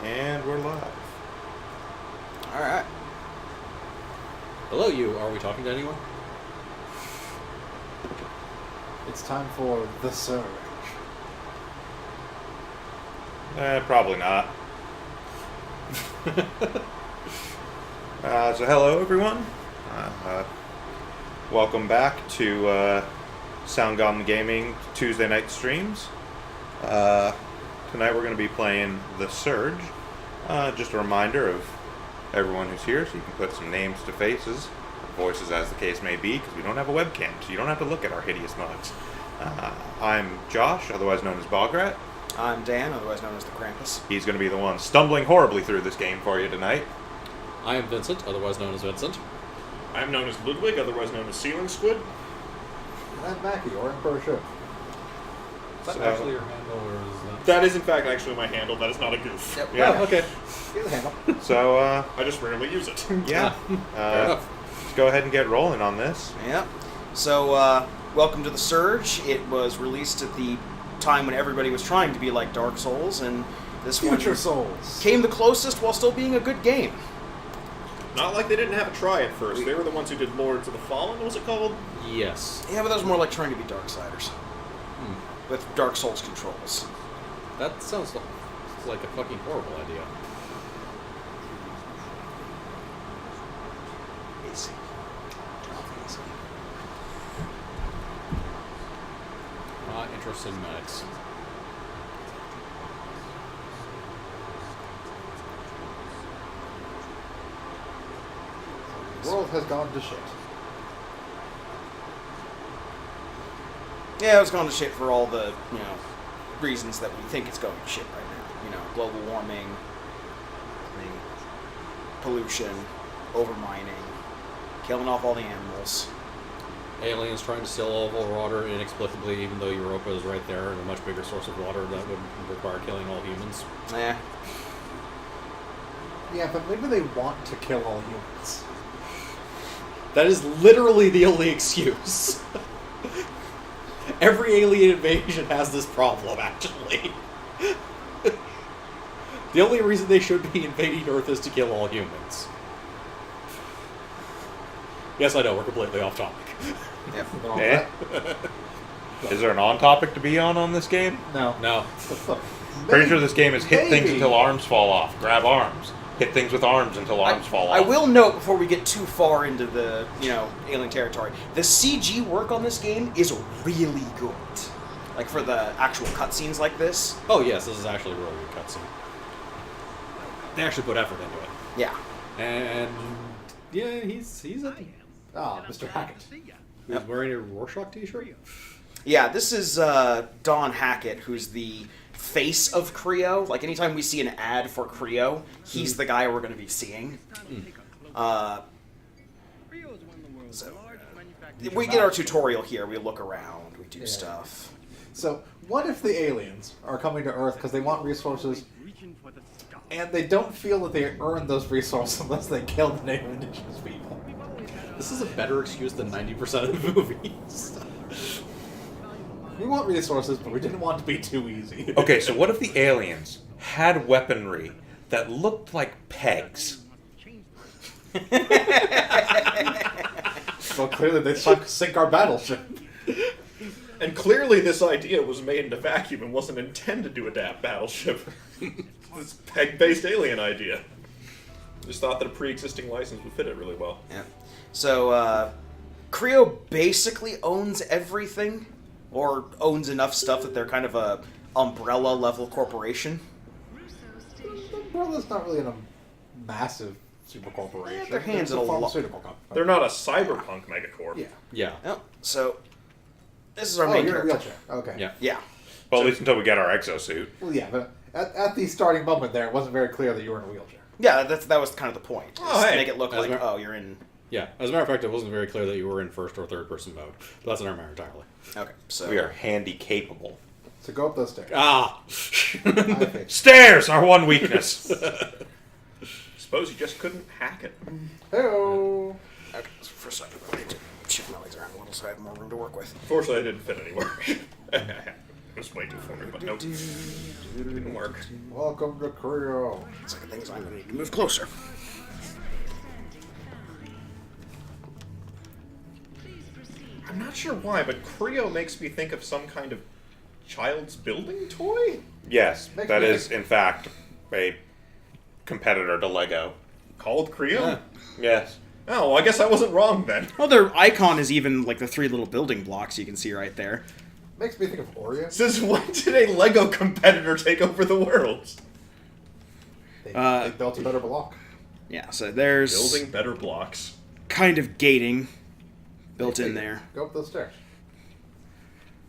And we're live. Alright. Hello, you. Are we talking to anyone? It's time for the surge. Probably not. So hello, everyone. Welcome back to Soundgone Gaming Tuesday night streams. Tonight we're going to be playing The Surge. Just a reminder of everyone who's here, so you can put some names to faces, voices as the case may be, because we don't have a webcam, so you don't have to look at our hideous mugs. I'm Josh, otherwise known as Bograt. I'm Dan, otherwise known as the Krampus. He's going to be the one stumbling horribly through this game for you tonight. I am Vincent, otherwise known as Vincent. I'm known as Ludwig, otherwise known as Ceiling Squid. And I'm Mackie, or Emperor Ship. Is that So- actually your handle, or is that... That is in fact actually my handle, that is not a goof. Yep. Yeah. Oh, okay. Here's the handle. So, I just rarely use it. yeah. Fair enough. Let's go ahead and get rolling on this. Yep. So, welcome to The Surge. It was released at the time when everybody was trying to be like Dark Souls, and this Future one Souls. came the closest while still being a good game. Not like they didn't have a try at first. They were the ones who did Lords of the Fallen, what was it called? Yes. Yeah, but that was more like trying to be Darksiders. With Dark Souls controls. That sounds like a fucking horrible idea. Easy. Easy. Not interested in medics. The world has gone to shit. Yeah, it was going to shit for all the, reasons that we think it's going to shit right now. Global warming, pollution, overmining, killing off all the animals. Aliens trying to steal all of our water inexplicably, even though Europa is right there and a much bigger source of water that would require killing all humans. Eh. Yeah, but maybe they want to kill all humans. That is literally the only excuse. Every alien invasion has this problem, actually. The only reason they should be invading Earth is to kill all humans. Yes, I know, we're completely off topic. Yep. Eh? Is there an on-topic to be on this game? No. No. Pretty sure this game is hit things Maybe. until arms fall off. Grab arms. Hit things with arms until arms fall off. I will note before we get too far into the, alien territory, the CG work on this game is really good. Like for the actual cutscenes like this. Oh yes, this is actually a really good cutscene. They actually put effort into it. Yeah. And yeah, he's Ah, Mr. Hackett. He's wearing a Rorschach t-shirt. Yeah, this is Don Hackett, who's the face of Creo. Like, anytime we see an ad for Creo, he's the guy we're going to be seeing. So, we get our tutorial here. We look around. We do stuff. So, what if the aliens are coming to Earth because they want resources, and they don't feel that they earn those resources unless they kill the native indigenous people? This is a better excuse than 90% of the movies. We want resources, but we didn't want it to be too easy. Okay, so what if the aliens had weaponry that looked like pegs? Well, clearly they sink our battleship. And clearly this idea was made in a vacuum and wasn't intended to adapt Battleship. This peg-based alien idea. Just thought that a pre-existing license would fit it really well. Yeah. So, Creo basically owns everything, or owns enough stuff that they're kind of a umbrella-level corporation. Umbrella's not really in a massive super corporation. Yeah, their hands It's in a lot. pharmaceutical company. They're not a cyberpunk megacorp. Yeah. Yeah. Yep. So, this is our Oh, main you're in a character. wheelchair. Okay. Yeah. Yeah. Well, at least until we get our exosuit. Well, yeah, but at the starting moment there, it wasn't very clear that you were in a wheelchair. Yeah, that was kind of the point. Oh, is to hey. make it look As like, a mar- you're in... Yeah. As a matter of fact, it wasn't very clear that you were in first or third person mode. But that's another matter entirely. Okay, so... We are handy capable. So go up those stairs. Ah! I think. Stairs are one weakness. Suppose you just couldn't hack it. Hey-o. Okay, so for a second, I need to shift my legs around a little so I have more room to work with. Fortunately, I didn't fit anywhere. It was way too for me, but nope. Didn't work. Welcome to Creo. Second thing is I'm going to need to move closer. I'm not sure why, but Creo makes me think of some kind of child's building toy? Yes, Makes that me is, think- in fact, a competitor to Lego. Called Creo? Yeah. Yes. Oh, well, I guess I wasn't wrong then. Well, their icon is even like the 3 little building blocks you can see right there. Makes me think of Oreo. Since when did a Lego competitor take over the world? They built a better block. Yeah, so there's Building better blocks. kind of gating built in there. Go up those stairs.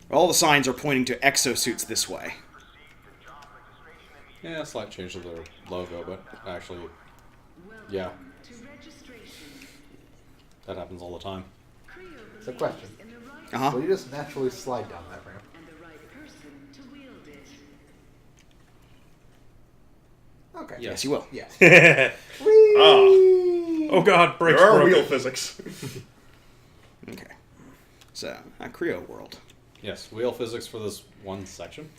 All the signs are pointing to exosuits this way. Yeah, slight change to the logo, but actually, yeah, that happens all the time. It's a question. Uh-huh. Will you just naturally slide down that ramp? Okay. Yes, you will. Yes. Oh god, brakes There are broken. wheel physics. Okay. So, Creo World. Yes, wheel physics for this one section.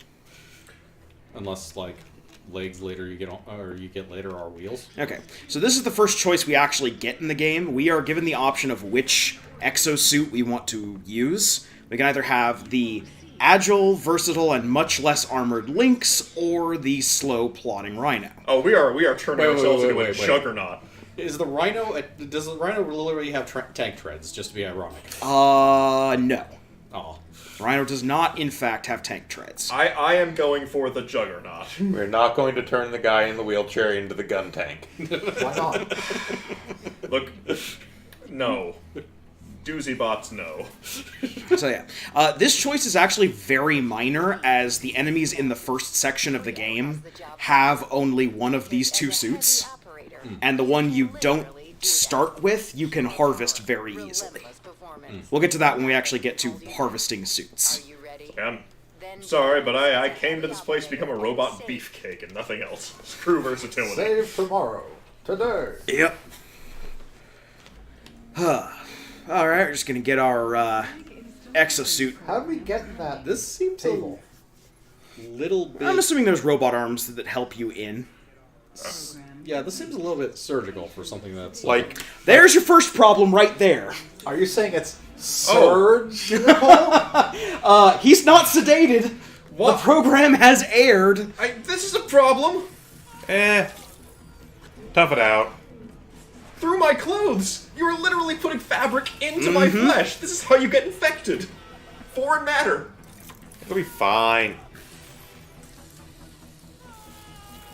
Unless, like, legs later you get on, or you get later are wheels. Okay, so this is the first choice we actually get in the game. We are given the option of which exosuit we want to use. We can either have the agile, versatile, and much less armored Lynx, or the slow, plodding Rhino. Oh, we are turning Wait, ourselves wait, into wait, a wait. juggernaut. Is the Rhino? Does the Rhino literally have tank treads? Just to be ironic. No. Oh, Rhino does not, in fact, have tank treads. I am going for the juggernaut. We're not going to turn the guy in the wheelchair into the gun tank. Why not? Look, no. Doozy bots, no. So yeah, this choice is actually very minor, as the enemies in the first section of the game have only one of these 2 suits, and the one you don't start with, you can harvest very easily. We'll get to that when we actually get to harvesting suits. I'm sorry, but I came to this place to become a robot beefcake and nothing else. Screw versatility. Save tomorrow. Today. Yep. Alright, we're just gonna get our exosuit. How did we get in that this seems table? a little bit. I'm assuming there's robot arms that help you in. Yeah, this seems a little bit surgical for something that's Like, There's your first problem right there. Are you saying it's Oh. surge? He's not sedated. What? The program has aired. This is a problem. tough it out. Through my clothes. You are literally putting fabric into my flesh. This is how you get infected. Foreign matter. It'll be fine.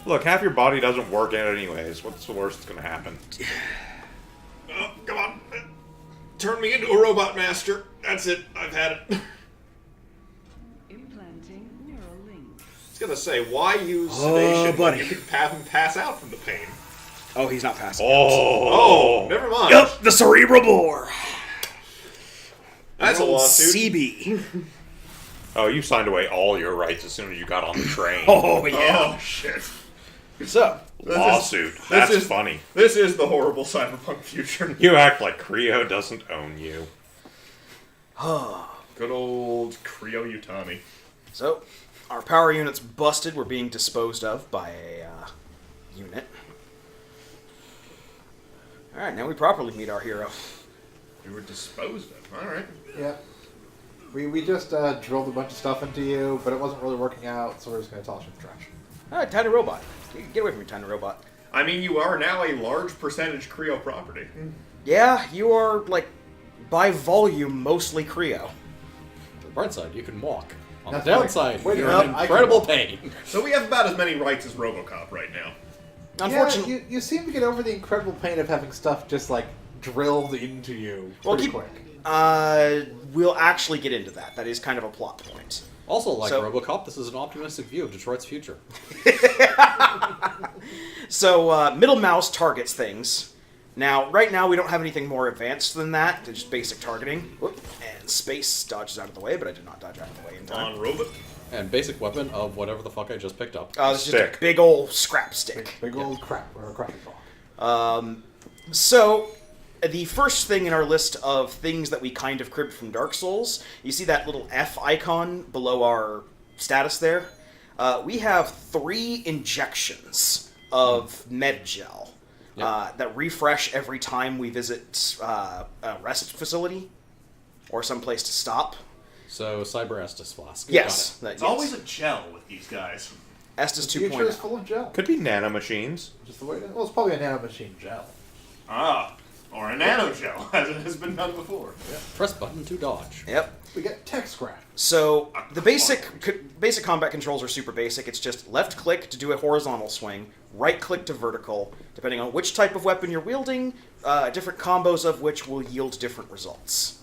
Look, half your body doesn't work in it anyways. What's the worst that's gonna happen? Oh, come on. Turn me into a robot master. That's it. I've had it. Implanting neural link. I was gonna say, why use sedation buddy. when you could have him pass out from the pain? Oh, he's not passing. Oh, never mind. Yep, the cerebral bore. That's a Old lawsuit. CB. Oh, you signed away all your rights as soon as you got on the train. Oh, yeah. Oh, shit. So, Lawsuit. this That's is- funny. This is the horrible cyberpunk future. You act like Creo doesn't own you. Good old Creo Utami. so our power unit's busted. We're being disposed of by a unit. All right, now we properly meet our hero. You were disposed of. All right. Yeah. We just drilled a bunch of stuff into you, but it wasn't really working out, so we're just going to toss you in the trash. All right, tiny robot. Get away from me, tiny robot. I mean, you are now a large percentage Creo property. Yeah, you are, like, by volume, mostly Creo. On the bright side, you can walk. On That's the downside, right. Wait a you're minute, in I can incredible walk. pain. So we have about as many rights as RoboCop right now. Unfortunately, Yeah, you seem to get over the incredible pain of having stuff just, like, drilled into you well, pretty keep, quick. we'll actually get into that. That is kind of a plot point. Also, like So- RoboCop, this is an optimistic view of Detroit's future. So, middle mouse targets things. Now, right now, we don't have anything more advanced than that. They're just basic targeting. Whoop. And space dodges out of the way, but I did not dodge out of the way in time. On Robot. And basic weapon of whatever the fuck I just picked up. This is just a Stick. big old scrap stick. Big old crap, or a cracking ball. So, the first thing in our list of things that we kind of cribbed from Dark Souls, you see that little F icon below our status there. We have 3 injections of med gel that refresh every time we visit a rest facility or someplace to stop. So, Cyber Estus Flask. Yes. Got it. It's always a gel with these guys. Estus The future is 2.0. full of gel. Could be nanomachines. Just the way it is. Well, it's probably a nanomachine gel. Ah, or a nanogel, as it has been done before. Press button to dodge. Yep. We get tech scrap. So the basic combat controls are super basic. It's just left click to do a horizontal swing, right click to vertical, depending on which type of weapon you're wielding. Different combos of which will yield different results.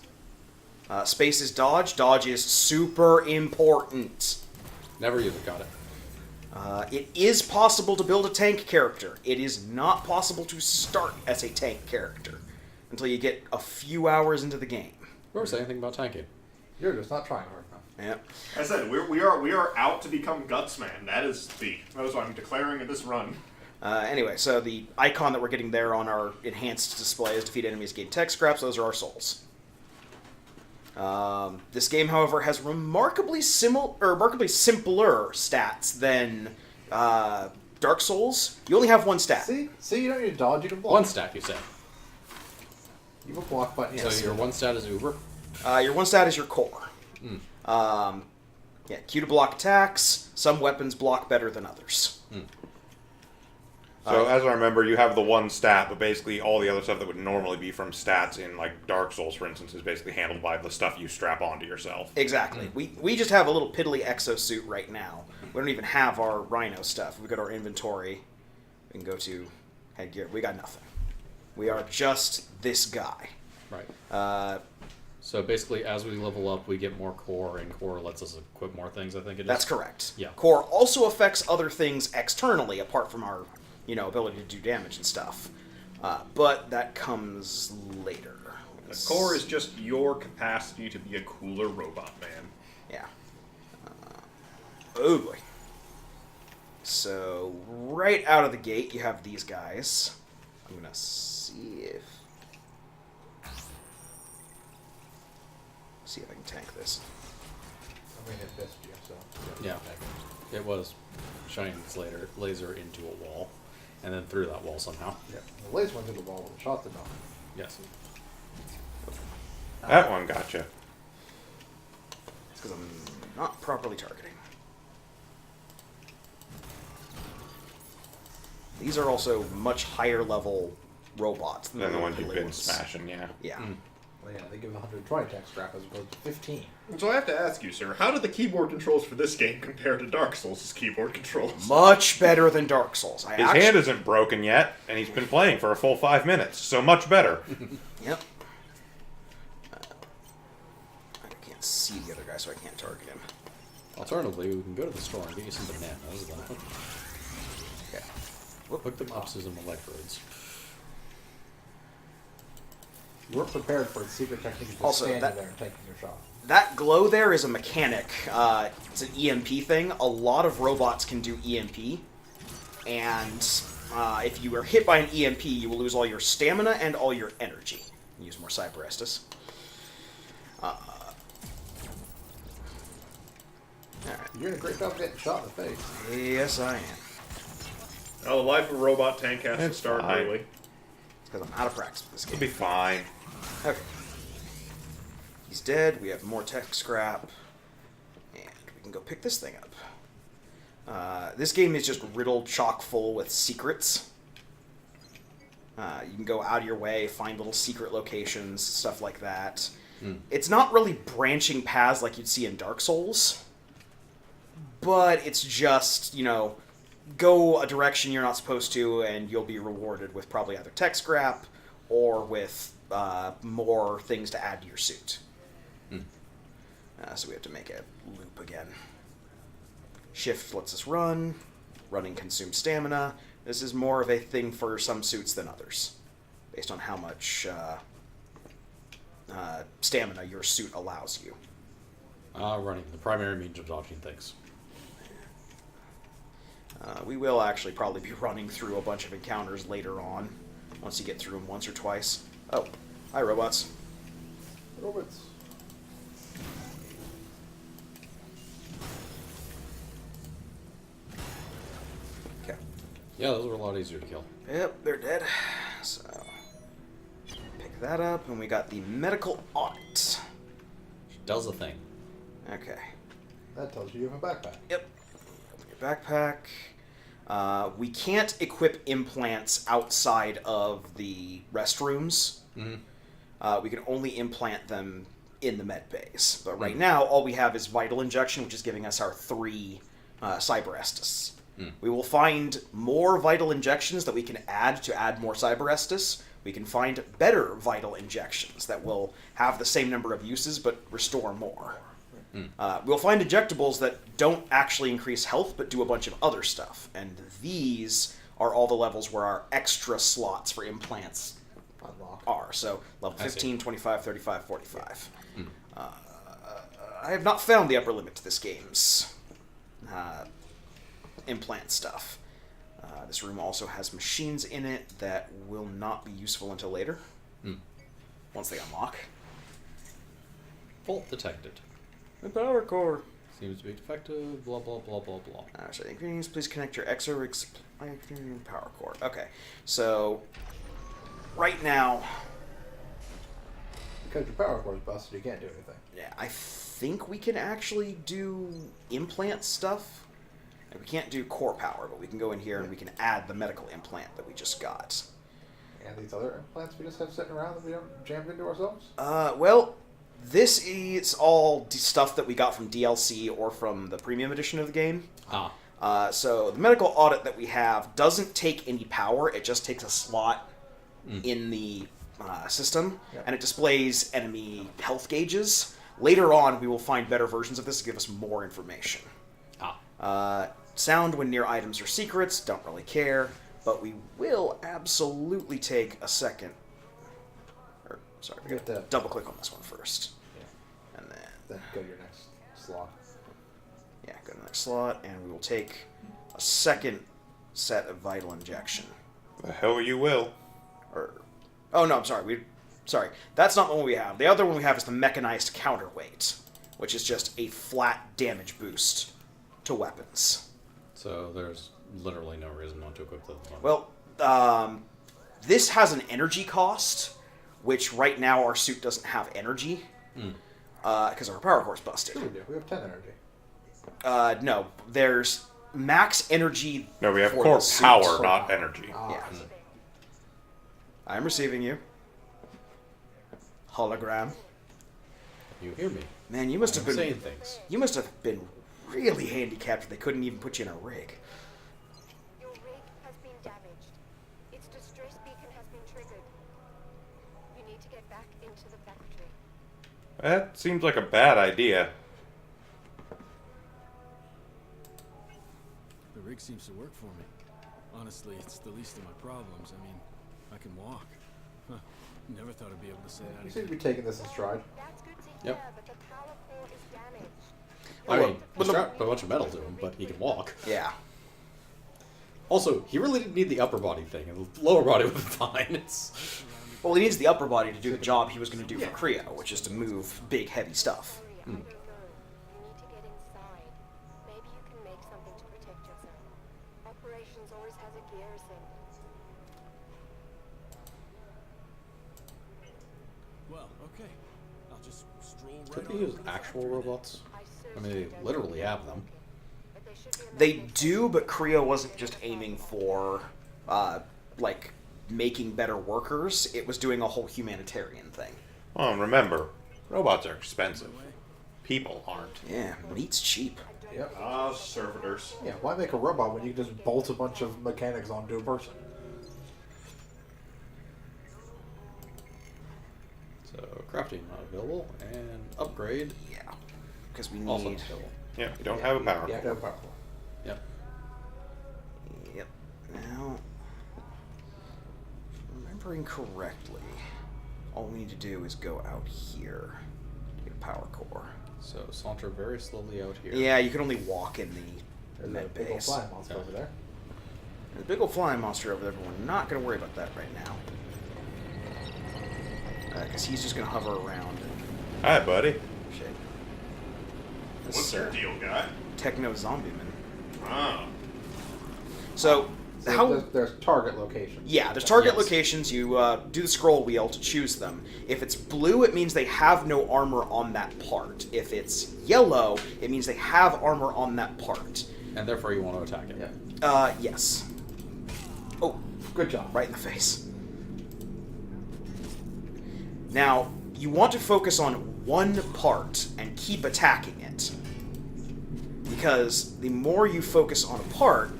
Space is dodge. Dodge is super important. Never use it. Got it. It is possible to build a tank character. It is not possible to start as a tank character until you get a few hours into the game. Whoever say anything about tanking? You're just not trying hard enough. Yep. I said we are out to become Gutsman. That is what I'm declaring in this run. Anyway, so the icon that we're getting there on our enhanced display is defeat enemies, gain tech scraps. Those are our souls. This game, however, has remarkably simpler stats than Dark Souls. You only have 1 stat. See, you don't need to dodge. You can block. 1 stack, you say. You have a block button. Yes. So your 1 stat is Uber. Your 1 stat is your core. Q to block attacks. Some weapons block better than others. So as I remember, you have the 1 stat, but basically all the other stuff that would normally be from stats in like Dark Souls, for instance, is basically handled by the stuff you strap onto yourself. Exactly. We just have a little piddly exosuit right now. We don't even have our Rhino stuff. We got our inventory. We can go to headgear. We got nothing. We are just this guy. Right. So basically, as we level up, we get more core, and core lets us equip more things, I think it is. That's correct. Yeah. Core also affects other things externally, apart from our, ability to do damage and stuff. But that comes later. The core is just your capacity to be a cooler robot man. Yeah. Oh boy. So, right out of the gate, you have these guys. I'm gonna see if I can tank this. I mean, it missed you, so. Yeah. It was shining its laser into a wall, and then through that wall somehow. Yeah. The laser went through the wall with a shot did not. Yes. That one gotcha. It's because I'm not properly targeting. These are also much higher level robots Than the ones you've piddly been ones. smashing, yeah. Yeah. Well, yeah, they give 120 tech scrap as opposed to 15. So I have to ask you, sir, how do the keyboard controls for this game compare to Dark Souls' keyboard controls? Much better than Dark Souls. His hand isn't broken yet, and he's been playing for a full 5 minutes, so much better. Yep. I can't see the other guy, so I can't target him. Alternatively, we can go to the store and get you some bananas, then Okay. hook them up to some electrodes. You weren't prepared for the secret technique of just Also, standing that- there and taking your shot. That glow there is a mechanic. It's an EMP thing. A lot of robots can do EMP, and if you are hit by an EMP, you will lose all your stamina and all your energy. Use more Cyber Estus. Alright. You're doing a great job getting shot in the face. Yes, I am. Oh, the life of a robot tank has to It's start fine. early. It's because I'm out of practice with this It'll game. be fine. Okay. He's dead. We have more tech scrap. And we can go pick this thing up. This game is just riddled chock full with secrets. You can go out of your way, find little secret locations, stuff like that. It's not really branching paths like you'd see in Dark Souls. But it's just, go a direction you're not supposed to, and you'll be rewarded with probably either tech scrap or with more things to add to your suit. So we have to make a loop again. Shift lets us run. Running consumes stamina. This is more of a thing for some suits than others, based on how much stamina your suit allows you. Running, the primary means of dodging things. We will actually probably be running through a bunch of encounters later on, once you get through them once or twice. Oh, hi robots. Robots. Yeah, those were a lot easier to kill. Yep, they're dead. So, pick that up, and we got the medical audit. Does the thing. Okay. That tells you have a backpack. Yep. Open your backpack. We can't equip implants outside of the restrooms. We can implant implant them in the med bays. But right now, all we have is Vital Injection, which is giving us our 3 Cyber Estus. We will find more Vital Injections that we can add to add more Cyber Estus. We can find better Vital Injections that will have the same number of uses but restore more. We'll find injectables that don't actually increase health but do a bunch of other stuff. And these are all the levels where our extra slots for implants Unlock. are. So level I see. 15, 25, 35, 45. I have not found the upper limit to this game's implant stuff. This room also has machines in it that will not be useful until later. Once they unlock. Fault detected. The power core. Seems to be defective, blah, blah, blah, blah, blah. So ingredients, please connect your Exorig supply power core. Okay, so right now, Because your power core is busted, you can't do anything. yeah, I think we can actually do implant stuff. And we can't do core power, but we can go in here and we can add the medical implant that we just got. And these other implants we just have sitting around that we don't jam into ourselves? Well, this is all stuff that we got from DLC or from the premium edition of the game. So the medical audit that we have doesn't take any power. It just takes a slot in the system, and it displays enemy health gauges. Later on, we will find better versions of this to give us more information. Sound when near items or secrets, don't really care, but we will absolutely take a second. Or, sorry, we got to double click on this one first. Yeah. And Then go to your next slot. yeah, go to the next slot, and we will take a second set of Vital Injection. The hell you will. Oh no, I'm sorry. Sorry, that's not the one we have. The other one we have is the Mechanized Counterweight, which is just a flat damage boost to weapons. So there's literally no reason not to equip the one. Well, this has an energy cost, which right now our suit doesn't have energy, because our power core's busted. Sure we do. We have 10 energy. No, there's max energy. No, we have for core the suit. power, not energy. Yeah. I'm receiving you. Hologram. You hear me? Man, you must have been saying things. You must have been really handicapped. They couldn't even put you in a rig. Your rig has been damaged. Its distress beacon has been triggered. You need to get back into the factory. That seems like a bad idea. The rig seems to work for me. Honestly, it's the least of my problems. I mean, I can walk. Huh. Never thought I'd be able to say that You seem to again. be taking this in stride. That's good to Yep. hear, but the power core is damaged. I mean, but he the- strapped a bunch of metal to him, but he can walk. Yeah. Also, he really didn't need the upper body thing. The lower body would be fine. It's... Well, he needs the upper body to do the job he was going to do for Creo, which is to move big, heavy stuff. I don't know. You need to get inside. Maybe you can make something to protect yourself. Operations always has a garrison. Well, okay. I'll just stroll right Could on they use over to the actual factory then. robots? I I mean, certainly they don't literally know. have them. But they should be They enough do, but Creo wasn't just aiming for, like, making better workers. It was doing a whole humanitarian thing. Well, and remember, robots are expensive. People aren't. Yeah, meat's cheap. Yep. Ah, servitors. Yeah, why make a robot when you can just bolt a bunch of mechanics onto a person? So, crafting not available, and upgrade Yeah. Because we also need... not available. Yeah, you don't have a power You have to core. have a power core. Yep. Yep. Now, remembering correctly, all we need to do is go out here to get a power core. So, saunter very slowly out here. Yeah, you can only walk in the There's a med big old base. flying monster over there. There's a big old flying monster over there, but we're not going to worry about that right now. Because he's just going to hover around and Hi, buddy. shit. This What's your deal, guy? Techno Zombie Man. Ah. So, There's target locations. Yeah, there's target Yes. locations. You do the scroll wheel to choose them. If it's blue, it means they have no armor on that part. If it's yellow, it means they have armor on that part. And therefore you want to attack it. Yeah. Yes. Oh, Good job. right in the face. Now, you want to focus on one part and keep attacking it. Because the more you focus on a part,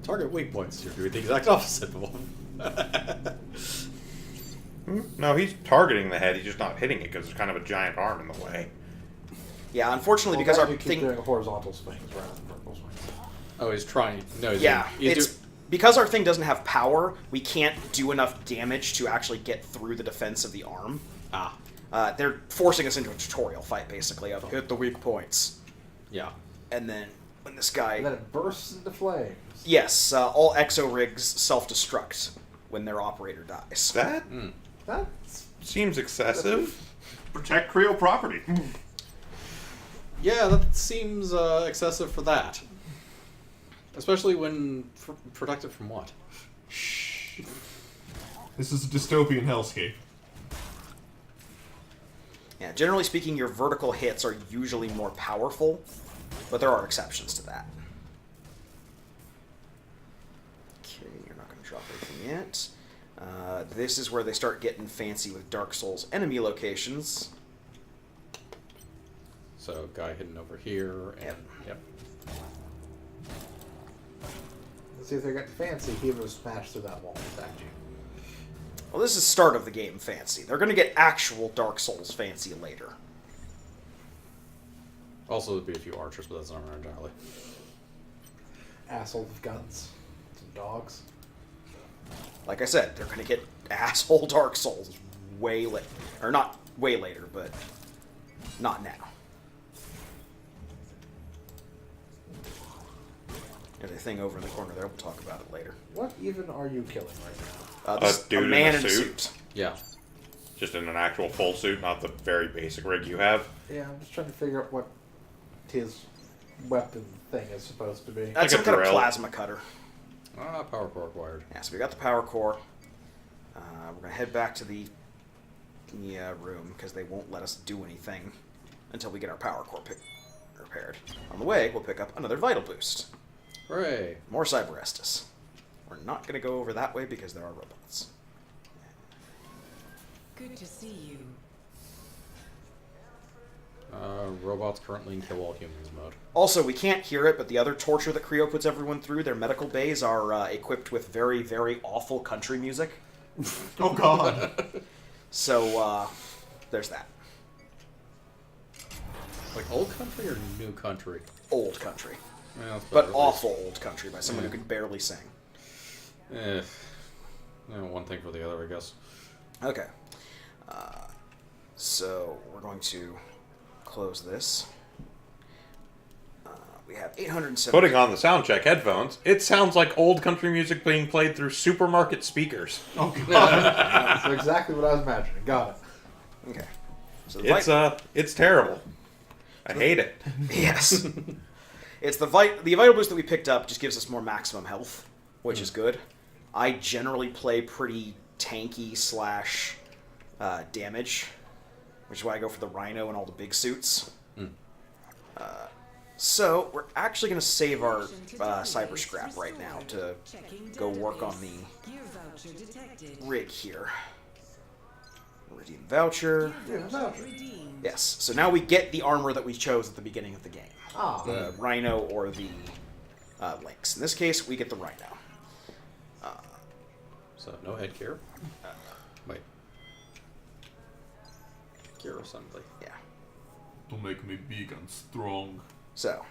Target weak points. You're doing the exact opposite. No, he's targeting the head. He's just not hitting it because there's kind of a giant arm in the way. yeah, unfortunately, Well, because then our you keep thing... doing horizontal swings rather than vertical swings. Oh, he's trying. No, he's Yeah, doing, he's it's because our thing doesn't have power. We can't do enough damage to actually get through the defense of the arm. They're forcing us into a tutorial fight, basically, of hit the weak points, yeah. and then when this guy, And then it bursts into flames. yes, all exo rigs self-destruct when their operator dies. That That's seems excessive. Protect Creo property. Yeah, that seems excessive for that. Especially when protected from what? This is a dystopian hellscape. Yeah, generally speaking, your vertical hits are usually more powerful, but there are exceptions to that. Okay, you're not going to drop anything yet. This is where they start getting fancy with Dark Souls enemy locations. So, guy hidden over here, and yep. Let's see if they're getting fancy. He would have smashed through that wall and attacked you. Well, this is start of the game fancy. They're going to get actual Dark Souls fancy later. Also, there'd be a few archers, but that's not entirely. Assholes with guns. Some dogs. Like I said, they're going to get asshole Dark Souls way later. Or not way later, but not now. There's a thing over in the corner there. We'll talk about it later. What even are you killing right now? This- dude a in man a in a suit? suit. Yeah. Just in an actual full suit, not the very basic rig you have. Yeah, I'm just trying to figure out what his weapon thing is supposed to be. That's Like a some kind of drill. plasma cutter. Power core acquired. Yeah, so we got the power core. We're going to head back to the room because they won't let us do anything until we get our power core repaired. On the way, we'll pick up another vital boost. Hooray! More Cyber Estus. We're not going to go over that way because there are robots. Good to see you. Robots currently in kill all humans mode. Also, we can't hear it, but the other torture that Creo puts everyone through, their medical bays are equipped with very, very awful country music. Oh god. So, there's that. Like old country or new country? Old country. Yeah, that's But better, at awful old country by someone who Yeah. can barely sing. least. One thing for the other, I guess. Okay. So we're going to close this. We have 870. Putting on the soundcheck headphones, it sounds like old country music being played through supermarket speakers. Oh god. That's exactly what I was imagining. Got it. Okay. So the It's terrible. I hate it. yes. It's the vital boost that we picked up just gives us more maximum health, which is good. I generally play pretty tanky slash damage, which is why I go for the Rhino and all the big suits. So we're actually going to save our cyber scrap right now to go work on the Gear voucher detected. rig here. Redeem voucher. Redeemed. Yes. So now we get the armor that we chose at the beginning of the game. Ah. The Rhino or the Lynx. In this case, we get the Rhino. So no headgear. Wait. Gear assembly. Yeah. To make me big and strong. So,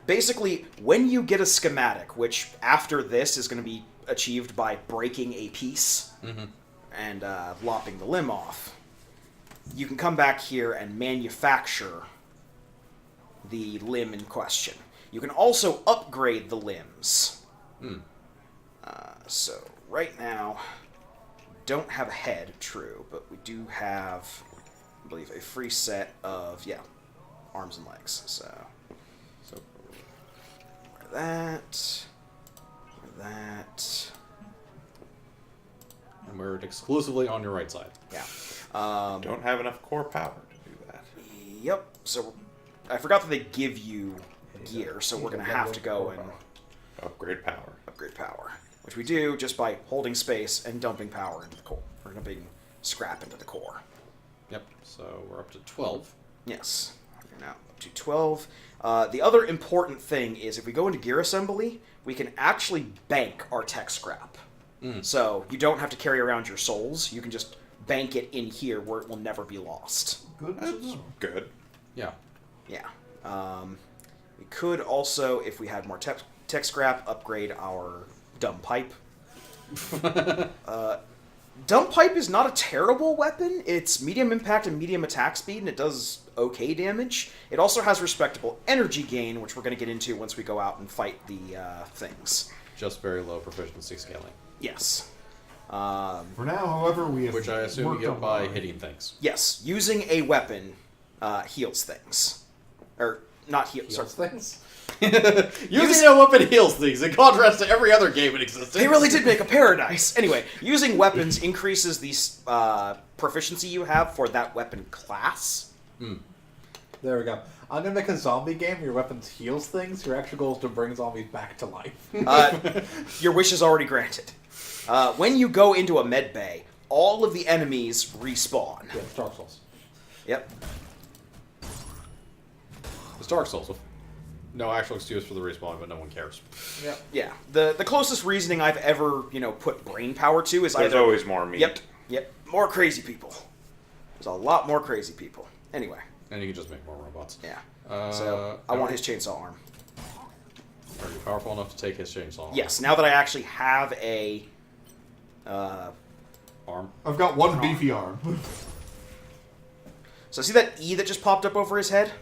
basically, when you get a schematic, which after this is going to be achieved by breaking a piece and lopping the limb off, you can come back here and manufacture the limb in question. You can also upgrade the limbs. So, right now, don't have a head, true, but we do have, I believe, a free set of, arms and legs. So So that. That. And we're exclusively on your right side. Yeah. Don't have enough core power to do that. Yep. So I forgot that they give you gear, so we're gonna have to go and Upgrade power. upgrade power, which we do just by holding space and dumping power into the core, or dumping scrap into the core. Yep. So we're up to 12. Yes. We're now up to 12. The other important thing is if we go into gear assembly, we can actually bank our tech scrap. So you don't have to carry around your souls. You can just bank it in here where it will never be lost. That's good. Yeah. Yeah. We could also, if we had more tech scrap, upgrade our dumb pipe. Dumb pipe is not a terrible weapon. It's medium impact and medium attack speed, and it does okay damage. It also has respectable energy gain, which we're going to get into once we go out and fight the things. Just very low proficiency scaling. Yes. For now, however, we have Which I assume you worked get on by mine. hitting things. Yes. Using a weapon heals things. Or, not heals. Heals things. Using a weapon heals things, in contrast to every other game in existence. They really did make a paradise. Anyway, using weapons increases the proficiency you have for that weapon class. There we go. I'm gonna make a zombie game where your weapons heals things. Your actual goal is to bring zombies back to life. Your wish is already granted. When you go into a med bay, all of the enemies respawn. Yeah, Dark Souls. Yep. It's Dark Souls with no actual excuse for the respawn, but no one cares. Yeah. Yeah. The closest reasoning I've ever, put brain power to is There's either... always more meat. Yep. More crazy people. There's a lot more crazy people. Anyway. And you can just make more robots. Yeah. So, I want his chainsaw arm. Are you powerful enough to take his chainsaw? Yes, now that I actually have a... Arm? I've got one beefy arm. So see that E that just popped up over his head?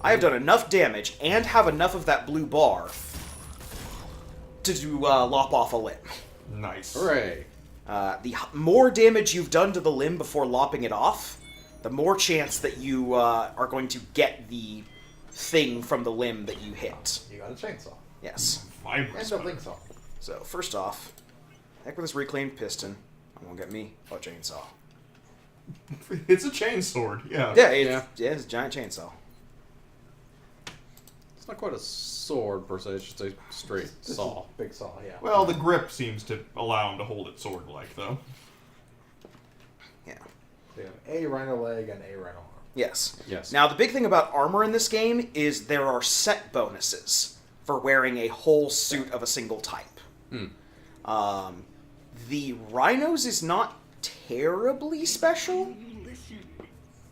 I have done enough damage and have enough of that blue bar to lop off a limb. Nice. Hooray! The more damage you've done to the limb before lopping it off, the more chance that you are going to get the thing from the limb that you hit. You got a chainsaw. Yes. And a link saw. So, first off, heck with this reclaimed piston. It won't get me a chainsaw. It's a chainsword, yeah. Yeah, it's a giant chainsaw. It's not quite a sword per se, it's just a straight saw. Big saw, yeah. Well, the grip seems to allow him to hold it sword-like, though. Yeah. So you have a rhino leg and a rhino arm. Yes. Yes. Now, the big thing about armor in this game is there are set bonuses for wearing a whole suit of a single type. The rhinos is not terribly special. Listen,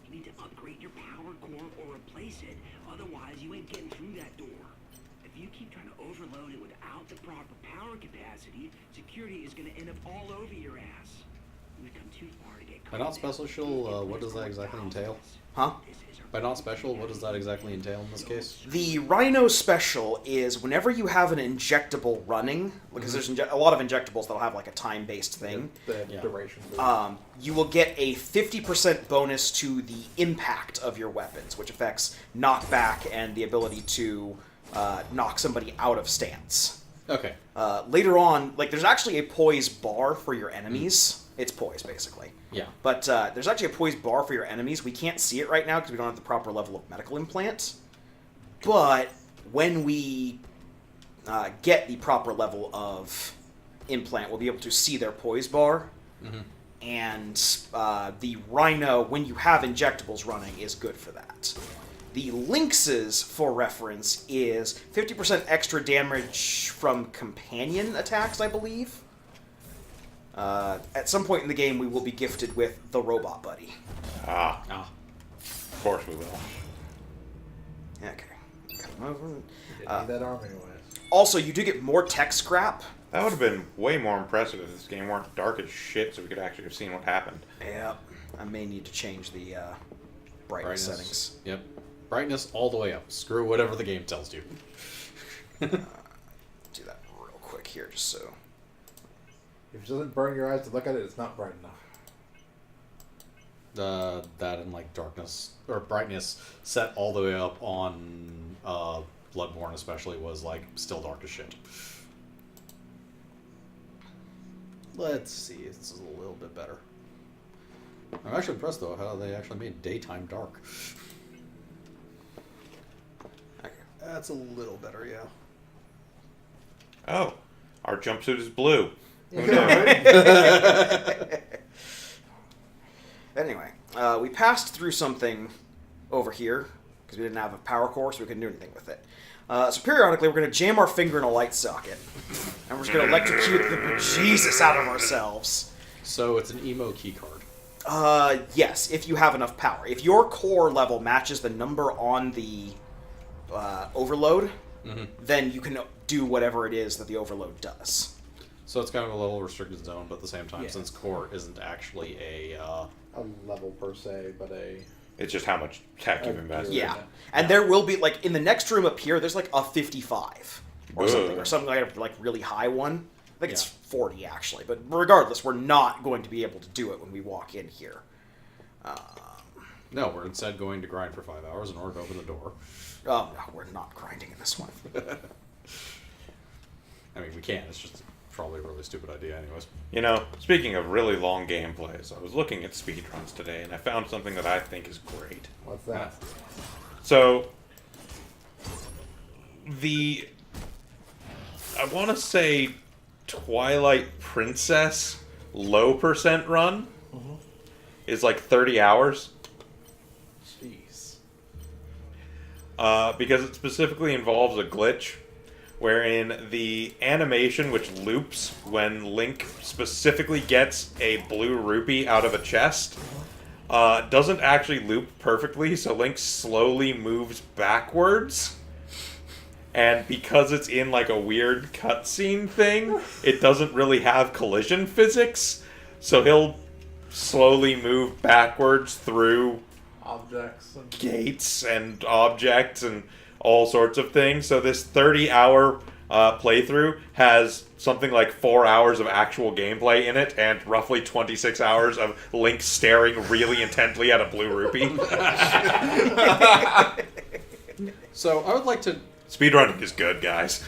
you need to upgrade your power core or replace it. Otherwise, you ain't getting through that door. If you keep trying to overload it without the proper power capacity, security is going to end up all over your ass. We've come too far to get caught. By not special, what does that exactly entail? Huh? By not special, what does that exactly entail in this case? The Rhino special is whenever you have an injectable running, because there's a lot of injectables that'll have like a time-based thing, The duration. you will get a 50% bonus to the impact of your weapons, which affects knockback and the ability to knock somebody out of stance. Okay. Later on, there's actually a poise bar for your enemies. It's poise, basically. Yeah. But there's actually a poise bar for your enemies. We can't see it right now because we don't have the proper level of medical implant. But when we get the proper level of implant, we'll be able to see their poise bar. Mm-hmm. And the Rhino, when you have injectables running, is good for that. The Lynx's, for reference, is 50% extra damage from companion attacks, I believe. At some point in the game, we will be gifted with the Robot Buddy. Of course we will. Okay. Come over. You didn't need that arm anyways. Also, you do get more tech scrap. That would have been way more impressive if this game weren't dark as shit, so we could actually have seen what happened. Yeah. I may need to change the brightness settings. Yep. Brightness all the way up. Screw whatever the game tells you. Do that real quick here, just so... If it doesn't burn your eyes to look at it, it's not bright enough. That and darkness or brightness set all the way up on Bloodborne especially was like still dark as shit. Let's see, this is a little bit better. I'm actually impressed though how they actually made daytime dark. Okay, that's a little better, yeah. Oh, our jumpsuit is blue. Anyway, we passed through something over here because we didn't have a power core, so we couldn't do anything with it. So periodically, we're going to jam our finger in a light socket, and we're just going to electrocute the bejesus out of ourselves. So it's an emo key card. Yes, if you have enough power. If your core level matches the number on the overload, then you can do whatever it is that the overload does. So it's kind of a level restricted zone, but at the same time, Yeah. since core isn't actually a level per se, but It's just how much tech you've invested. Yeah. And there will be, like, in the next room up here, there's, like, a 55 or Ugh. something. Or something like really high one. I think it's 40, actually. But regardless, we're not going to be able to do it when we walk in here. No, we're instead going to grind for 5 hours in order to open the door. Oh, no, we're not grinding in this one. I mean, we can. It's just probably a really stupid idea anyways. You know, speaking of really long gameplays, I was looking at speedruns today, and I found something that I think is great. What's that? So, I want to say Twilight Princess low percent run is like 30 hours. Jeez. Because it specifically involves a glitch wherein the animation which loops when Link specifically gets a blue rupee out of a chest doesn't actually loop perfectly, so Link slowly moves backwards. And because it's in like a weird cutscene thing, it doesn't really have collision physics, so he'll slowly move backwards through Objects and gates and objects and all sorts of things. So this 30-hour playthrough has something like 4 hours of actual gameplay in it and roughly 26 hours of Link staring really intently at a blue rupee. So I would like to... Speedrunning is good, guys.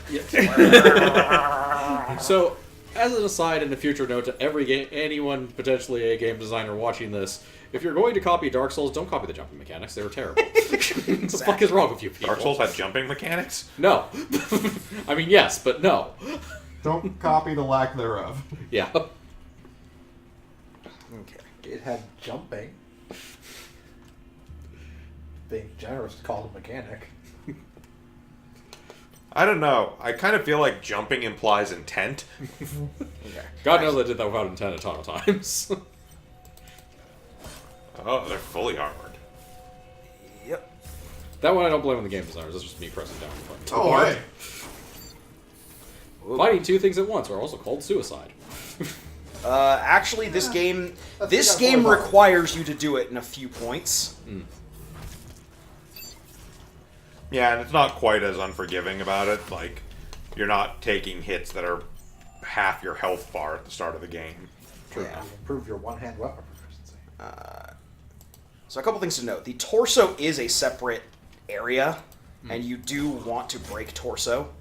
So, as an aside and a future note to anyone potentially a game designer watching this, if you're going to copy Dark Souls, don't copy the jumping mechanics. They were terrible. What the fuck is wrong with you people? Dark Souls had jumping mechanics? No. I mean, yes, but no. Don't copy the lack thereof. Yeah. Okay. it had jumping. Being generous to call it a mechanic. I don't know. I kind of feel like jumping implies intent. Okay. God knows I did that without intent a ton of times. Oh, they're fully armored. Yep. That one I don't blame on the game designers. That's just me pressing down. Oh, hey. Fighting two things at once are also called suicide. Actually, this game That's got more requires you to do it in a few points. Yeah, and it's not quite as unforgiving about it. Like, you're not taking hits that are half your health bar at the start of the game. True. You improve your one-hand weapon proficiency. So a couple things to note. The torso is a separate area, and you do want to break torso.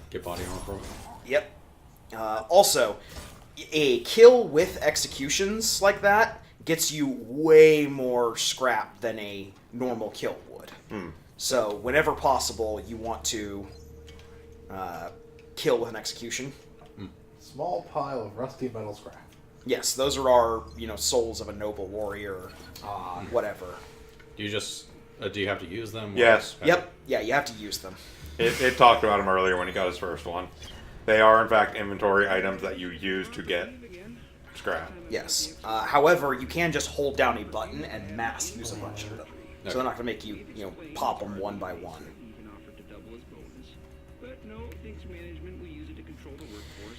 Get body armor from it. Yep. Also, a kill with executions like that gets you way more scrap than a normal kill would. So whenever possible, you want to kill with an execution. Small pile of rusty metal scrap. Yes, those are our, souls of a noble warrior, whatever. Do you just... do you have to use them? Yes. Yep. Yeah, you have to use them. It talked about him earlier when he got his first one. They are, in fact, inventory items that you use to get scrap. Yes. However, you can just hold down a button and mass use a bunch of them. So they're not going to make you, pop them one by one.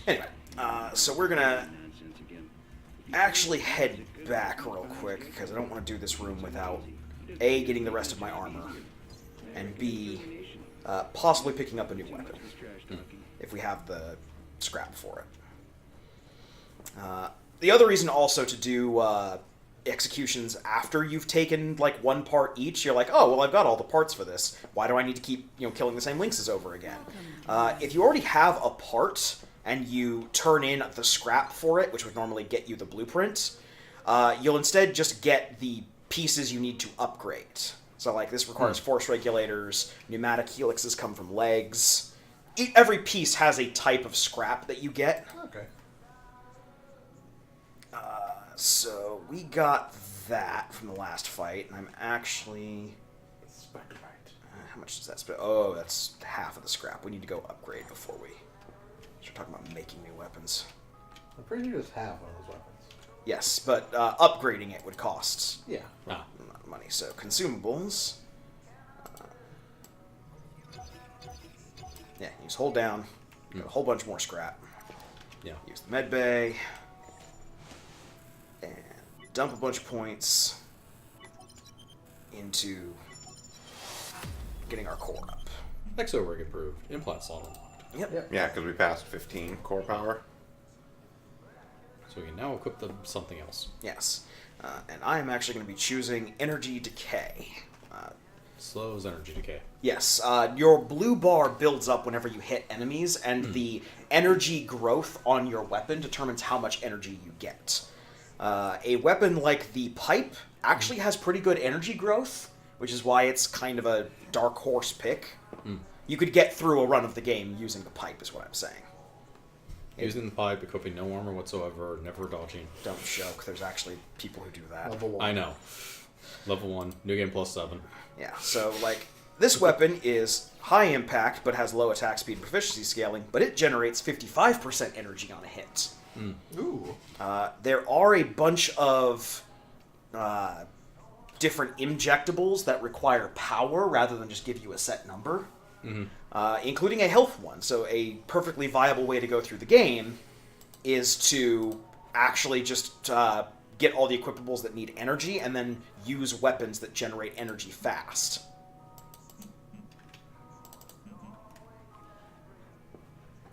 Anyway, so we're going to actually head back real quick, because I don't want to do this room without, A, getting the rest of my armor, and B, possibly picking up a new weapon, if we have the scrap for it. The other reason also to do executions after you've taken like one part each, you're like, oh well, I've got all the parts for this. Why do I need to keep killing the same lynxes over again? If you already have a part and you turn in the scrap for it, which would normally get you the blueprint, you'll instead just get the pieces you need to upgrade. So like this requires force regulators, pneumatic helixes come from legs. Every piece has a type of scrap that you get. Okay. So we got that from the last fight, and I'm actually... how much does that spend? Oh, that's half of the scrap. We need to go upgrade before we start talking about making new weapons. I'm pretty sure just have one of those weapons. Yes, but upgrading it would cost Yeah. a lot of money. So consumables. Yeah, use hold down. Got a whole bunch more scrap. Yeah. Use the med bay. And dump a bunch of points into getting our core up. Exo rig approved. Implant slot unlocked. Yep. Yeah, because we passed 15 core power. So we can now equip them something else. Yes. And I am actually going to be choosing Energy Decay. Slows energy decay. Yes. Your blue bar builds up whenever you hit enemies, and the energy growth on your weapon determines how much energy you get. A weapon like the pipe actually has pretty good energy growth, which is why it's kind of a dark horse pick. You could get through a run of the game using the pipe, is what I'm saying. Using the pipe, equipping no armor whatsoever, never dodging. Don't joke, there's actually people who do that. Level 1. I know. Level 1, new game plus 7. Yeah, so, like, this weapon is high impact, but has low attack speed and proficiency scaling, but it generates 55% energy on a hit. Ooh. There are a bunch of different injectables that require power rather than just give you a set number, including a health one. So a perfectly viable way to go through the game is to actually just get all the equipables that need energy and then use weapons that generate energy fast.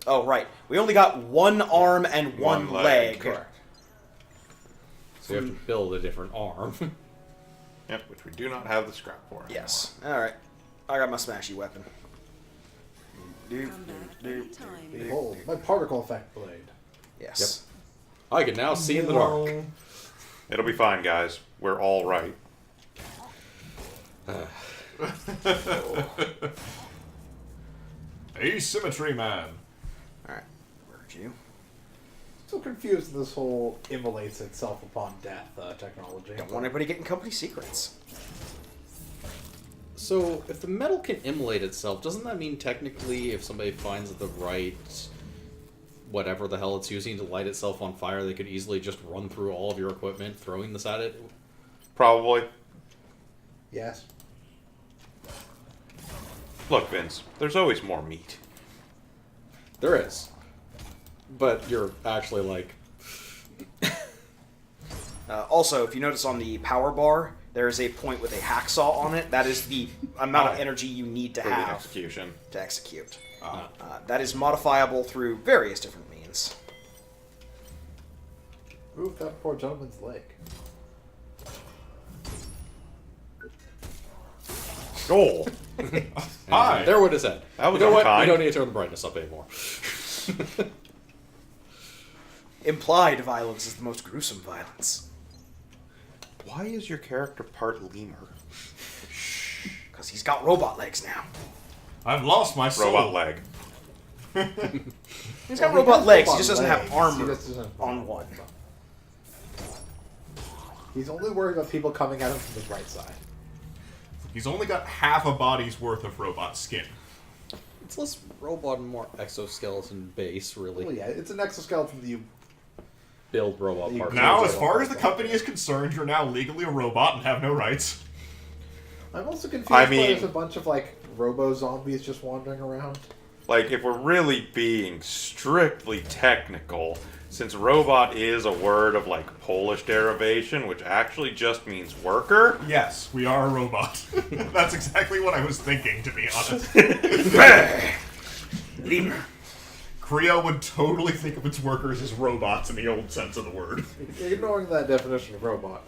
Oh, right. We only got one arm and one leg. Correct. So you have to build a different arm. Yep, which we do not have the scrap for. Yes. Alright. I got my smashy weapon. Come back anytime. Behold, my particle effect blade. Yes. I can now see in the dark. It'll be fine, guys. We're all right. Asymmetry man. Alright. Where'd you? So confused with this whole immolates itself upon death technology. Don't want anybody getting company secrets. So, if the metal can immolate itself, doesn't that mean technically if somebody finds the right whatever the hell it's using to light itself on fire, they could easily just run through all of your equipment throwing this at it? Probably. Yes. Look, Vince, there's always more meat. There is. But you're actually like... Also, if you notice on the power bar, there is a point with a hacksaw on it. That is the amount of energy you need to For the have execution. to execute. That is modifiable through various different means. Ooh, that poor gentleman's leg. Oh! Hi. There went his head. That was you know what? unkind. We don't need to turn the brightness up anymore. Implied violence is the most gruesome violence. Why is your character part lemur? Because he's got robot legs now. I've lost my soul. Robot leg. He's got Well, he robot has legs, he robot just doesn't legs. have He armor just doesn't have on armor. one. He's only worried about people coming at him from the right side. He's only got half a body's worth of robot skin. It's less robot and more exoskeleton base, really. Well, yeah, it's an exoskeleton that you... Build robot You- parts. Now, as far as the company is concerned, you're now legally a robot and have no rights. I'm also confused I why mean- there's a bunch of, like, robo-zombies just wandering around. Like, if we're really being strictly technical, since robot is a word of, like, Polish derivation, which actually just means worker. Yes, we are a robot. That's exactly what I was thinking, to be honest. Lemur. Creo would totally think of its workers as robots in the old sense of the word. Ignoring that definition of robot,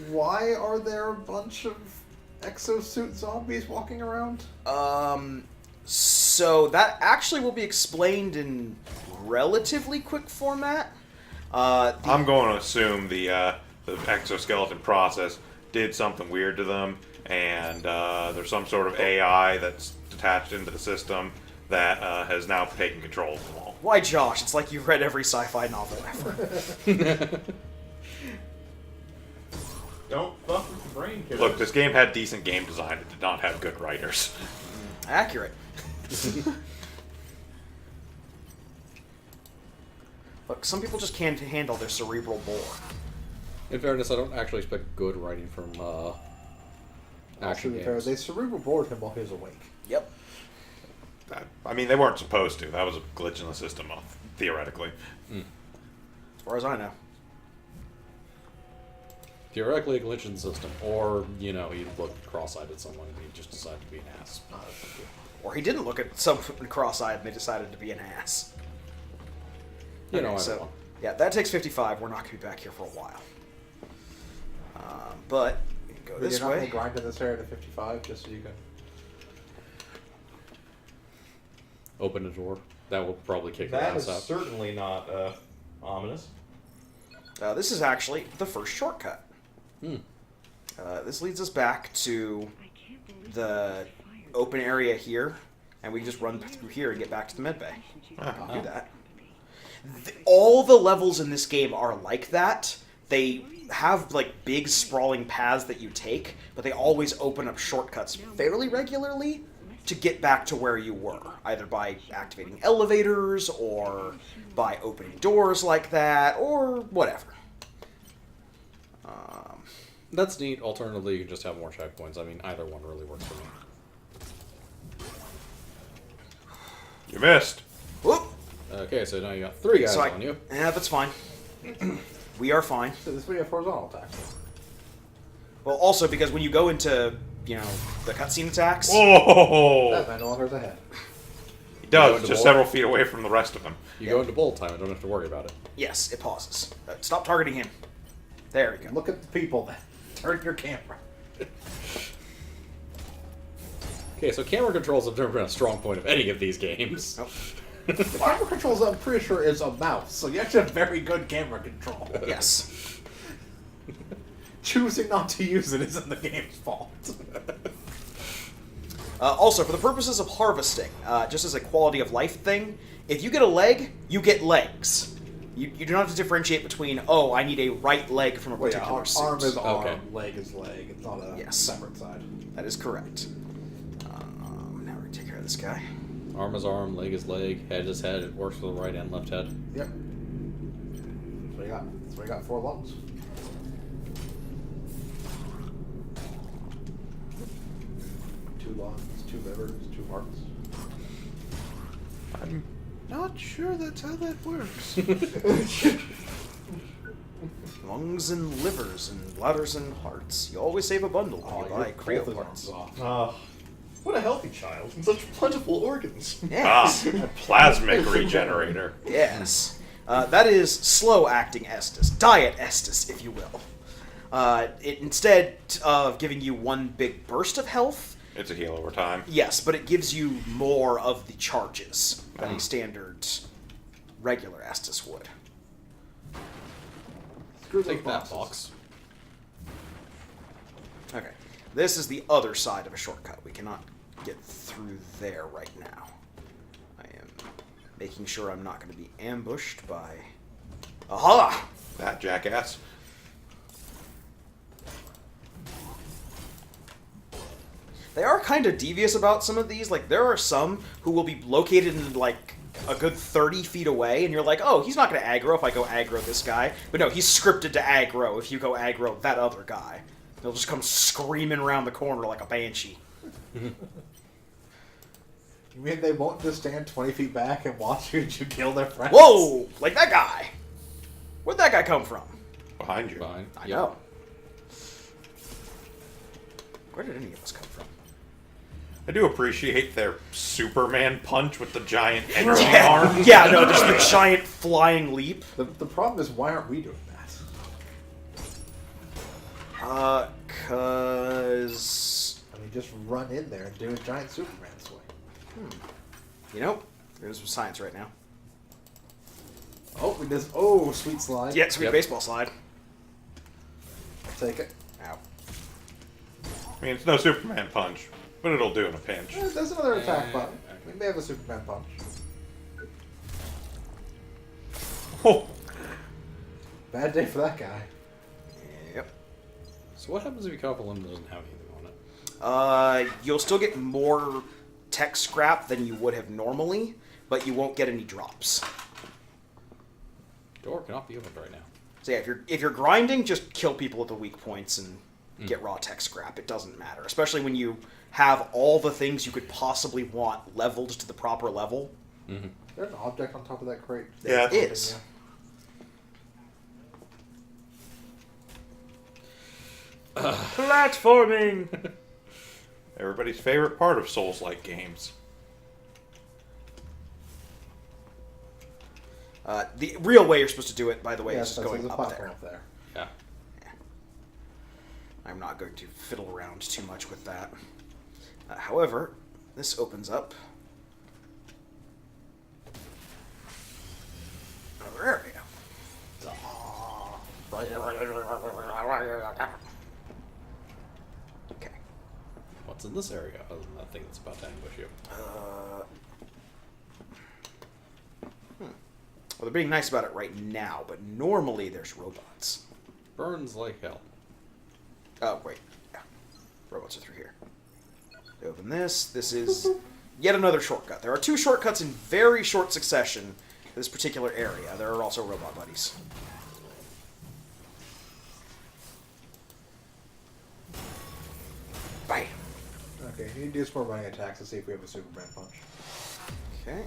Why are there a bunch of exosuit zombies walking around? So that actually will be explained in relatively quick format. I'm going to assume the exoskeleton process did something weird to them, and there's some sort of AI that's detached into the system that has now taken control of them all. Why, Josh? It's like you've read every sci-fi novel ever. Don't fuck with the brain, kiddo. Look, this game had decent game design. It did not have good writers. Accurate. Look, some people just can't handle their cerebral bore. In fairness, I don't actually expect good writing from action games. They cerebral bored him while he was awake. Yep. I mean, they weren't supposed to. That was a glitch in the system, theoretically. As far as I know. Theoretically, a glitch in the system, or he looked cross-eyed at someone and he just decided to be an ass. Or he didn't look at someone cross-eyed and they decided to be an ass. I don't so know. yeah, that takes 55. We're not going to be back here for a while. But we can go this You're not way. going to grind in this area to 55 just so you can... Open a door. That will probably kick your That ass is out. certainly not ominous. This is actually the first shortcut. This leads us back to the open area here, and we can just run through here and get back to the medbay. Do that. All the levels in this game are like that. They have like big sprawling paths that you take, but they always open up shortcuts fairly regularly to get back to where you were, either by activating elevators or by opening doors like that, or whatever. That's neat. Alternatively, you can just have more checkpoints. I mean, either one really works for me. You missed. Whoop! Okay, so now you got 3 guys on you. Yeah, that's fine. We are fine. So this would be a horizontal attack. Well, also because when you go into, the cutscene attacks... Whoa! That man no longer has a head. He does, into just bolt. several feet away from the rest of them. You go into bolt time and don't have to worry about it. Yes, it pauses. Stop targeting him. There we go. Look at the people then. Turn your camera. Okay, so camera controls have never been a strong point of any of these games. Nope. Camera controls, I'm pretty sure, is a mouse, so you actually have very good camera control. Yes. Choosing not to use it isn't the game's fault. Also, for the purposes of harvesting, just as a quality of life thing, if you get a leg, you get legs. You do not have to differentiate between, oh, I need a right leg from a particular suit. Arm is arm, Okay. leg is leg. It's not a separate side. That is correct. Now we're going to take care of this guy. Arm is arm, leg is leg, head is head. It works for the right and left head. Yep. That's why you got 4 lungs. Two lungs, 2 livers, 2 hearts. I'm not sure that's how that works. Lungs and livers and bladders and hearts. You always save a bundle when you buy Creo parts. What a healthy child and such plentiful organs. Yes. Plasmic regenerator. Yes. That is slow-acting Estus. Diet Estus, if you will. Instead of giving you one big burst of health... It's a heal over time. Yes, but it gives you more of the charges than a standard regular Estus would. Take that box. Okay. This is the other side of a shortcut. We cannot get through there right now. I am making sure I'm not going to be ambushed by... Aha! That jackass. They are kind of devious about some of these. Like, there are some who will be located in, like, a good 30 feet away, and you're like, oh, he's not going to aggro if I go aggro this guy. But no, he's scripted to aggro if you go aggro that other guy. He'll just come screaming around the corner like a banshee. You mean they won't just stand 20 feet back and watch you as you kill their friends? Whoa! Like that guy! Where'd that guy come from? Behind you. Fine. I know. Where did any of us come from? I do appreciate their Superman punch with the giant energy arm. Yeah, no, just the giant flying leap. The problem is, why aren't we doing that? Cause... I mean, just run in there and do a giant Superman swing. You know, there's some science right now. Oh, we just... Oh, sweet slide. Yeah, sweet baseball slide. I'll take it. Ow. I mean, it's no Superman punch, but it'll do in a pinch. There's another attack button. We may have a Superman punch. Oh. Bad day for that guy. Yep. So what happens if you come up a limb that doesn't have anything on it? You'll still get more tech scrap than you would have normally, but you won't get any drops. Door cannot be opened right now. So yeah, if you're grinding, just kill people at the weak points and get raw tech scrap. It doesn't matter, especially when you have all the things you could possibly want leveled to the proper level. Mm-hmm. Is there an object on top of that crate? Yeah, There is. Platforming. Everybody's favorite part of Souls-like games. The real way you're supposed to do it, by the way, is just there's going a up platform there. up there. Yeah. I'm not going to fiddle around too much with that. However, this opens up another area. Okay. What's in this area other than that thing that's about to ambush you? Well, they're being nice about it right now, but normally there's robots. Burns like hell. Oh, wait. Yeah. Robots are through here. They open this. This is yet another shortcut. There are 2 shortcuts in very short succession for this particular area. There are also robot buddies. Bye. Okay, you need to do some more running attacks to see if we have a Superman punch. Okay.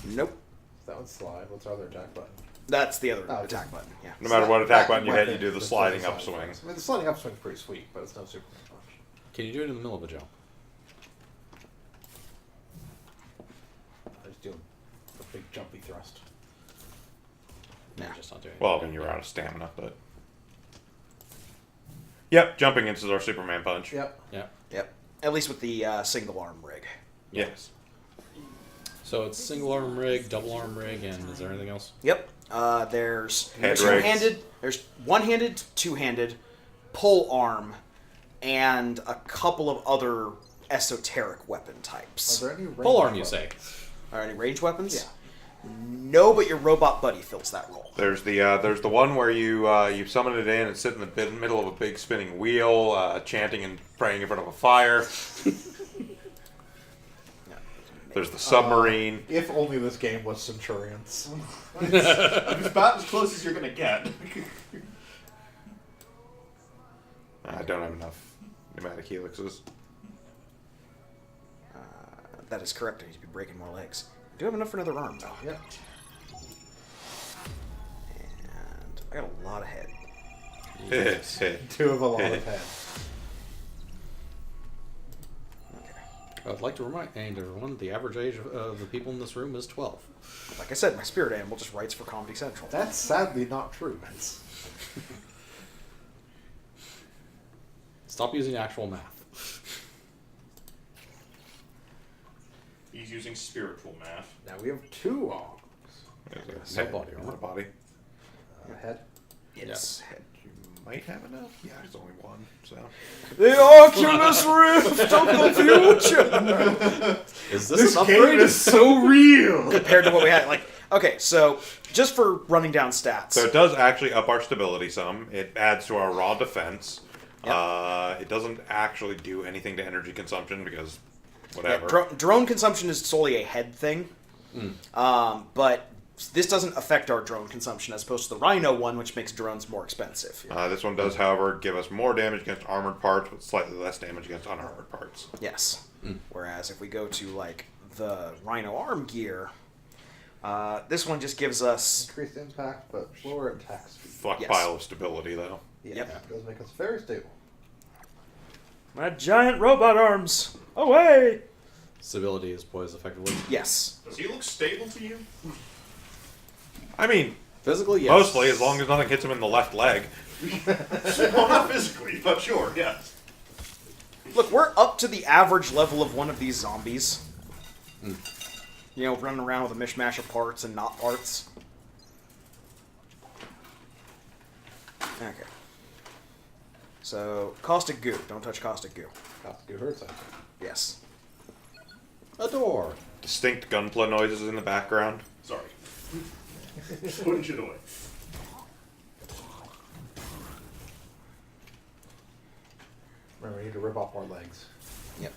Nope. That one's slide. What's our other attack button? That's the other Oh, attack just- button, yeah. No matter what attack button you hit, weapon, you do the just sliding does upswing. I mean, the sliding upswing's pretty sweet, but it's no Superman punch. Can you do it in the middle of a jump? I just do a big jumpy thrust. Nah. Just not doing Well, when you're out of stamina, but... Yep, jumping into our Superman punch. Yep. Yeah. Yep. At least with the single arm rig. Yes. So it's single arm rig, double arm rig, and is there anything else? Yep. There's Head two-handed. There's one-handed, two-handed, pole arm, and a couple of other esoteric weapon types. Are there any range Pole arm, you weapons? say? Are any range weapons? Yeah. No, but your robot buddy fills that role. There's the one where you summon it in and sit in the middle of a big spinning wheel, chanting and praying in front of a fire. There's the submarine. If only this game was Centurions. It's about as close as you're gonna get. I don't have enough pneumatic helixes. That is correct. I need to be breaking more legs. I do have enough for another arm, though. Yep. And I got a lot of head. Yes. Two of a lot of head. I'd like to remind everyone the average age of the people in this room is 12. Like I said, my spirit animal just writes for Comedy Central. That's sadly not true, Vince. Stop using actual math. He's using spiritual math. Now we have 2 arms. No body armor. Not a body. Head. Yes. Head, you might have enough. Yeah, there's only one. So The Oculus Rift of the future! Is this an upgrade? is so real! Compared to what we had. Like, okay, so just for running down stats. So it does actually up our stability some. It adds to our raw defense. Yep. It doesn't actually do anything to energy consumption because Yeah, whatever. drone consumption is solely a head thing. But this doesn't affect our drone consumption as opposed to the Rhino one, which makes drones more expensive. This one does, however, give us more damage against armored parts, but slightly less damage against unarmored parts. Yes. Whereas if we go to, like, the Rhino arm gear, this one just gives us... Increased impact, but lower attack speed. Fuck Yes. pile of stability, though. Yeah, Yep. it does make us very stable. My giant robot arms! Away! Stability is poised effectively. Yes. Does he look stable to you? I mean, Physically, yes. Mostly, as long as nothing hits him in the left leg. Well, not physically, but sure, yes. Look, we're up to the average level of one of these zombies. You know, running around with a mishmash of parts and not parts. Okay. So, caustic goo. Don't touch caustic goo. Caustic goo hurts, I think. Yes. A door. Distinct gunpla noises in the background. Sorry. Putting shit away. Remember, we need to rip off more legs. Yep.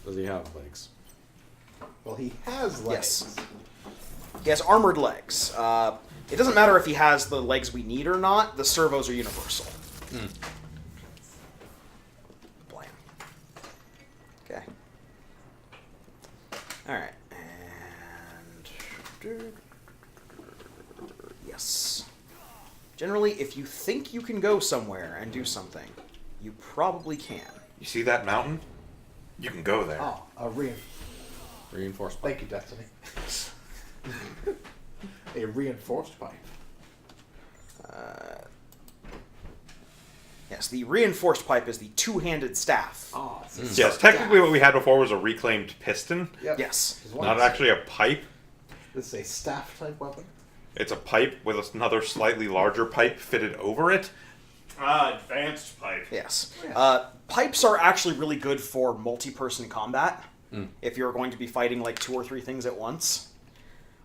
Does he have legs? Well, he has legs. Yes. He has armored legs. It doesn't matter if he has the legs we need or not. The servos are universal. Blam. Okay. All right. And yes. Generally, if you think you can go somewhere and do something, you probably can. You see that mountain? You can go there. Oh, a reinforced pipe. Thank you, Destiny. A reinforced pipe. Yes, the reinforced pipe is the two-handed staff. Oh, Yes, technically what we had before was a reclaimed piston. Yep. Yes. Not actually a pipe. This is a staff-type weapon. It's a pipe with another slightly larger pipe fitted over it. Advanced pipe. Yes. Pipes are actually really good for multi-person combat. If you're going to be fighting like 2 or 3 things at once.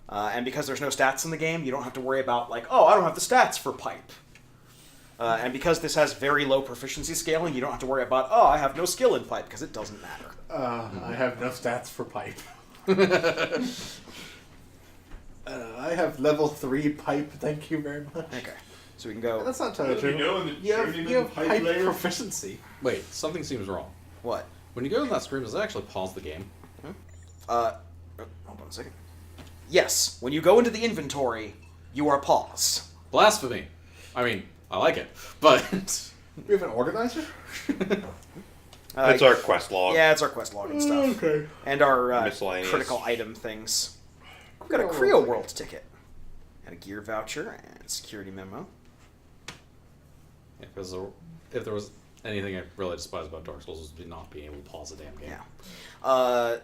And because there's no stats in the game, you don't have to worry about like, oh, I don't have the stats for pipe. And because this has very low proficiency scaling, you don't have to worry about, oh, I have no skill in pipe, because it doesn't matter. I have no stats for pipe. I have level 3 pipe, thank you very much. Okay. So we can go... That's not totally true. You have pipe proficiency. Wait, something seems wrong. What? When you go in that screen, does it actually pause the game? Hold on a second. Yes, when you go into the inventory, you are paused. Blasphemy. I mean, I like it, but... We have an organizer? It's our quest log. Yeah, it's our quest log and stuff. Okay. And our Miscellaneous. critical item things. We've got a Creo World ticket. And a gear voucher and security memo. Yeah, because if there was anything I really despise about Dark Souls was not being able to pause a damn game. Yeah.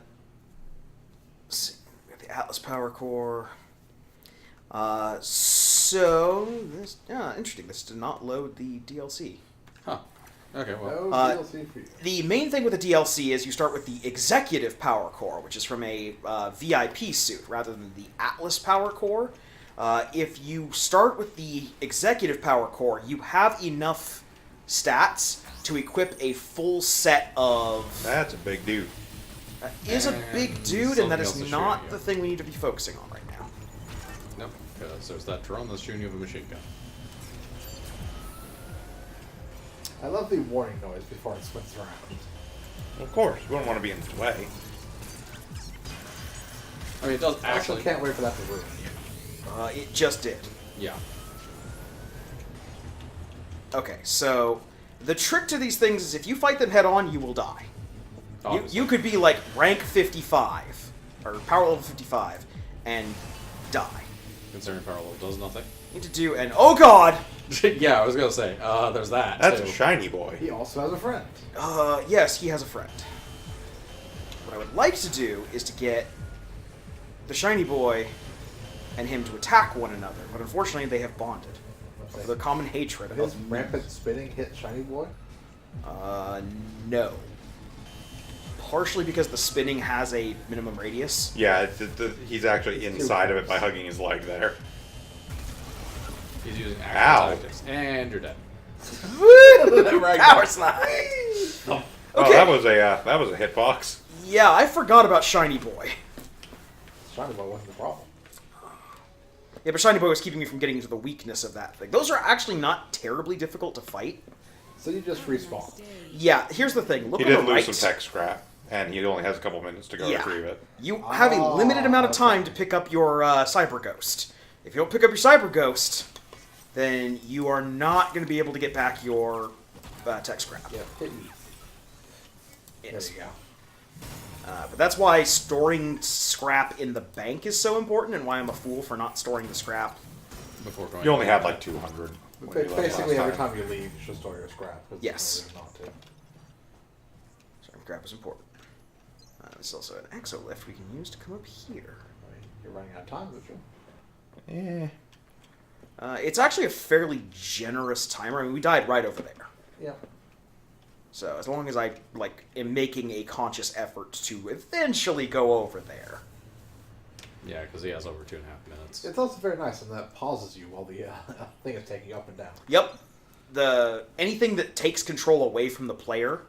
Let's see. We got the Atlas Power Core. So, this, interesting. This did not load the DLC. Huh. Okay, well. No DLC for you. The main thing with the DLC is you start with the Executive Power Core, which is from a VIP suit, rather than the Atlas Power Core. If you start with the Executive Power Core, you have enough stats to equip a full set of... That's a big dude. That is a big dude, and that is not the thing we need to be focusing on right now. Nope, because there's that drone that's shooting you with a machine gun. I love the warning noise before it spins around. Of course, we don't want to be in its way. I mean, it does I also actually... can't wait for that to ruin you. It just did. Yeah. Okay, so the trick to these things is if you fight them head on, you will die. You could be like rank 55, or power level 55, and die. Considering power level does nothing. You need to do an... Oh god! Yeah, I was gonna say, there's that. That's too. a shiny boy. He also has a friend. Yes, he has a friend. What I would like to do is to get the shiny boy and him to attack one another, but unfortunately they have bonded. Over their common hatred Does of... rampant spinning hit Shiny Boy? No. Partially because the spinning has a minimum radius. Yeah, he's actually inside of it by hugging his leg there. He's using Ow. actual tactics. And you're dead. Power slide! Oh, Okay. that was a hitbox. Yeah, I forgot about Shiny Boy. Shiny Boy wasn't the problem. Yeah, but Shiny Boy was keeping me from getting into the weakness of that thing. Those are actually not terribly difficult to fight. So you just respawn. Yeah, here's the thing. Look He on did the lose right. some tech scrap, and he only has a couple minutes to go Yeah. retrieve it. You have a limited amount of time to pick up your Cyber Ghost. If you don't pick up your Cyber Ghost, then you are not going to be able to get back your tech scrap. Yeah, hit me. Yes. There you go. But that's why storing scrap in the bank is so important, and why I'm a fool for not storing the scrap. Before going You only had like 200. Basically, every time you leave, you should store your scrap. 'Cause Yes. there's no reason not to. Storing scrap is important. There's also an exolift we can use to come up here. You're running out of time, aren't you? Yeah. It's actually a fairly generous timer. I mean, we died right over there. Yeah. So as long as I am making a conscious effort to eventually go over there. Yeah, because he has over 2.5 minutes. It's also very nice, and that pauses you while the thing is taking you up and down. Yep. Anything that takes control away from the player,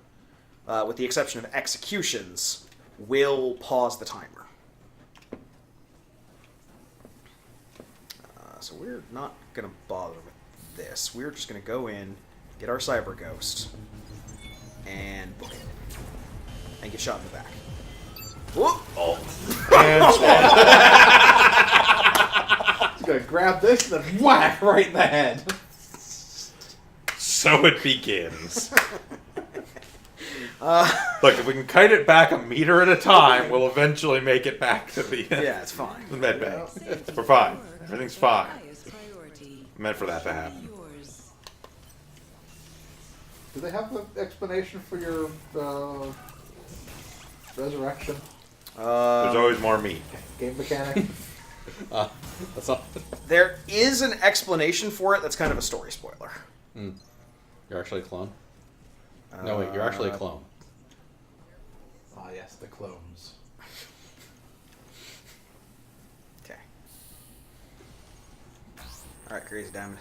with the exception of executions, will pause the timer. So we're not going to bother with this. We're just going to go in, get our Cyber Ghost, and book it. And get shot in the back. Whoop! Oh. And Just gonna grab this and then whack right in the head. so it begins. Look, if we can kite it back a meter at a time, we'll eventually make it back to the Yeah, it's fine. the med bay. We're fine. Everything's fine. Meant for that to happen. Do they have an explanation for your resurrection? There's always more meat. Game mechanic? That's all. There is an explanation for it that's kind of a story spoiler. You're actually a clone? No, wait, you're actually a clone. Ah, yes, the clones. Okay. Alright, crazy diamond.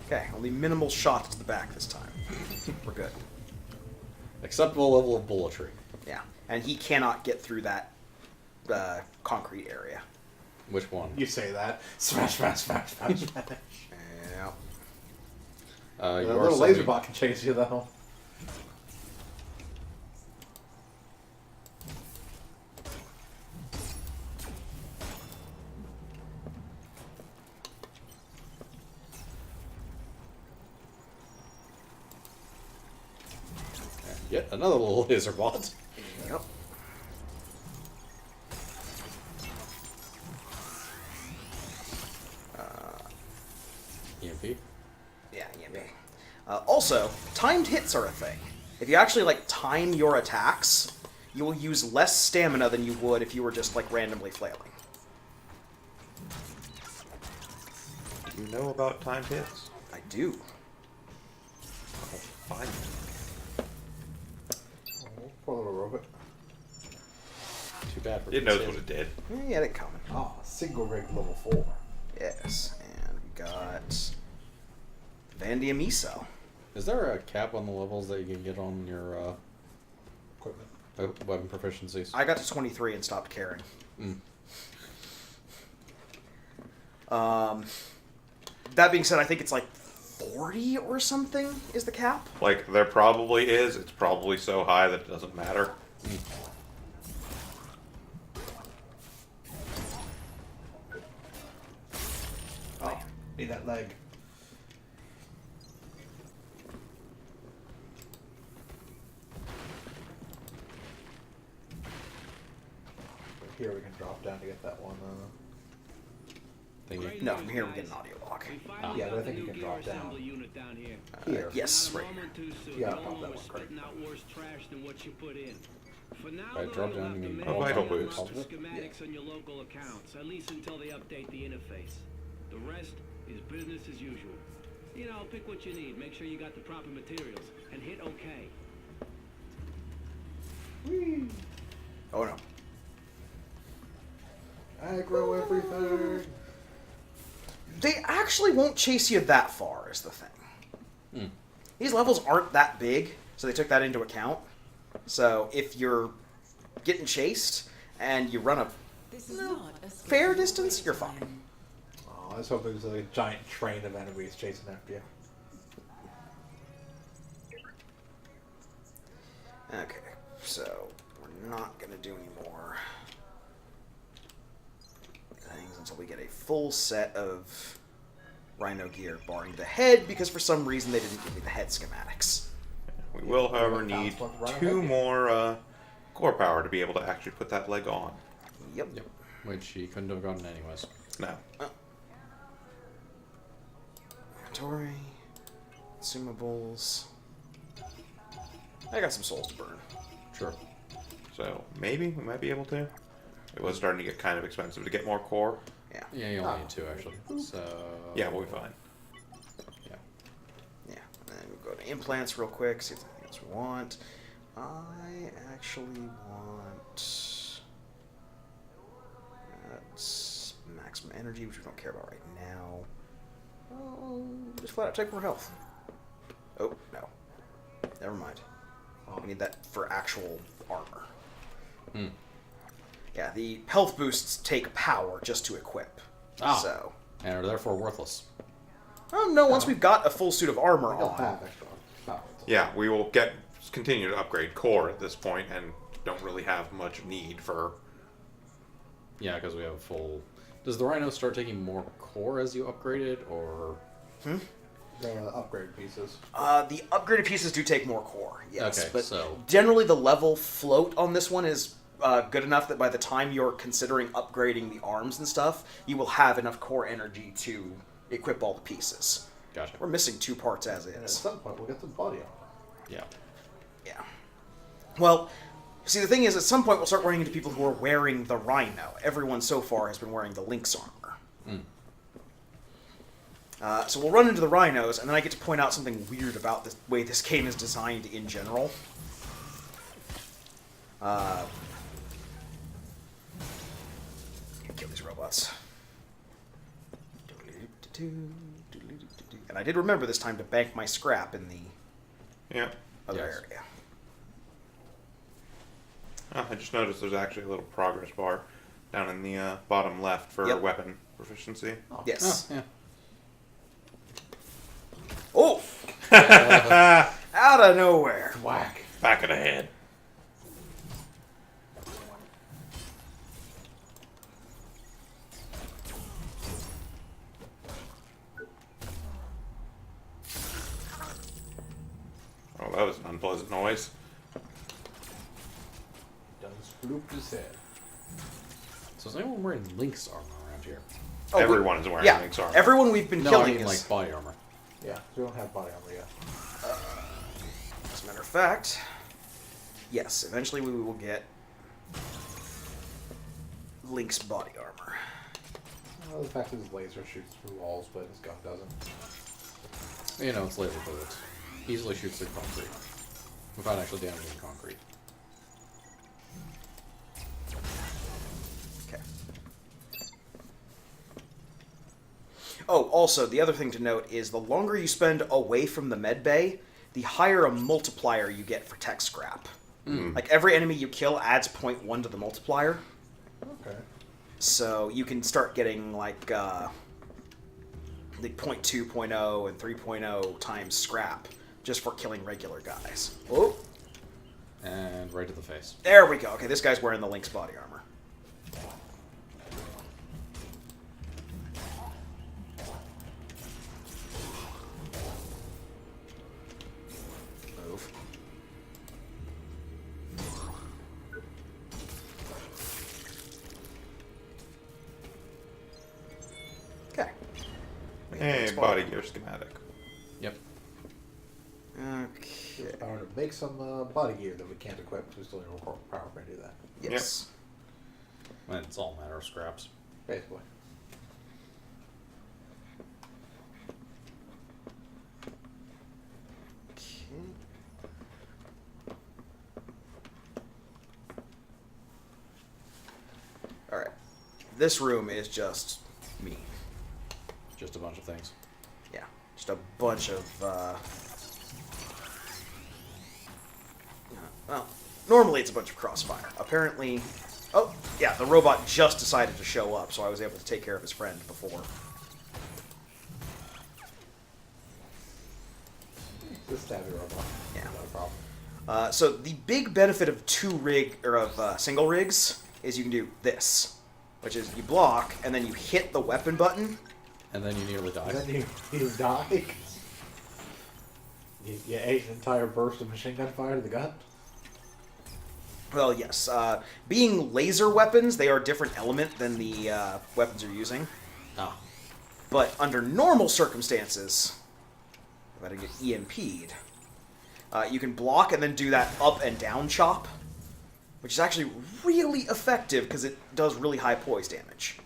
Okay, only minimal shots to the back this time. We're good. Acceptable level of bulletry. Yeah, and he cannot get through that concrete area. Which one? You say that. Smash, smash, smash, smash, smash. Yeah. The You are little laser sending- bot can chase you, though. Yet another little laser bot. Yep. EMP. Yeah, EMP. Also, timed hits are a thing. If you actually time your attacks, you will use less stamina than you would if you were just randomly flailing. Do you know about timed hits? I do. Fine. Oh, poor little robot. Too bad for It knows what it did. Yeah, they coming. Ah, single rig level 4. Yes, and we got Vandia Miso. Is there a cap on the levels that you can get on your Equipment. weapon proficiencies? I got to 23 and stopped caring. That being said, I think it's 40 or something is the cap. There probably is. It's probably so high that it doesn't matter. Oh, need that leg. Here we can drop down to get that one. Thingy. No, from here we get an audio log. Yeah, but I think you can drop down. Here. Yes, right here. Yeah, I'll pop that one correct. By drop down, you mean A vital boost. Schematics on your local accounts, at least until they update the interface. The rest is business as usual. Pick what you need, make sure you got the proper materials, and hit OK. Oh no. Aggro everything. They actually won't chase you that far, is the thing. These levels aren't that big, so they took that into account. So if you're getting chased and you run a fair distance, you're fine. Oh, I was hoping it was a giant train of enemies chasing after you. Okay, so we're not going to do any more things until we get a full set of Rhino gear, barring the head, because for some reason they didn't give me the head schematics. We will, however, need 2 more core power to be able to actually put that leg on. Yep. Yep. Which he couldn't have gotten anyways. No. Inventory. Consumables. I got some souls to burn. Sure. So maybe we might be able to. It was starting to get kind of expensive to get more core. Yeah. Yeah, you only need 2 actually. So Yeah, we'll be fine. yeah. Yeah. And then we'll go to implants real quick, see if there's anything else we want. I actually want... That's maximum energy, which we don't care about right now. Just flat out take more health. Oh, no. Never mind. We need that for actual armor. Hmm. Yeah, the health boosts take power just to equip. Ah. So. And are therefore worthless. Oh, no, once we've got a full suit of armor We don't on. have extra power. Yeah, we will continue to upgrade core at this point and don't really have much need for... Yeah, because we have a full... Does the Rhino start taking more core as you upgrade it, or... The upgrade pieces. The upgraded pieces do take more core, yes. Okay, but so- generally the level float on this one is good enough that by the time you're considering upgrading the arms and stuff, you will have enough core energy to equip all the pieces. Gotcha. We're missing 2 parts as And at is. some point, we'll get some body armor. Yeah. Yeah. Well, see, the thing is, at some point we'll start running into people who are wearing the Rhino. Everyone so far has been wearing the Lynx armor. So we'll run into the Rhinos, and then I get to point out something weird about the way this game is designed in general. Kill these robots. And I did remember this time to bank my scrap in the Yeah. other Yes. area. I just noticed there's actually a little progress bar down in the bottom left for Yep. weapon proficiency. Yes. Oh, yeah. Oh! Out of nowhere. Whack. Back of the head. Oh, that was an unpleasant noise. Done scooped his head. So is anyone wearing Lynx armor around here? Oh, Everyone is wearing yeah, Lynx armor. everyone we've been No, killing I mean is... like body armor. Yeah, we don't have body armor yet. As a matter of fact, yes, eventually we will get Link's body armor. Well, the fact that his laser shoots through walls, but his gun doesn't. You know, it's laser bullets. Easily shoots through concrete. Without actually damaging concrete. Okay. Oh, also, the other thing to note is the longer you spend away from the med bay, the higher a multiplier you get for tech scrap. Like, every enemy you kill adds 0.1 to the multiplier. Okay. So you can start getting, like 0.2, 0.0, and 3.0 times scrap just for killing regular guys. Oh, And right to the face. there we go. Okay, this guy's wearing the Lynx body armor. Move. Okay. Hey, body gear schematic. Yep. Okay. Power to make some body gear that we can't equip, so we still need more power to do that. Yes. And it's all a matter of scraps. Basically. Okay. All right. This room is just me. Just a bunch of things. Yeah, just a bunch of. Well, normally it's a bunch of crossfire. Apparently, oh yeah, the robot just decided to show up, so I was able to take care of his friend before. This stabby robot. Yeah. Not a problem. So the big benefit of single rigs is you can do this, which is you block and then you hit the weapon button. And then you nearly die. And then you die. You ate an entire burst of machine gun fire to the gut? Well, yes. Being laser weapons, they are a different element than the weapons you're using. Ah. But under normal circumstances, if I didn't get EMP'd, you can block and then do that up and down chop, which is actually really effective because it does really high poise damage.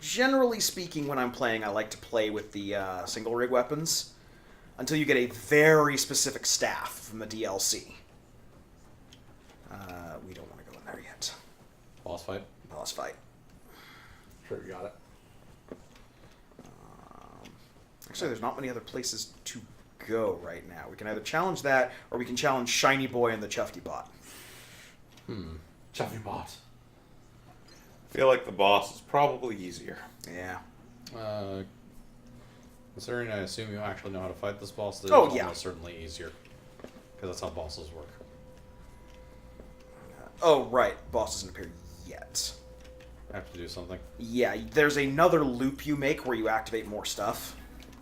Generally speaking, when I'm playing, I like to play with the single rig weapons until you get a very specific staff from the DLC. We don't want to go in there yet. Boss fight? Boss fight. Sure, you got it. Actually, there's not many other places to go right now. We can either challenge that, or we can challenge Shiny Boy and the Chufty Bot. Chuffy Bot. I feel like the boss is probably easier. Yeah. Considering I assume you actually know how to fight this boss, it's Oh, yeah. almost certainly easier. Because that's how bosses work. Oh, right. Boss doesn't appear yet. I have to do something. Yeah, there's another loop you make where you activate more stuff.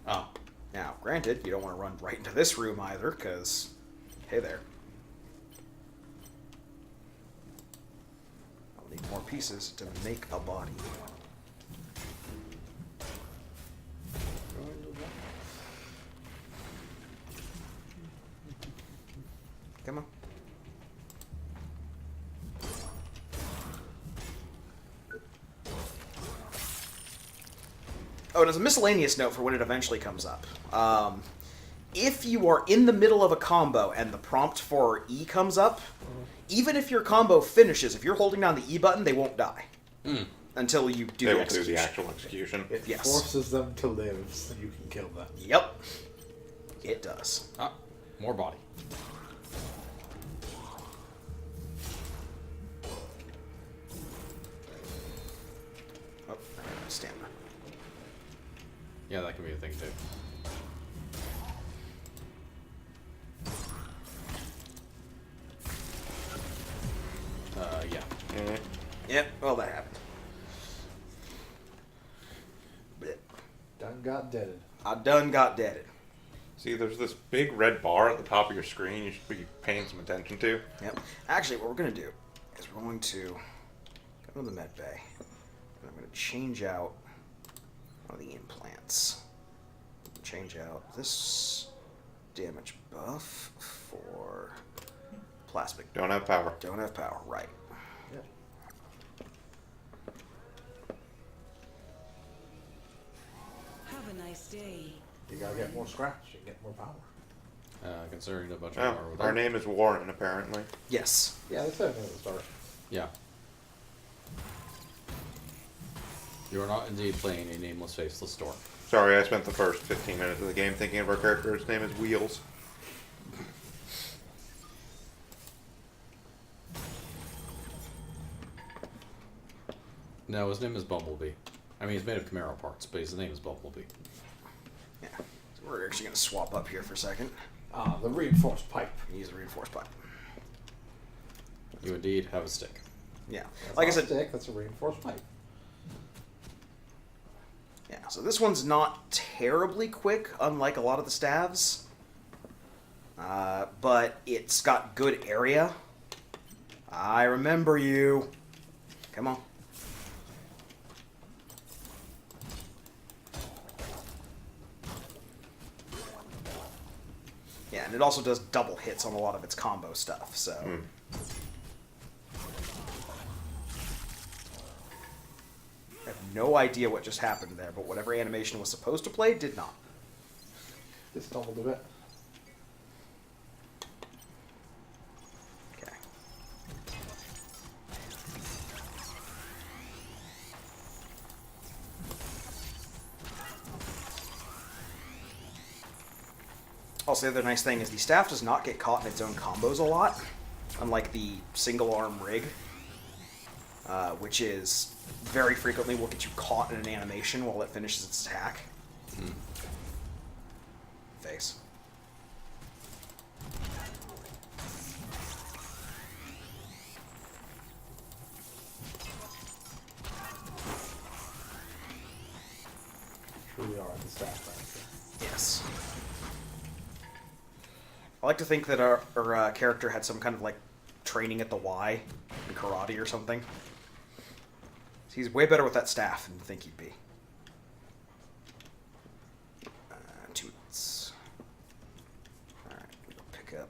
Ah. Now, granted, you don't want to run right into this room either, because, hey there. I'll need more pieces to make a body. Come on. Oh, and as a miscellaneous note for when it eventually comes up. If you are in the middle of a combo and the prompt for E comes up, even if your combo finishes, if you're holding down the E button, they won't die. Until you do They the will do the execution. actual execution. It Yes. forces them to live so you can kill them. Yep. It does. Ah. More body. Oh, stamina. Yeah, that can be a thing too. Yeah. Mhm. Yep, well, that happened. Blech. Done got deaded. I done got deaded. See, there's this big red bar at the top of your screen you should be paying some attention to. Yep. Actually, what we're going to do is we're going to go to the med bay, and I'm going to change out one of the implants. Change out this damage buff for plasmic. Don't have power. Don't have power, right. Yeah. Have a nice day. You gotta get more scraps, you can get more power. Considering a bunch of Oh, power. our name is Warren, apparently. Yes. Yeah, that's it at the start. Yeah. You are not indeed playing a nameless, faceless store. Sorry, I spent the first 15 minutes of the game thinking of our character's name as Wheels. No, his name is Bumblebee. I mean, he's made of Camaro parts, but his name is Bumblebee. Yeah. So we're actually going to swap up here for a second. Ah, the reinforced pipe. Use the reinforced pipe. You indeed have a stick. Yeah. That's Like I not a said, stick, that's a reinforced pipe. yeah, so this one's not terribly quick, unlike a lot of the staves. But it's got good area. I remember you. Come on. Yeah, and it also does double hits on a lot of its combo stuff, so... I have no idea what just happened there, but whatever animation was supposed to play did not. Just stumbled a bit. Okay. Also, the other nice thing is the staff does not get caught in its own combos a lot, unlike the single arm rig, which is very frequently will get you caught in an animation while it finishes its attack. Face. Here we are at the staff rank. Yes. I like to think that our character had some kind of like training at the Y in karate or something. He's way better with that staff than you think he'd be. 2 minutes. Alright, we'll pick up.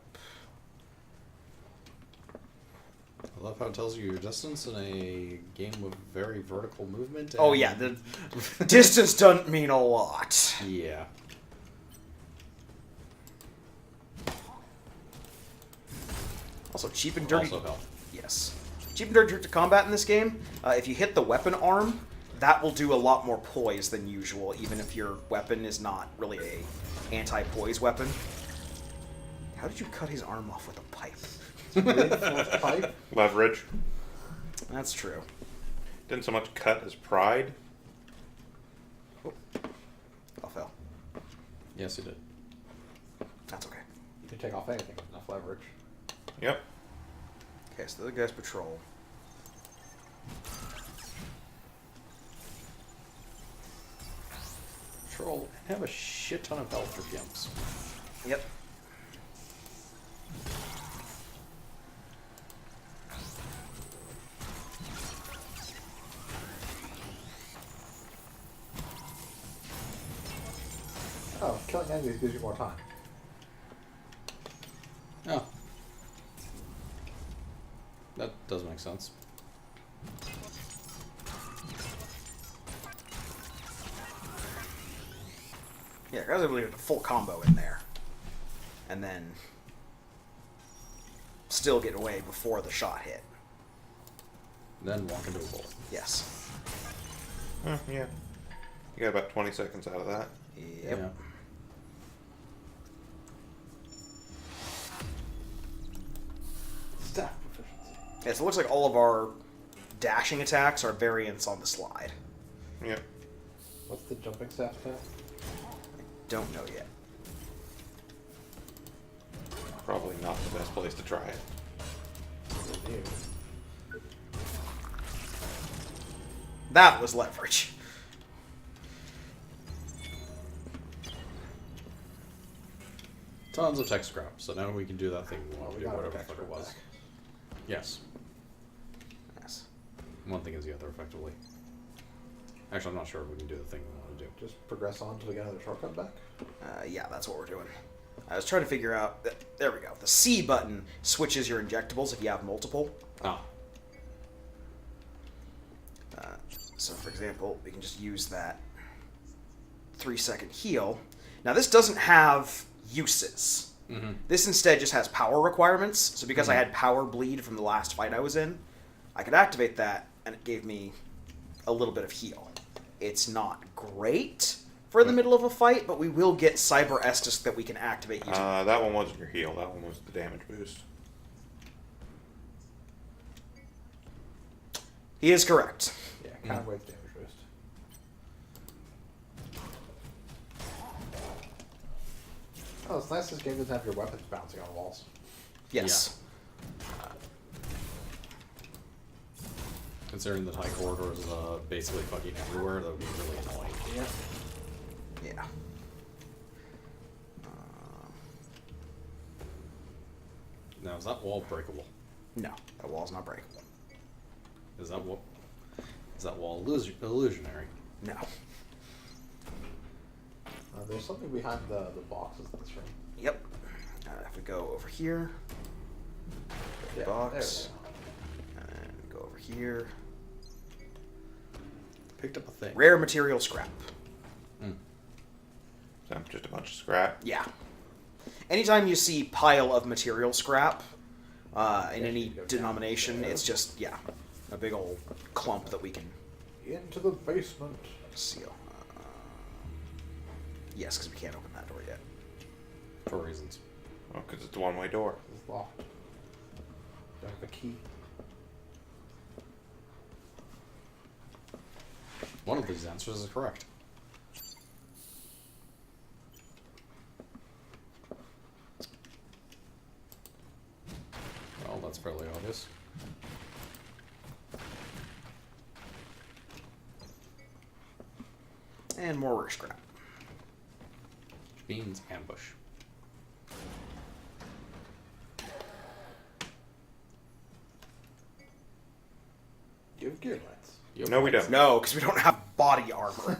I love how it tells you your distance in a game with very vertical movement. Oh yeah, the distance doesn't mean a lot. Yeah. Also, cheap and dirty. Also health. Yes. Cheap and dirty to combat in this game. If you hit the weapon arm, that will do a lot more poise than usual, even if your weapon is not really a anti-poise weapon. How did you cut his arm off with a pipe? Pipe? Leverage. That's true. Didn't so much cut as pride. I fell. Yes, you did. That's okay. You can take off anything with enough leverage. Yep. Okay, so the other guy's patrol. Troll have a shit ton of health for gimps. Yep. Oh, killing enemies gives you more time. Oh. That does make sense. Yeah, I was able to get a full combo in there. And then still get away before the shot hit. Then walk into a bolt. Yes. Yeah. You got about 20 seconds out of that. Yep. Yeah. Staff proficiency. Yeah, so it looks like all of our dashing attacks are variants on the slide. Yep. What's the jumping staff stat? Don't know yet. Probably not the best place to try it. Review. That was leverage. Tons of tech scrap, so now we can do that thing we want Oh, to we do, got our whatever the tech fuck it scrap was. back. Yes. Yes. One thing is the other, effectively. Actually, I'm not sure if we can do the thing we want to do. Just progress on until we get another shortcut back. Yeah, that's what we're doing. I was trying to figure out... There we go. The C button switches your injectables if you have multiple. Ah. So, for example, we can just use that 3-second heal. Now, this doesn't have uses. Mm-hmm. This instead just has power requirements. So because I had power bleed from the last fight I was in, I could activate that, and it gave me a little bit of heal. It's not great for the middle of a fight, but we will get Cyber Estus that we can activate using... That one wasn't your heal. That one was the damage boost. He is correct. Yeah, kind of weights damage boost. Oh, it's nice this game doesn't have your weapons bouncing on walls. Yes. Considering the high corridor is basically fucking everywhere, that would be really annoying. Yeah. Yeah. Now, is that wall breakable? No, that wall's not breakable. Is that wall illusionary? No. There's something behind the boxes in this room. Yep. If we go over here, Yeah, box, and go over here. Picked up a thing. Rare material scrap. So just a bunch of scrap. Yeah. Anytime you see pile of material scrap in any denomination, it's just, yeah, a big old clump that we can Into the basement. seal. Yes, because we can't open that door yet. For reasons. Oh, because it's a one-way door. It's locked. Don't have a key. One of these answers is correct. Well, that's fairly obvious. And more rare scrap. Which means ambush. gear lights. Yep. No, we don't. No, because we don't have body armor.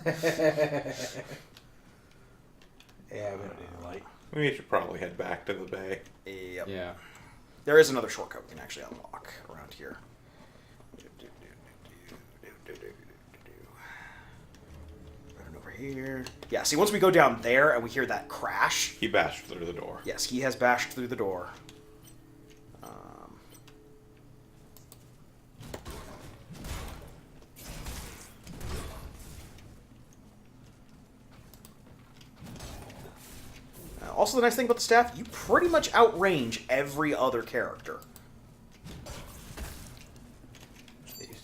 Yeah, we don't need a light. We should probably head back to the bay. Yep. Yeah. There is another shortcut we can actually unlock around here. Right over here. Yeah, see, once we go down there and we hear that crash, He bashed through the door. yes, he has bashed through the door. Also, the nice thing about the staff, you pretty much outrange every other character.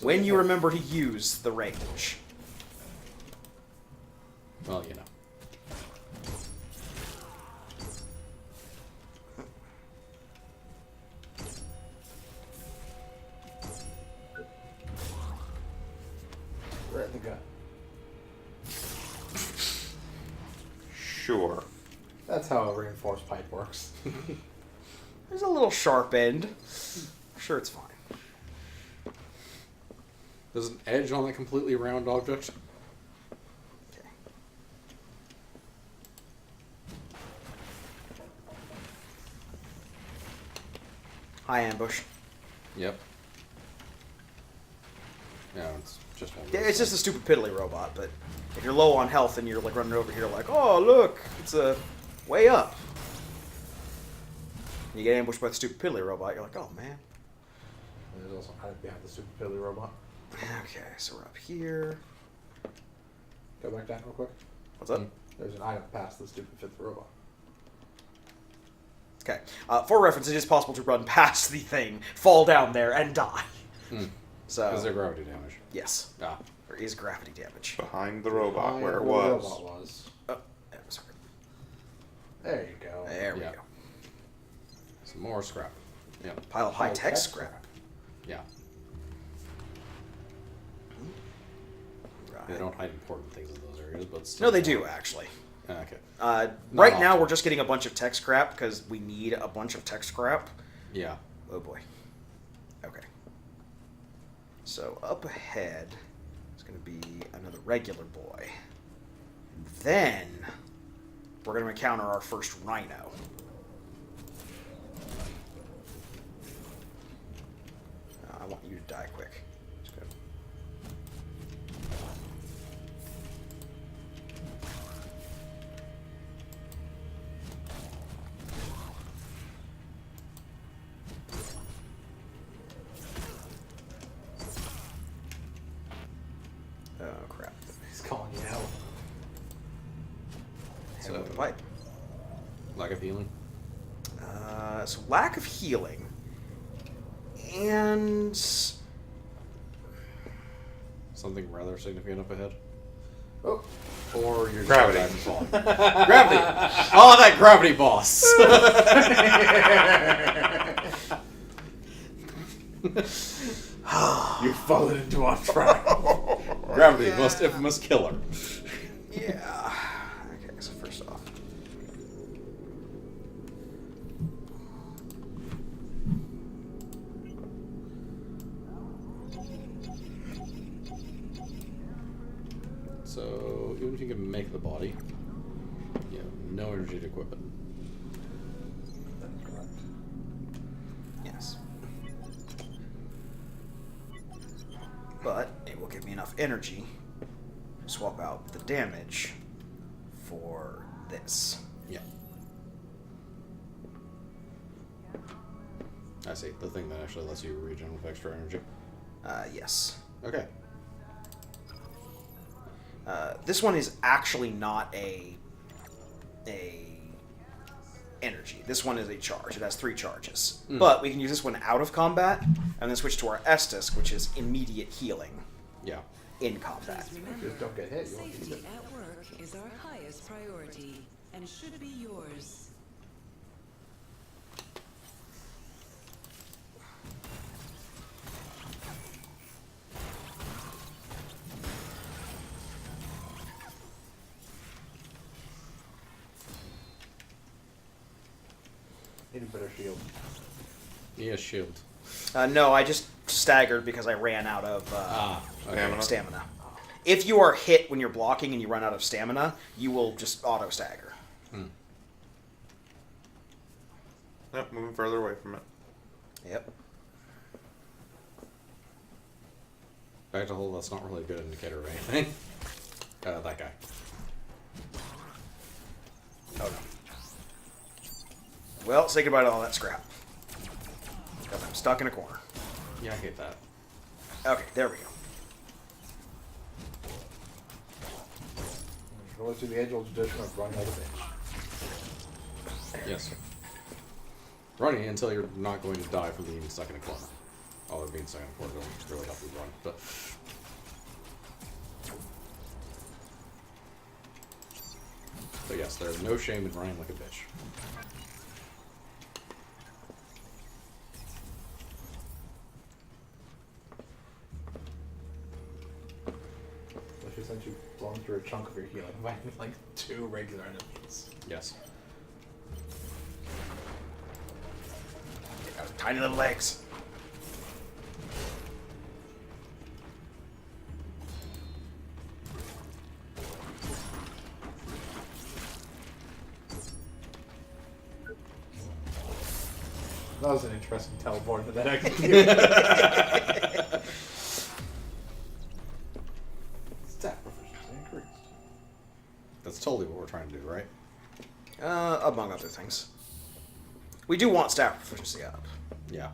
When you remember to use the range. Well, you know. Right in the gut. Sure. That's how a reinforced pipe works. There's a little sharp end. Sure, it's fine. There's an edge on that completely round object. Okay. Hi, ambush. Yep. Yeah, it's just one of Yeah, those it's just a things. stupid piddly robot, but if you're low on health and you're like running over here like, oh, look, it's a way up. And you get ambushed by the stupid piddly robot, you're like, oh, man. And there's also hiding behind the stupid pilly robot. Okay, so we're up here. Go back down real quick. What's up? There's an item past the stupid fifth robot. Okay. For reference, it is possible to run past the thing, fall down there, and die. So, Is there gravity damage? yes, Ah. there is gravity damage. Behind the robot, Behind where it where the was. robot was. Oh, sorry. There you go. There we Yeah. go. Some more scrap. Yeah. Pile of high-tech High-tech scrap. Yeah. Right. They don't hide important things in those areas, but still. No, they do, actually. Okay. Right now, often. we're just getting a bunch of tech scrap because we need a bunch of tech scrap. Yeah. Oh boy. Okay. So up ahead is going to be another regular boy. And then we're going to encounter our first rhino. I want you to die quick. Let's go. Oh crap. He's calling you out. Hit him with the pipe. Lack of healing. So lack of healing. And Something rather significant up ahead. Oh. Or you're Gravity. just falling. Gravity. Oh, that gravity boss. You've fallen into our trap. Gravity, most infamous killer. yeah. Okay, so first off. So even if you can make the body, you have no energy to equip it. That's correct. Yes. But it will give me enough energy to swap out the damage for this. Yeah. I see. The thing that actually lets you regen with extra energy. Yes. Okay. This one is actually not a energy. This one is a charge. It has 3 charges. But we can use this one out of combat, and then switch to our Estus, which is immediate healing Yeah. in combat. Just don't get hit. You won't need Safety it. at work is our highest priority and should be yours. Need a better shield. He has shield. No, I just staggered because I ran out of Okay. stamina. If you are hit when you're blocking and you run out of stamina, you will just auto stagger. Yep, moving further away from it. Yep. Back to hold, that's not really a good indicator of anything. That guy. Oh no. Well, say goodbye to all that scrap. Because I'm stuck in a corner. Yeah, I hate that. Okay, there we go. Going through the age-old tradition of running like a bitch. Yes. Running until you're not going to die from being stuck in a corner. Although being stuck in a corner doesn't really help you run, but... But yes, there's no shame in running like a bitch. Especially since you've blown through a chunk of your healing by like 2 regular enemies. Yes. Tiny little legs. That was an interesting teleport that executed. Stat proficiency increased. That's totally what we're trying to do, right? Among other things. We do want staff proficiency up. Yeah.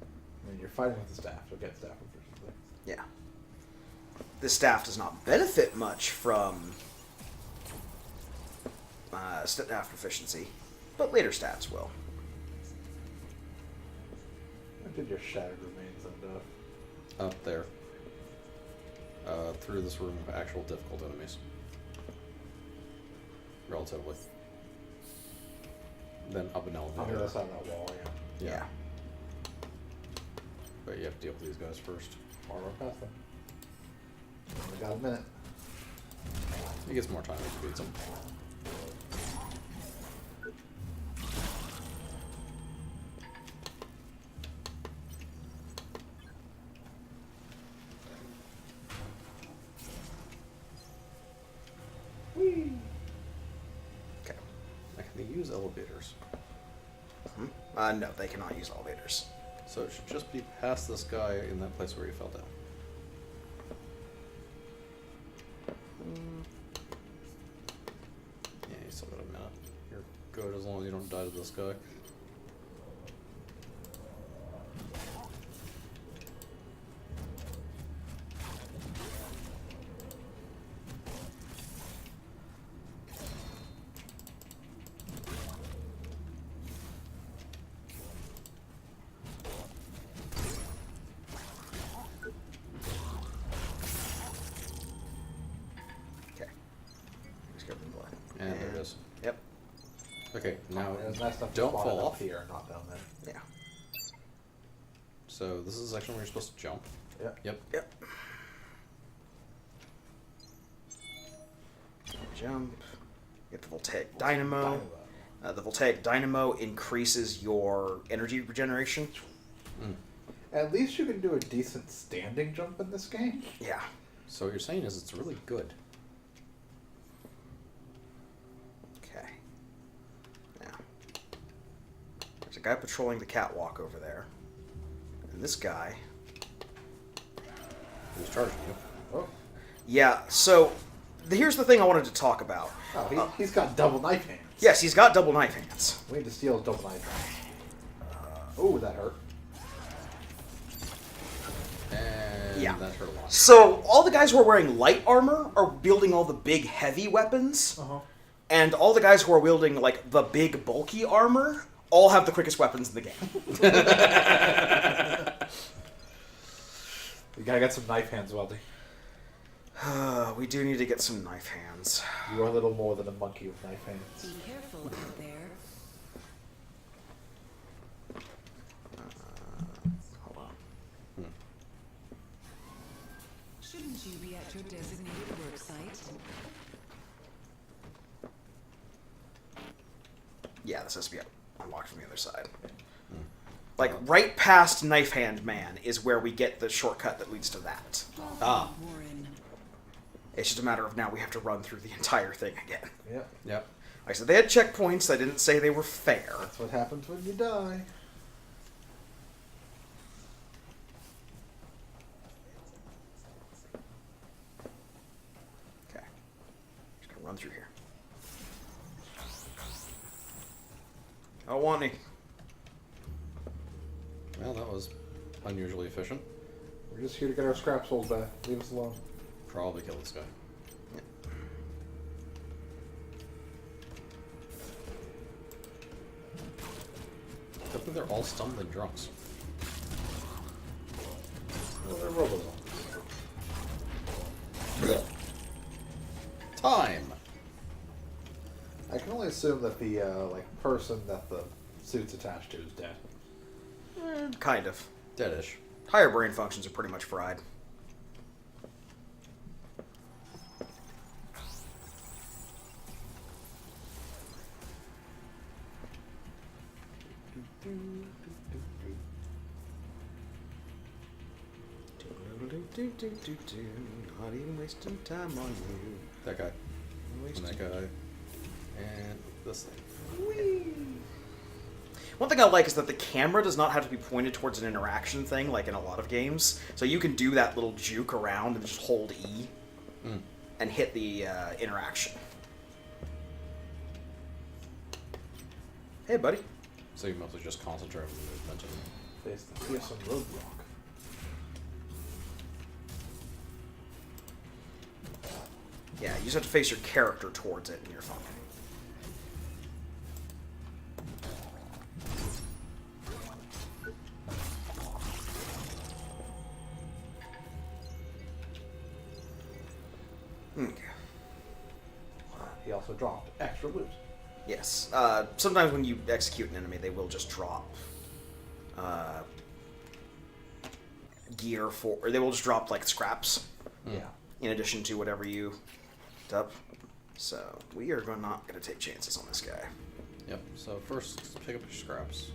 I mean, you're fighting with the staff, so get staff proficiency. Yeah. This staff does not benefit much from staff proficiency, but later stats will. Where did your shattered remains end up? Up there. Through this room of actual difficult enemies. Relatively. Then up an On the elevator. other side of that wall, yeah. Yeah. But you have to deal with these guys first. Far past them. Only got a minute. He gets more time to beat them. Okay. Can they use elevators? No, they cannot use elevators. So it should just be past this guy in that place where he fell down. Yeah, you still got a minute. You're good as long as you don't die to this guy. Okay. Just go for the blood. And there it is. Yep. Okay, now There's nice stuff don't spotted fall up off. here, not down there. Yeah. So this is the section where you're supposed to jump. Yep. Yep. Yep. Jump. Get the voltaic dynamo. The voltaic dynamo increases your energy regeneration. At least you can do a decent standing jump in this game. Yeah. So what you're saying is it's really good. Okay. Now, there's a guy patrolling the catwalk over there. And this guy... Who's charging you? Oh, Yeah, so here's the thing I wanted to talk about. oh he's got double knife hands. Yes, he's got double knife hands. We need to steal his double knife hands. Oh, that hurt. And Yeah. that hurt a lot. So all the guys who are wearing light armor are wielding all the big heavy weapons. Uh-huh. And all the guys who are wielding like the big bulky armor all have the quickest weapons in the game. You gotta get some knife hands, Weldy. We do need to get some knife hands. You are a little more than a monkey with knife hands. Be careful out there. Hold on. Shouldn't you be at your designated work site? Yeah, this has to be unlocked from the other side. Like, right past Knife Hand Man is where we get the shortcut that leads to that. Ah. It's just a matter of now we have to run through the entire thing again. Yep. Yep. Like I said, they had checkpoints. I didn't say they were fair. That's what happens when you die. Okay. Just gonna run through here. I don't want any. Well, that was unusually efficient. We're just here to get our scrap souls back. Leave us alone. Probably kill this guy. I think they're all stumbling drunks. Well, they're robots. Time! I can only assume that the person that the suit's attached to is dead. Kind of. Deadish. Higher brain functions are pretty much fried. Not even wasting time on you. That guy. And that guy. And this thing. One thing I like is that the camera does not have to be pointed towards an interaction thing like in a lot of games. So you can do that little juke around and just hold E and hit the interaction. Hey, buddy. So you mostly just concentrate on the movement. Face the fearsome roadblock. Yeah, you just have to face your character towards it and you're fine. Okay. He also dropped extra loot. Yes. Sometimes when you execute an enemy, they will just drop gear for, or they will just drop like scraps. Yeah. In addition to whatever you up. So we are not going to take chances on this guy. Yep. So first, pick up your scraps.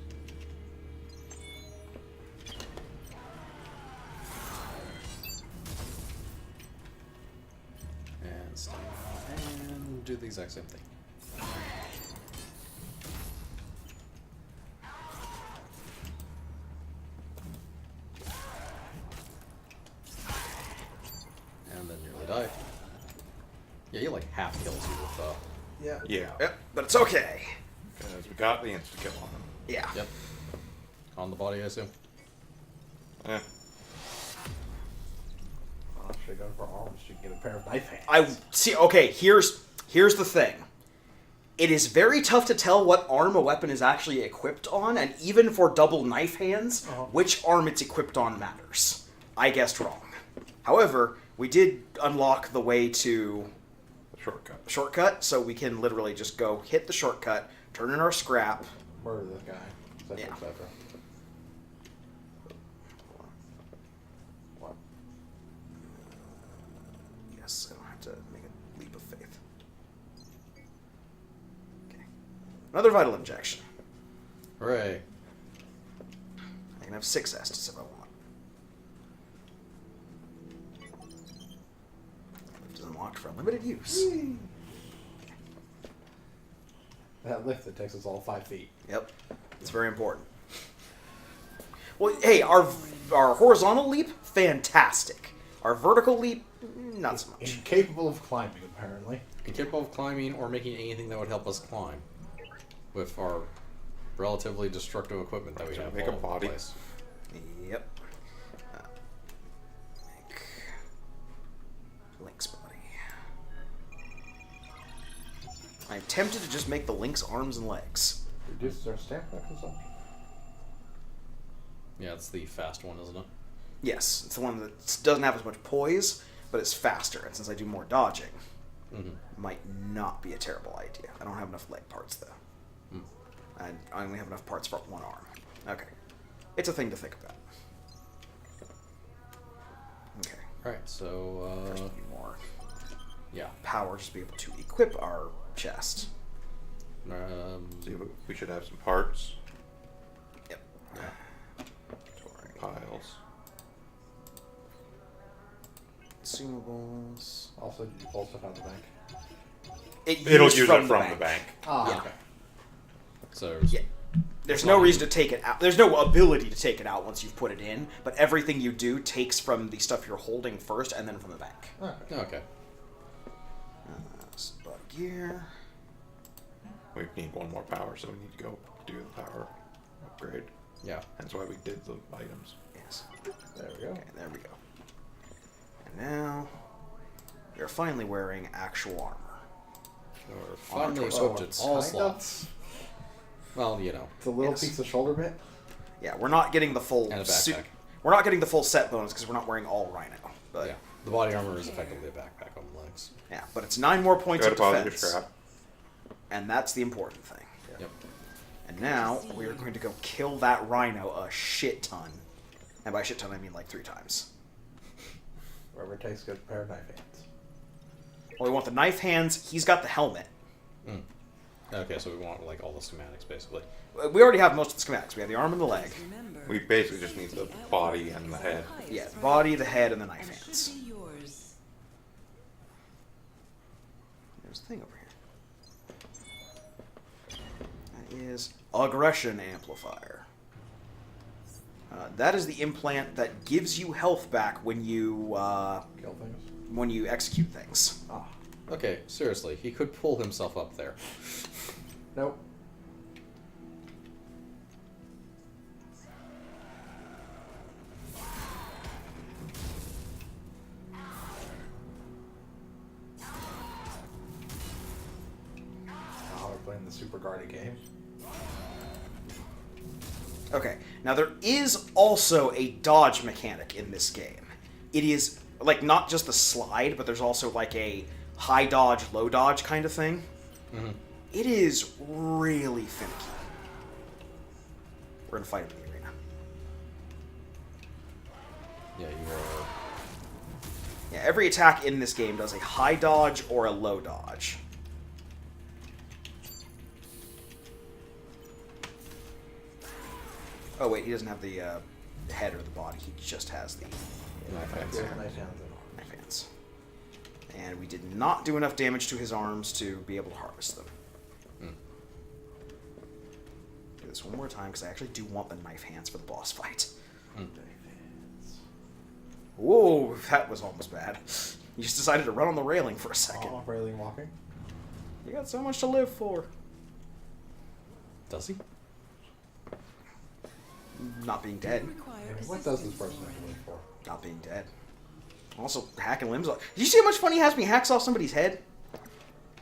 And stand and do the exact same thing. And then nearly die. Yeah, you like half kills you with Yeah. Yeah. Yep, but it's okay. Because we got the insta kill on him. Yeah. Yep. On the body, I assume. Yeah. I should go for arms. You can get a pair of knife hands. I see. Okay, here's the thing. It is very tough to tell what arm a weapon is actually equipped on, and even for double knife hands, which arm it's equipped on matters. I guessed wrong. However, we did unlock the way to shortcut, so we can literally just go hit the shortcut, turn in our scrap, murder this guy, etc. Yeah. etc. What? Yes, I don't have to make a leap of faith. Okay. Another vital injection. Hooray. I can have 6 Estus if I want. Lift is unlocked for limited use. That lift that takes us all 5 feet. Yep. It's very important. Well, hey, our horizontal leap, fantastic. Our vertical leap, not so much. Incapable of climbing, apparently. Incapable of climbing or making anything that would help us climb. With our relatively destructive equipment that we have. Make a body. Yep. Make Link's body. I'm tempted to just make the Link's arms and legs. Reduces our stamina consumption. Yeah, it's the fast one, isn't it? Yes, it's the one that doesn't have as much poise, but it's faster. And since I do more dodging, it might not be a terrible idea. I don't have enough leg parts, though. And I only have enough parts for one arm. Okay. It's a thing to think about. Okay. Alright, so, First we need more yeah. power just to be able to equip our chest. See, we should have some parts. Yep. else. Consumables. Also, did you pull stuff out of the bank? It'll use it from the bank. Ah, Yeah. okay. So Yeah. There's no reason to take it out. There's no ability to take it out once you've put it in, but everything you do takes from the stuff you're holding first and then from the bank. Okay. Spot gear. We need one more power, so we need to go do the power upgrade. Yeah. That's why we did the items. Yes. There we go. Okay, there we go. And now, you're finally wearing actual armor. We're finally equipped in all slots. Well, you know. It's a little Yes. piece of shoulder bit. Yeah, we're not getting the full And a suit. backpack. We're not getting the full set bonus because we're not wearing all Rhino. But Yeah. The body armor is effectively a backpack on legs. yeah, but it's 9 more points Go of to pause your defense, scrap. and that's the important thing. Yep. And now we are going to go kill that Rhino a shit ton, and by shit ton I mean like 3 times. Wherever it takes, get a pair of knife hands. Well, we want the knife hands. He's got the helmet. Okay, so we want like all the schematics basically. We already have most of the schematics. We have the arm and the leg. We basically just need the body and the head. Yeah, the body, the head, and the knife hands. Yours. There's a thing over here. That is aggression amplifier. That is the implant that gives you health back when you Kill things. when you execute things. Ah. Okay, seriously, he could pull himself up there. Nope. Oh, we're playing the Super Guardy game. Okay, now there is also a dodge mechanic in this game. It is like not just the slide, but there's also like a high dodge, low dodge kind of thing. Mm-hmm. It is really finicky. We're gonna fight him in the arena. Yeah, you are. Yeah, every attack in this game does a high dodge or a low dodge. Oh wait, he doesn't have the head or the body. He just has the Knife hands. Knife hands and knife hands. And we did not do enough damage to his arms to be able to harvest them. Do this one more time because I actually do want the knife hands for the boss fight. knife hands. Whoa, that was almost bad. You just decided to run on the railing for a second. Oh, railing walking. You got so much to live for. Does he? Not being dead. I mean, what does this person have to live for? Not being dead. Also, hacking limbs off. Did you see how much fun he has when he hacks off somebody's head?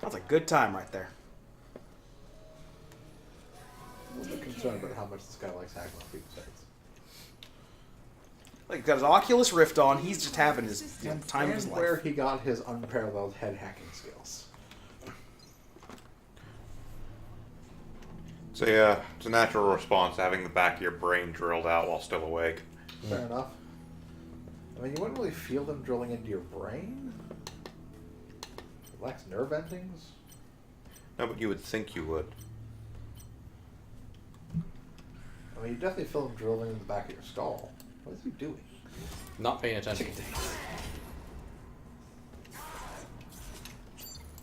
That's a good time right there. I'm a little bit concerned about how much this guy likes hacking off people's heads. Like, he's got his Oculus Rift on. He's just having his time of his And life. where he got his unparalleled head hacking skills. So yeah, it's a natural response having the back of your brain drilled out while still awake. Fair enough. I mean, you wouldn't really feel them drilling into your brain. It lacks nerve endings. No, but you would think you would. I mean, you definitely feel them drilling in the back of your skull. What is he doing? Not paying attention.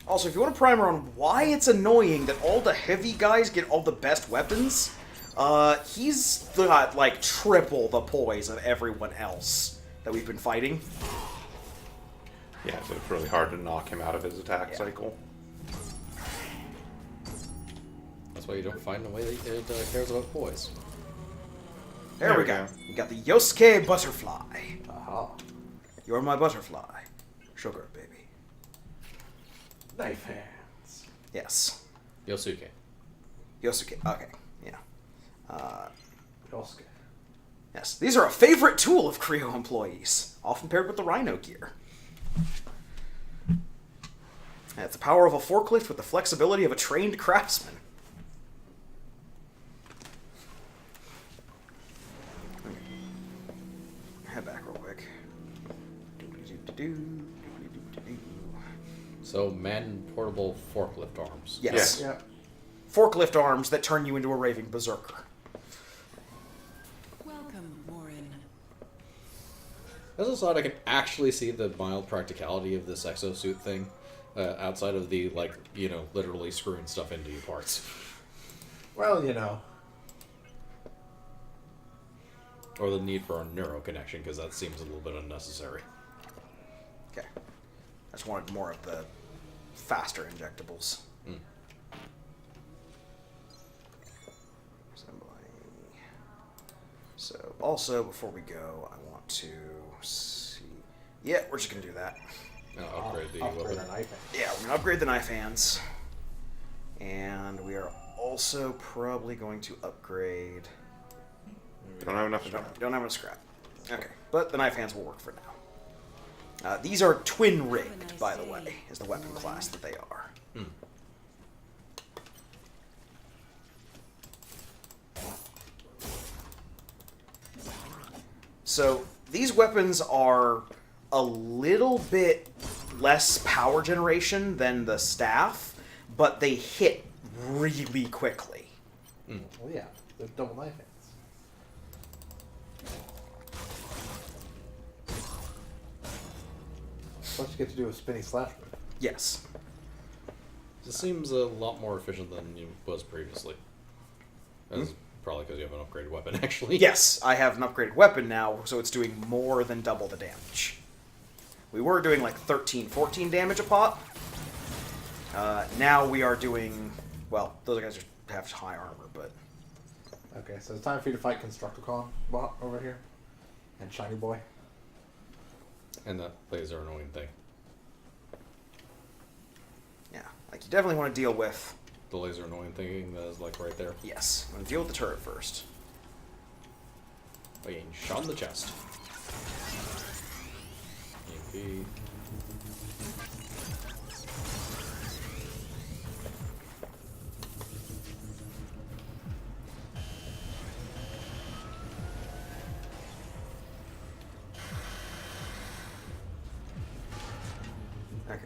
Also, if you want a primer on why it's annoying that all the heavy guys get all the best weapons, he's got like triple the poise of everyone else that we've been fighting. Yeah, so it's really hard to knock him out of his attack cycle. That's why you don't find a way that it cares about poise. There we go. We got the Yosuke butterfly. Aha. You're my butterfly. Sugar, baby. Knife hands. Yes. Yosuke. Yosuke. Okay. Yeah. Yosuke. Yes. These are a favorite tool of Creo employees, often paired with the Rhino gear. And it's the power of a forklift with the flexibility of a trained craftsman. Head back real quick. So, man-portable forklift arms. Yes. Yeah. Forklift arms that turn you into a raving berserker. Welcome, Warren. As a side, I can actually see the mild practicality of this exosuit thing, outside of the, like, literally screwing stuff into you parts. Well, Or the need for a neuro connection, because that seems a little bit unnecessary. Okay. I just wanted more of the faster injectables. So, also, before we go, I want to see... Yeah, we're just going to do that. Upgrade the upgrade weapon. our knife hand. Yeah, we're going to upgrade the knife hands. And we are also probably going to upgrade... Don't have enough scrap. Don't have enough scrap. Okay, but the knife hands will work for now. These are twin-rigged, by the way, is the weapon class that they are. So, these weapons are a little bit less power generation than the staff, but they hit really quickly. Well, yeah, they're double knife hands. What you get to do a spinny slash move. Yes. This seems a lot more efficient than it was previously. That's probably because you have an upgraded weapon, actually. Yes, I have an upgraded weapon now, so it's doing more than double the damage. We were doing like 13, 14 damage a pop. Now we are doing... Well, those guys have high armor, but... Okay, so it's time for you to fight Constructicon bot over here. And Shiny Boy. And that laser annoying thing. Yeah, like you definitely want to deal with... The laser annoying thing that is like right there. Yes, I'm going to deal with the turret first. Oh, yeah, shot in the chest. EMP. Okay.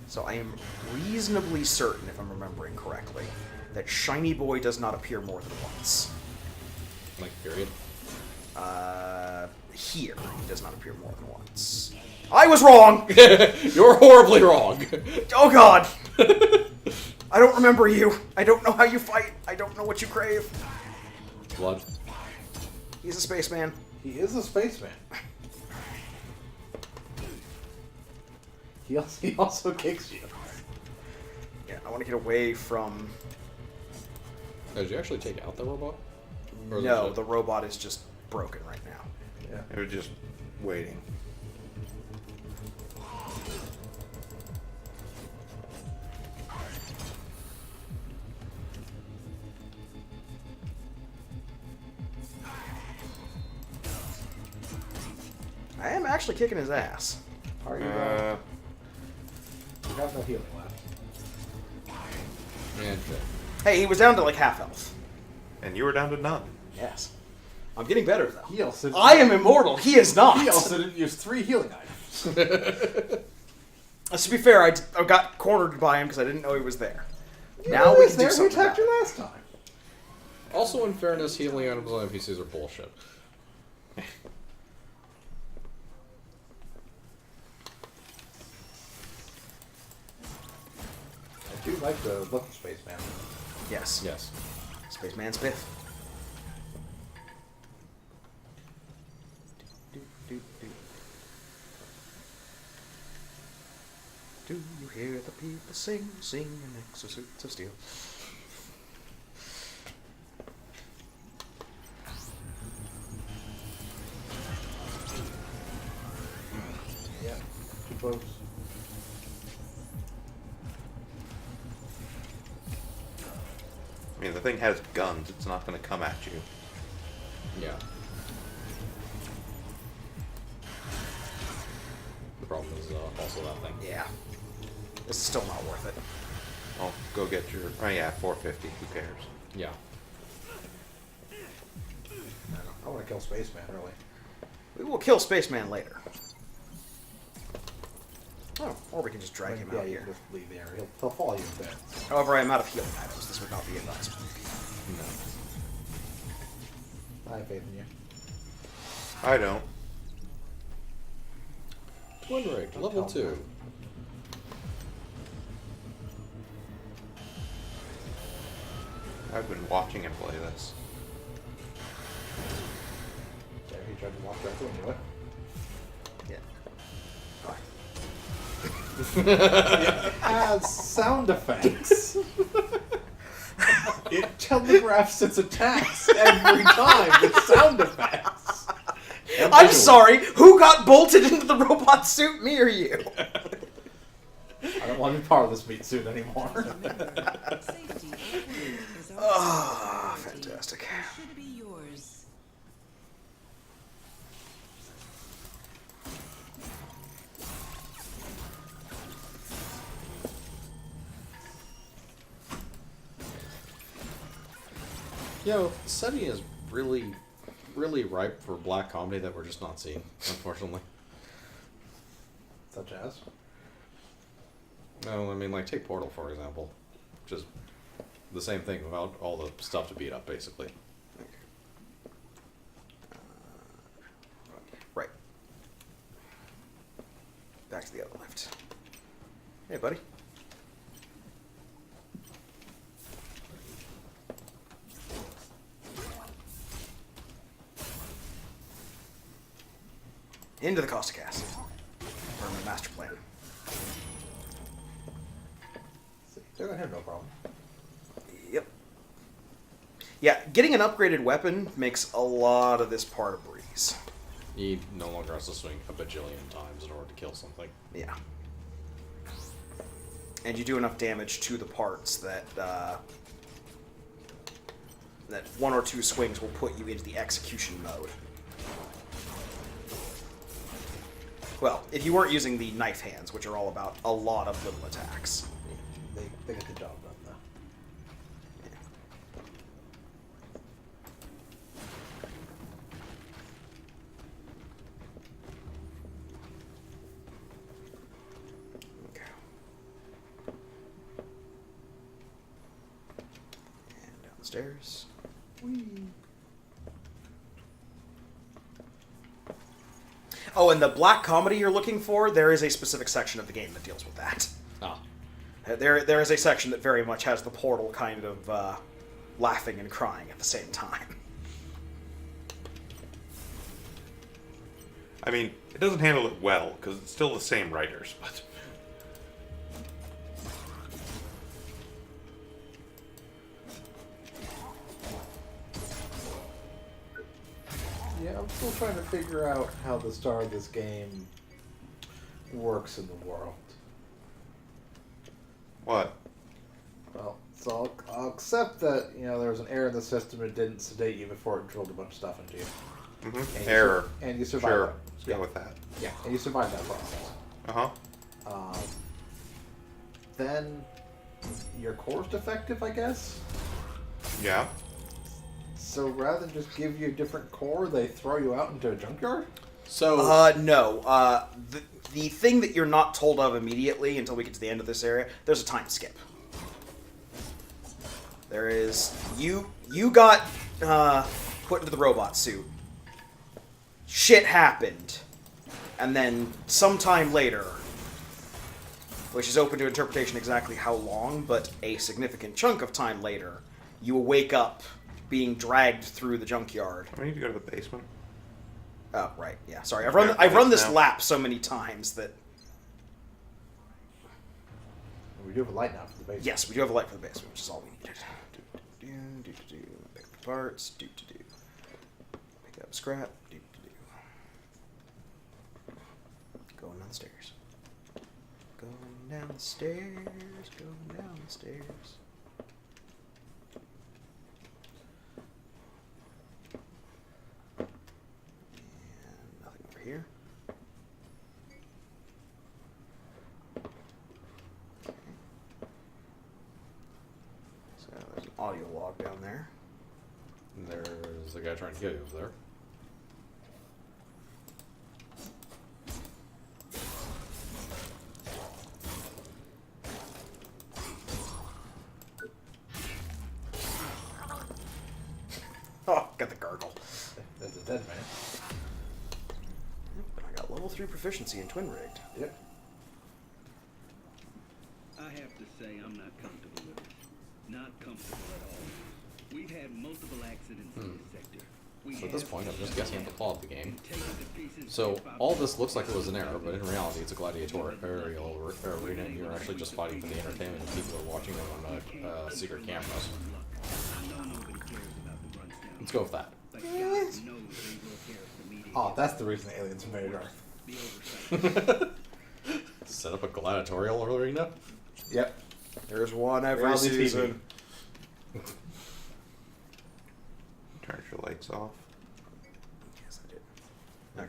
So I am reasonably certain, if I'm remembering correctly, that Shiny Boy does not appear more than once. Like, period. Here, he does not appear more than once. I was wrong! You're horribly wrong! Oh god! I don't remember you. I don't know how you fight. I don't know what you crave. Blood. He's a spaceman. He is a spaceman. He also kicks you. Yeah, I want to get away from... Oh, did you actually take out the robot? Or No, the robot is just broken right now. Yeah. It was just waiting. I am actually kicking his ass. Are you? You have no healing left. And Hey, he was down to like half health. And you were down to none. Yes. I'm getting better though. He also I am immortal. He is not. He also didn't use 3 healing items. To be fair, I got cornered by him because I didn't know he was there. You Now know we he's can do there. We something attacked about you it. last time. also, in fairness, healing items on NPCs are bullshit. I do like the look of Spaceman. Yes. Yes. Spaceman Spiff. Do you hear the people sing, sing in exosuits of steel? Yeah, too close. I mean, the thing has guns. It's not going to come at you. Yeah. The problem is also that thing. Yeah. This is still not worth it. Oh, go get your... Oh, yeah, 450. Who cares? Yeah. I want to kill Spaceman early. We will kill Spaceman later. Oh, or we can just drag him Yeah, out you here. can just leave the area. He'll follow you in bed. However, I am out of healing items. This would not be advisable. No. I have faith in you. I don't. Twin rig, level 2. I've been watching him play this. There, he tried to walk directly into it. It has sound effects. It telegraphs its attacks every time with sound effects. I'm sorry, who got bolted into the robot suit, me or you? I don't want to be part of this meat suit anymore. Safety is our Ah, priority fantastic. and should be yours. Yo, SETI is really, really ripe for black comedy that we're just not seeing, unfortunately. Such as? No, I mean, like, take Portal, for example. Just the same thing without all the stuff to beat up, basically. Right. Back to the other lift. Hey, buddy. Into the caustic acid. For my master plan. They're gonna have no problem. Yep. Yeah, getting an upgraded weapon makes a lot of this part a breeze. He no longer has to swing a bajillion times in order to kill something. Yeah. And you do enough damage to the parts that that 1 or 2 swings will put you into the execution mode. Well, if you weren't using the knife hands, which are all about a lot of little attacks. They get the job done, though. Okay. And down the stairs. Oh, and the black comedy you're looking for, there is a specific section of the game that deals with that. Ah. There is a section that very much has the Portal kind of laughing and crying at the same time. I mean, it doesn't handle it well, because it's still the same writers, but... Yeah, I'm still trying to figure out how the star of this game works in the world. What? Well, so I'll accept that, you know, there was an error in the system and it didn't sedate you before it drilled a bunch of stuff into you. Mm-hmm. And Error. And you survived Sure. that. Let's Yeah. go with that. Yeah, and you survived that process. Uh-huh. Then your core's defective, I guess? Yeah. So rather than just give you a different core, they throw you out into a junkyard? So... No. The thing that you're not told of immediately until we get to the end of this area, there's a time skip. There is... You got put into the robot suit. Shit happened. And then sometime later, which is open to interpretation exactly how long, but a significant chunk of time later, you will wake up being dragged through the junkyard. I need to go to the basement. Oh, right. Yeah, sorry. I've run this lap so many times that... We do have a light now for the basement. Yes, we do have a light for the basement, which is all we needed. Do. Pick up the parts. Do. Pick up scrap. Do. Going down the stairs. Going down the stairs. Going down the stairs. And nothing over here. Okay. So there's an audio log down there. And there's the guy trying to kill you over there. Oh, got the gargle. There's a dead man. +3 proficiency in twin rigged. Yep. I have to say I'm not comfortable with it. Not comfortable at all. We've had multiple accidents in this sector. So at this point, I'm just guessing at the plot of the game. So all this looks like it was an error, but in reality, it's a gladiatorial arena, and you're actually just fighting for the entertainment of people who are watching them on secret cameras. Let's go with that. Oh, that's the reason the aliens invaded Earth. Set up a gladiatorial arena? Yep. There's one every Reality TV. season. Turn your lights off. Yes, I did.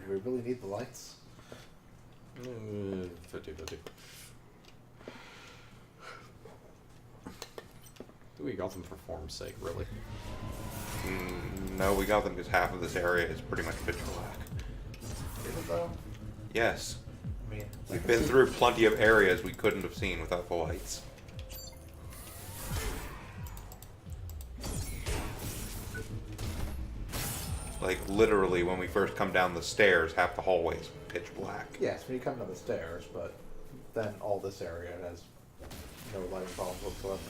Do we really need the lights? 50-50. We got them for form's sake, really. No, we got them because half of this area is pretty much pitch black. Is it though? Yes. I mean, We've been through plenty of areas we couldn't have seen without the lights. Like, literally, when we first come down the stairs, half the hallway is pitch black. yes, when you come down the stairs, but then all this area has no lighting problems whatsoever.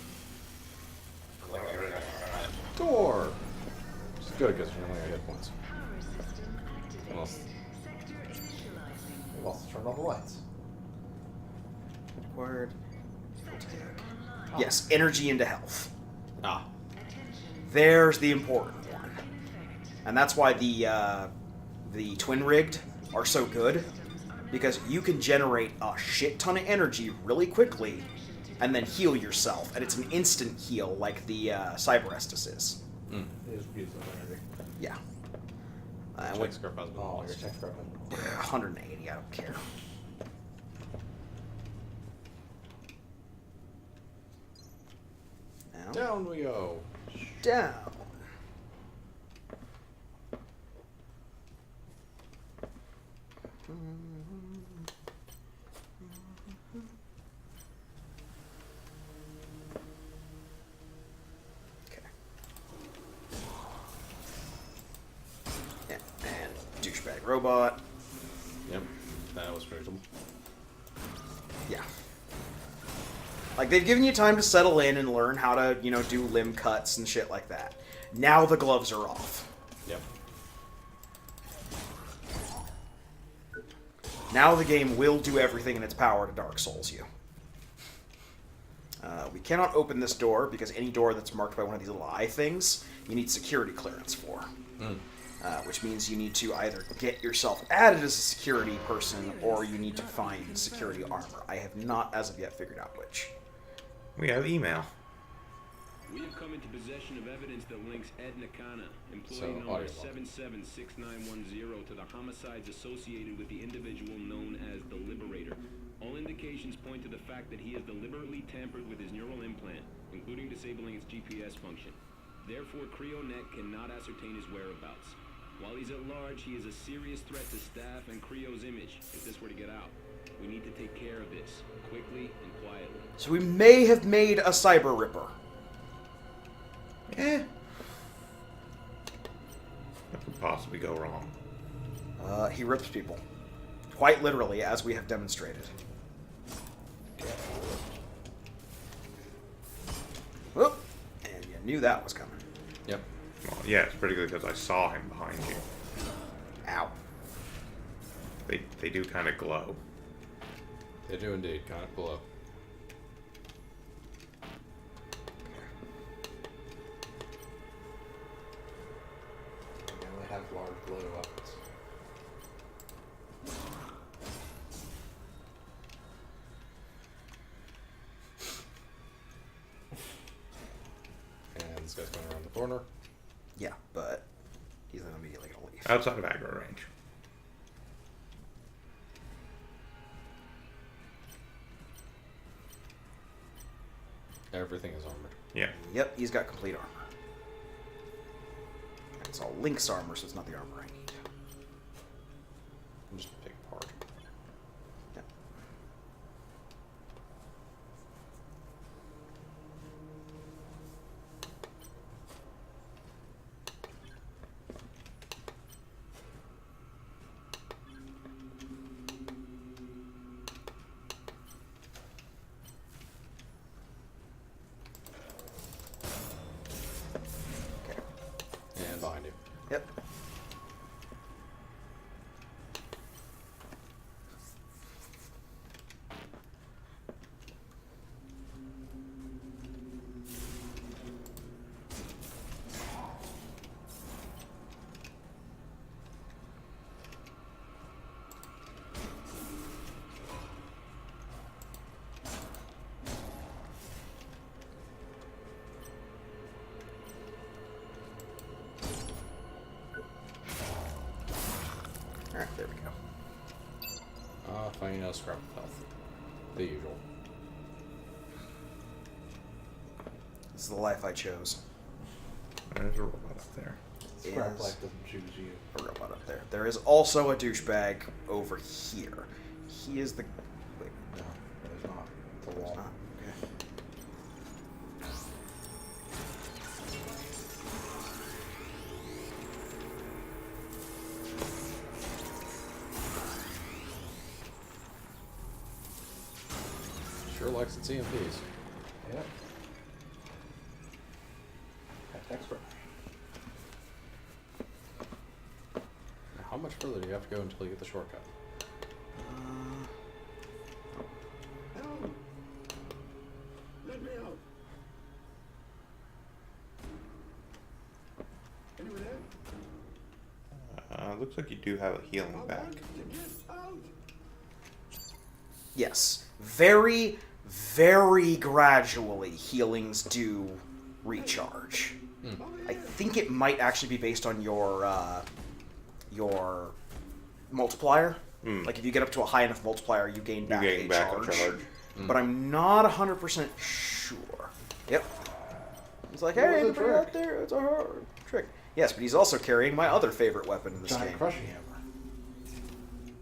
Door! Which is good, because you're only gonna hit points. Unless... We've also turned on the lights. Word. Yes, energy into health. Ah. There's the important one. And that's why the twin rigged are so good, because you can generate a shit ton of energy really quickly and then heal yourself, and it's an instant heal like the Cyber Estus is. It is beautiful energy. Yeah. Check script has been Oh, lost. your check's broken. 180, I don't care. Now, Down we go. down. Okay. Yeah, and douchebag robot. Yep. That was predictable. Yeah. Like, they've given you time to settle in and learn how to, you know, do limb cuts and shit like that. Now the gloves are off. Yep. Now the game will do everything in its power to Dark Souls you. We cannot open this door, because any door that's marked by one of these little eye things, you need security clearance for. Which means you need to either get yourself added as a security person, or you need to find security armor. I have not, as of yet, figured out which. We have email. We have come into possession of evidence that links Ed Nakana, employee So, number audio log. 776910, to the homicides associated with the individual known as the Liberator. All indications point to the fact that he has deliberately tampered with his neural implant, including disabling its GPS function. Therefore, CreoNet cannot ascertain his whereabouts. While he's at large, he is a serious threat to staff and Creo's image if this were to get out. We need to take care of this, quickly and quietly. So we may have made a Cyber Ripper. What could possibly go wrong? He rips people. Quite literally, as we have demonstrated. Whoop! And you knew that was coming. Yep. Well, yeah, it's pretty good because I saw him behind you. Ow. They do kind of glow. They do indeed, kind of below. They only have large glow weapons. And this guy's going around the corner. Yeah, but he's then immediately gonna leave. Outside of aggro range. Everything is armored. Yeah. Yep, he's got complete armor. It's all Link's armor, so it's not the armor I need. I'm just pick apart. Yep. scrap of health. The usual. This is the life I chose. There's a robot up there. Scrap Is life doesn't choose you. a robot up there. There is also a douchebag over here. He is the. Wait, No, there's not. It's a there's wall. not. Okay. Sure likes its EMPs. Yep. That's extra. Now, how much further do you have to go until you get the shortcut? Let me out. Anyone there? Looks like you do have a healing back. Yes. Very, very gradually, healings do recharge. I think it might actually be based on your multiplier. Like if you get up to a high enough multiplier, you gain back, gain a, back charge. a charge. But I'm not 100% sure. Yep. He's like, hey, was the everybody out trick? there, it's a hard trick. Yes, but he's also carrying my other favorite weapon in this Giant game. crushing hammer.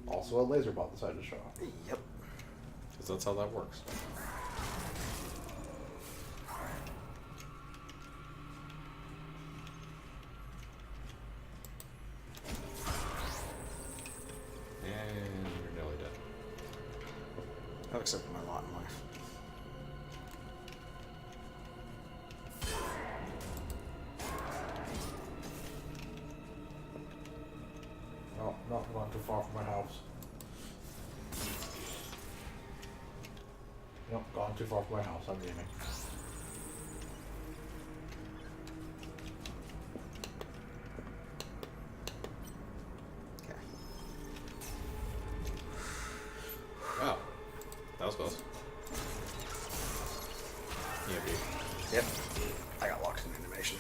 Also a laser ball decided to show up. Yep. Because that's how that works. And you're nearly dead. I've accepted my lot in life. No, not going too far from my house. Nope, gone too far from my house. I'm aiming. Okay. Wow. That was close. EMP. Yep. I got locked in animation.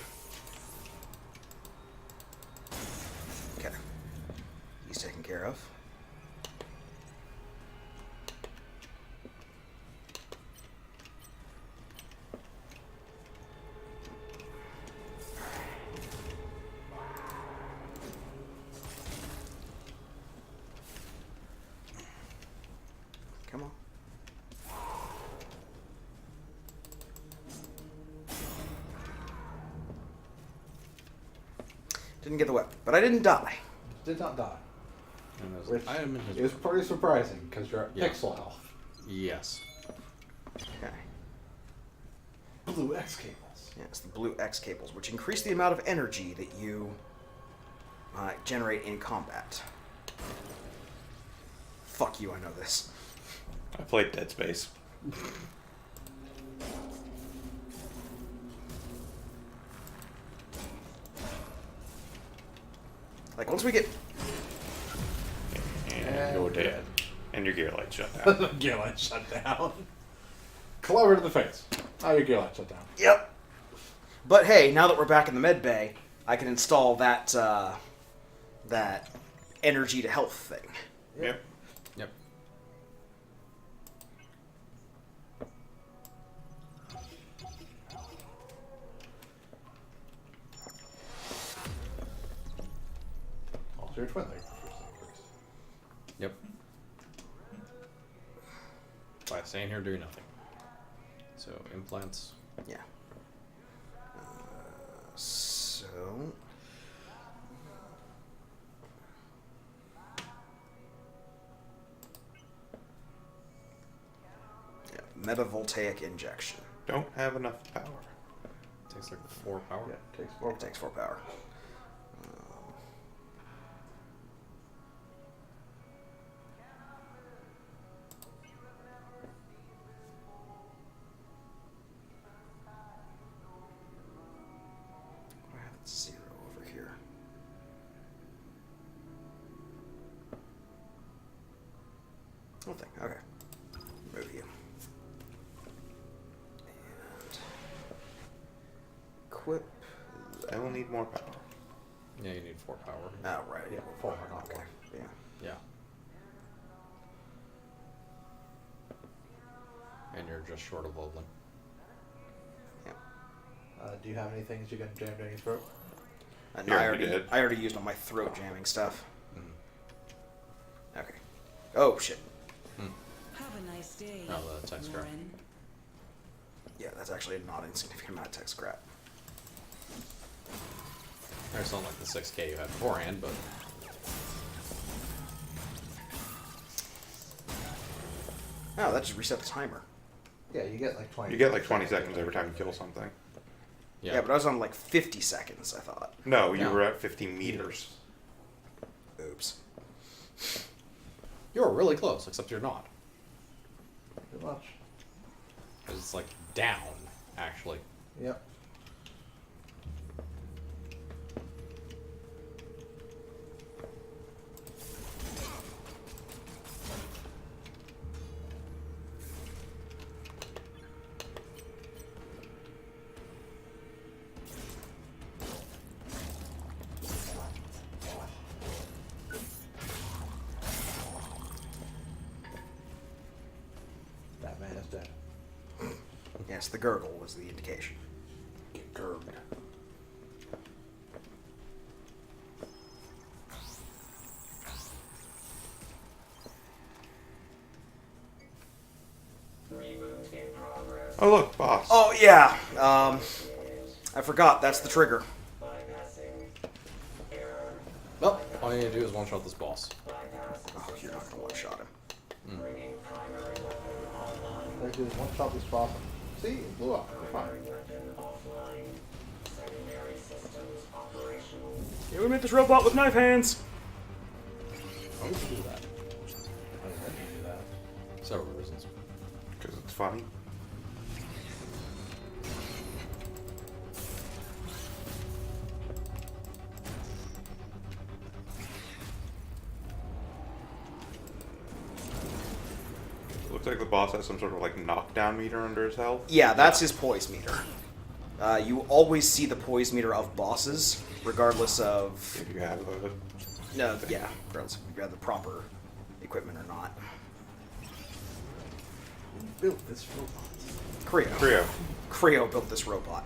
Okay. He's taken care of. Come on. Didn't get the weapon, but I didn't die. Did not die. And there's Which an item in his is room. pretty surprising because you're at Yeah. pixel health. Yes. Okay. Blue X cables. Yeah, it's the blue X cables, which increase the amount of energy that you generate in combat. Fuck you, I know this. I played Dead Space. Like, once we get... And you're dead. And your gear light shut down. Gear light shut down. Clever to the face. Oh, your gear light shut down. Yep. But hey, now that we're back in the med bay, I can install that, that energy to health thing. Yep. Yep. Also, your twin leg. Yep. By staying here doing nothing. So, implants. Yeah. So... Yeah, metavoltaic injection. Don't have enough power. Takes like 4 power. Yeah, takes It more. takes 4 power. I have 0 over here. Nothing. Okay. Move you. And equip. I will need more power. Yeah, you need 4 power. Oh, right. Yeah, 4 not Okay. one. Yeah. Yeah. And you're just short of leveling. Do you have any things you can jam down your throat? No, I already used all my throat jamming stuff. Okay. Oh, shit. Have a nice day. Oh, the tech scrap. Yeah, that's actually a not insignificant amount of tech scrap. It's not like the 6K you had beforehand, but... Oh, that just reset the timer. Yeah, you get like 20. You get like 20 seconds every time you kill something. Yeah, but I was on like 50 seconds, I thought. No, you were at 50 meters. Oops. You're really close, except you're not. Pretty much. Because it's like down, actually. Yep. That man is dead. Yes, the gurgle was the indication. Gurg. Oh look, boss. Oh yeah. I forgot. That's the trigger. Well, all you need to do is one-shot this boss. Oh, you're not gonna one-shot him. They do one shot this boss. See, it blew up. We're fine. Yeah, we made this robot with knife hands. Why would you do that? Why would you do that? Several reasons. Because it's funny. Looks like the boss has some sort of like knockdown meter under his health. Yeah, that's his poise meter. You always see the poise meter of bosses, regardless of... If you have a... No, yeah, regardless if you have the proper equipment or not. Who built this robot? Creo. Creo built this robot.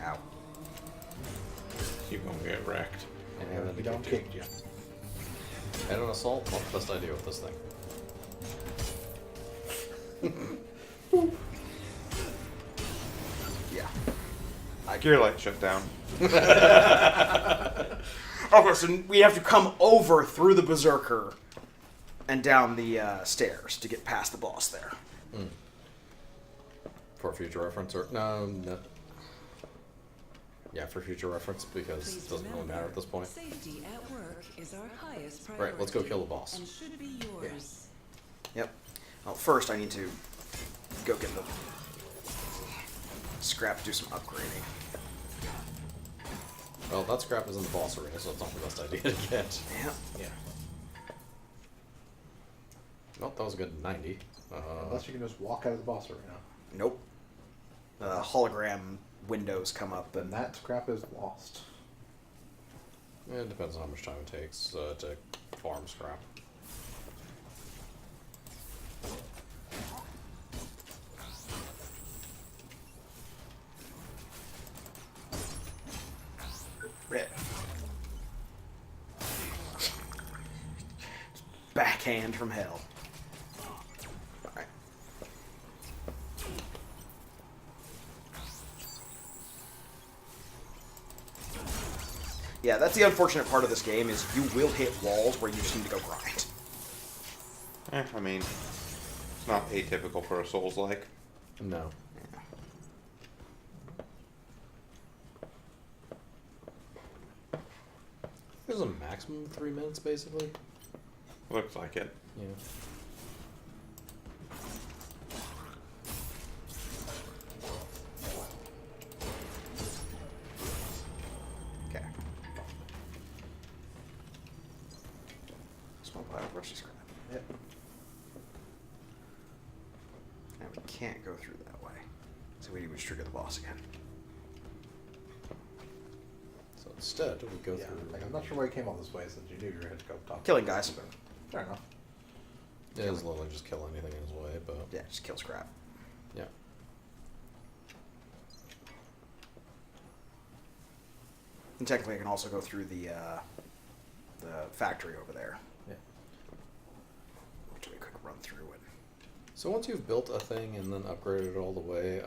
Ow. You're gonna get wrecked. You don't kick you. And an assault, not the best idea with this thing. Yeah. Gear light shut down. Okay, so we have to come over through the Berserker and down the stairs to get past the boss there. For future reference, or... No. Yeah, for future reference, because it doesn't really matter at this point. Safety at work is our highest priority. Right, let's go kill the boss. And should be yours. Yep. Well, first I need to go get the scrap to do some upgrading. Well, that scrap is in the boss arena, so it's not the best idea to get. Yeah. Well, that was a good 90. Unless you can just walk out of the boss arena. Nope. Hologram windows come up. Then that scrap is lost. It depends on how much time it takes to farm scrap. Red. Backhand from hell. Alright. Yeah, that's the unfortunate part of this game, is you will hit walls where you just need to go grind. I mean, it's not atypical for a Souls-like. No. There's a maximum of 3 minutes, basically. Looks like it. Yeah. Okay. Small pile of rusty scrap. Yep. And we can't go through that way. So we would trigger the boss again. So instead, we go Yeah, through... like, I'm not sure why you came all this way since you knew you were going to go top. Killing guys. Fair enough. Yeah, as long as just kill anything in his way, but Yeah, just kills crap. yeah. And technically, I can also go through the factory over there. Yeah. Do a quick run through it. So once you've built a thing and then upgraded it all the way,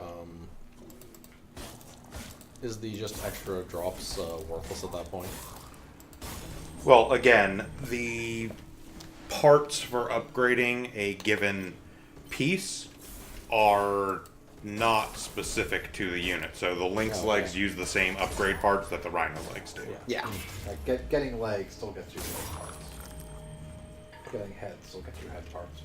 is the just extra drops worthless at that point? Well, again, the parts for upgrading a given piece are not specific to the unit. So the Lynx legs use the same upgrade parts that the Rhino legs do. Yeah. Like getting legs still gets you leg parts. Getting head still gets you head parts.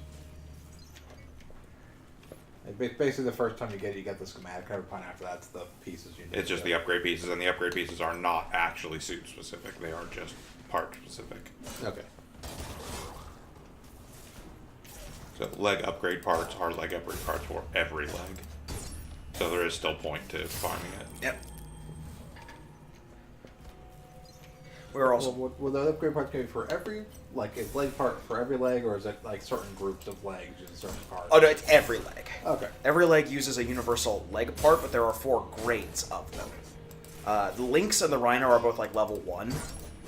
Like, basically, the first time you get the schematic. Every point after that's the pieces you need. It's just the upgrade pieces, and the upgrade pieces are not actually suit specific. They are just part specific. Okay. So leg upgrade parts are leg upgrade parts for every leg. So there is still point to farming it. Yep. We're also Will the upgrade parts be for every is leg part for every leg, or is it like certain groups of legs using certain parts? Oh no, it's every leg. Okay. Every leg uses a universal leg part, but there are 4 grades of them. The Lynx and the Rhino are both like level 1,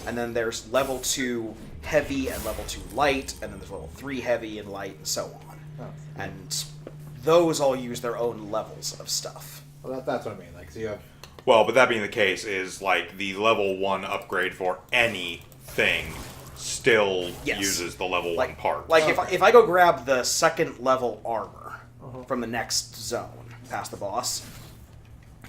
and then there's level 2 heavy and level 2 light, and then there's level 3 heavy and light, and so on. Oh. And those all use their own levels of stuff. Well, that's what I mean. Like, so you have. Well, but that being the case, is like the level 1 upgrade for anything still Yes. uses the level 1 part. Like if I go grab the 2nd level armor from the next zone past the boss,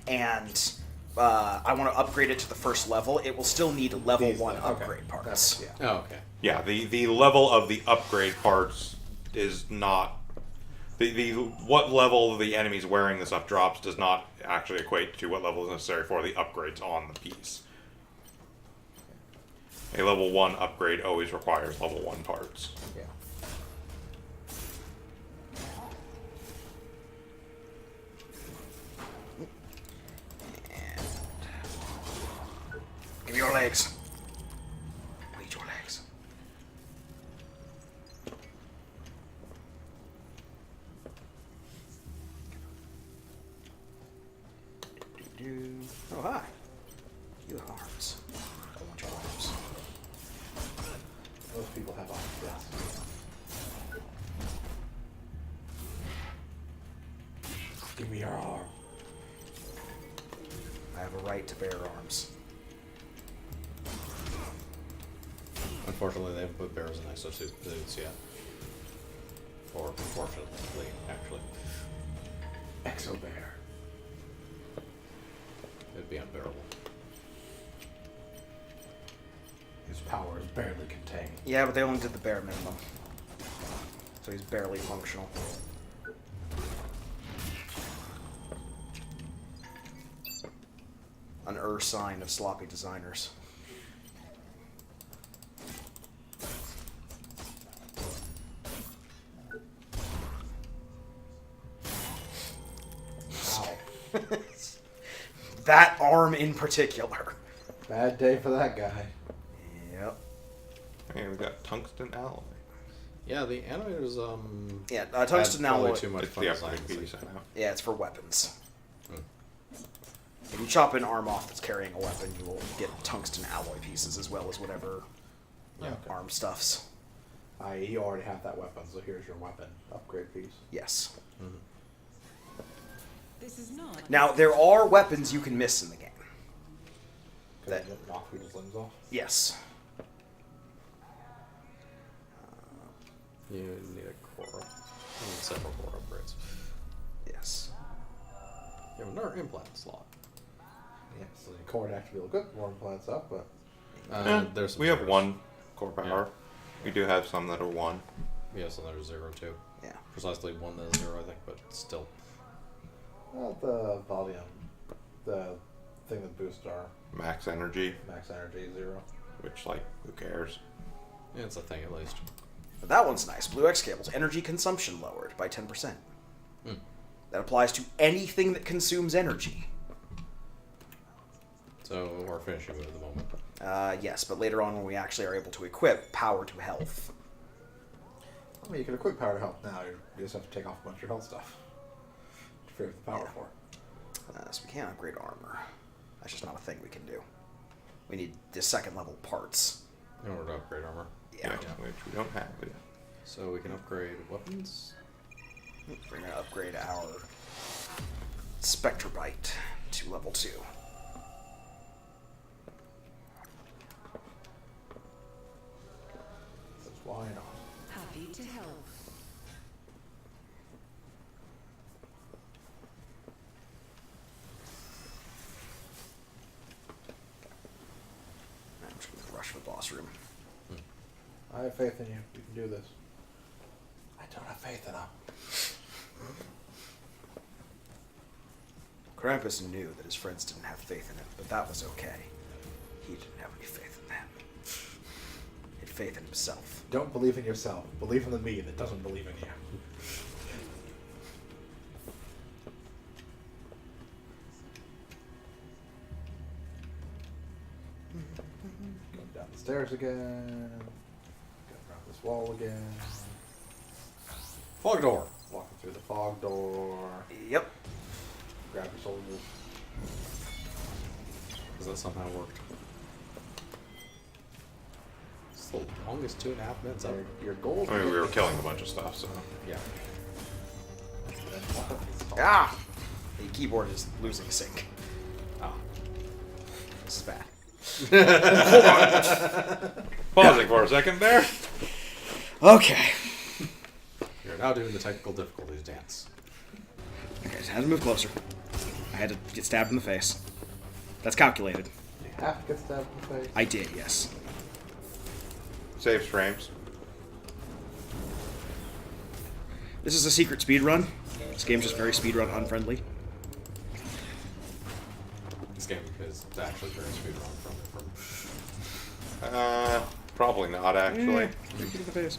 and I want to upgrade it to the 1st level, it will still need level 1 upgrade parts. Oh, okay. Yeah, the level of the upgrade parts is not the what level the enemies wearing the stuff drops does not actually equate to what level is necessary for the upgrades on the piece. A level 1 upgrade always requires level 1 parts. Yeah. Give me your legs. I need your legs. Oh, hi. You have arms. I want your arms. Most people have arms, yes. Give me your arm. I have a right to bear arms. Unfortunately, they haven't put bears in exosuits yet. Or unfortunately, actually. Exo bear. It'd be unbearable. His power is barely contained. Yeah, but they only did the bare minimum. So he's barely functional. An sign of sloppy designers. Wow. That arm in particular. Bad day for that guy. Yep. And we got tungsten alloy. Yeah, the animators, Yeah, tungsten had probably alloy. too much It's fun the design. upgrade piece, I know. Yeah, it's for weapons. Hmm. If you chop an arm off that's carrying a weapon, you will get tungsten alloy pieces as well as whatever arm stuffs. You already have that weapon, so here's your weapon upgrade piece. Yes. Mm-hmm. This is not. Now, there are weapons you can miss in the game. Can you knock people's limbs off? Yes. You need a core. You need several core upgrades. Yes. You have another implant slot. Yeah, so the core would actually look good. More implants up, but There's some We have zeros. 1 core power. We do have some that are 1. Yeah, so there's 0 too. Yeah. Precisely 1 that is 0, I think, but still. the volume, the thing that boosts our Max energy, max energy 0. which, like, who cares? Yeah, it's a thing at least. But that one's nice. Blue X cables. Energy consumption lowered by 10%. Hmm. That applies to anything that consumes energy. So we're finishing with it at the moment. Yes, but later on when we actually are able to equip power to health. I mean, you can equip power health now. You just have to take off a bunch of your health stuff to free up the power for. So we can't upgrade armor. That's just not a thing we can do. We need the second level parts. In order to upgrade armor. Yeah. Which we don't have yet. So we can upgrade weapons. We're going to upgrade our Spectre Bite to level 2. Why not? Happy to help. I'm just going to rush for the boss room. I have faith in you. You can do this. I don't have faith in him. Krampus knew that his friends didn't have faith in him, but that was okay. He didn't have any faith in them. He had faith in himself. Don't believe in yourself. Believe in the me that doesn't believe in you. Going down the stairs again. Going around this wall again. Fog door. Walking through the fog door. Yep. Grab your soldiers. Because that somehow worked. It's the longest 2.5 minutes ever. Your goals. I mean, we were killing a bunch of stuff, so. Yeah. Ah! The keyboard is losing sync. Ah. This is bad. Pausing for a second there. Okay. You're now doing the technical difficulties dance. Okay, so I had to move closer. I had to get stabbed in the face. That's calculated. You have to get stabbed in the face. I did, yes. Saves frames. This is a secret speedrun. This game's just very speedrun unfriendly. This game is actually very speedrun friendly. Probably not actually. Get in the face.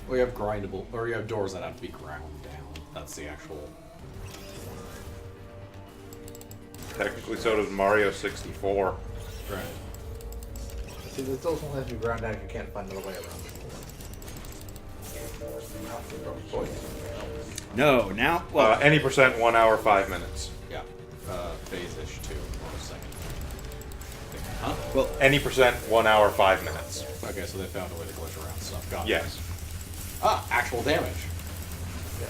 Well, you have grindable, or you have doors that have to be ground down. That's the actual. Technically, so does Mario 64. Right. See, this doesn't let you ground down if you can't find another way around. No, now... Well, Any percent, 1 hour, 5 minutes. Yeah. Phase-ish 2 for a second. Huh? well, Any percent, 1 hour, 5 minutes. Okay, so they found a way to glitch around stuff. Got it. Yes. Ah, actual damage. Yeah.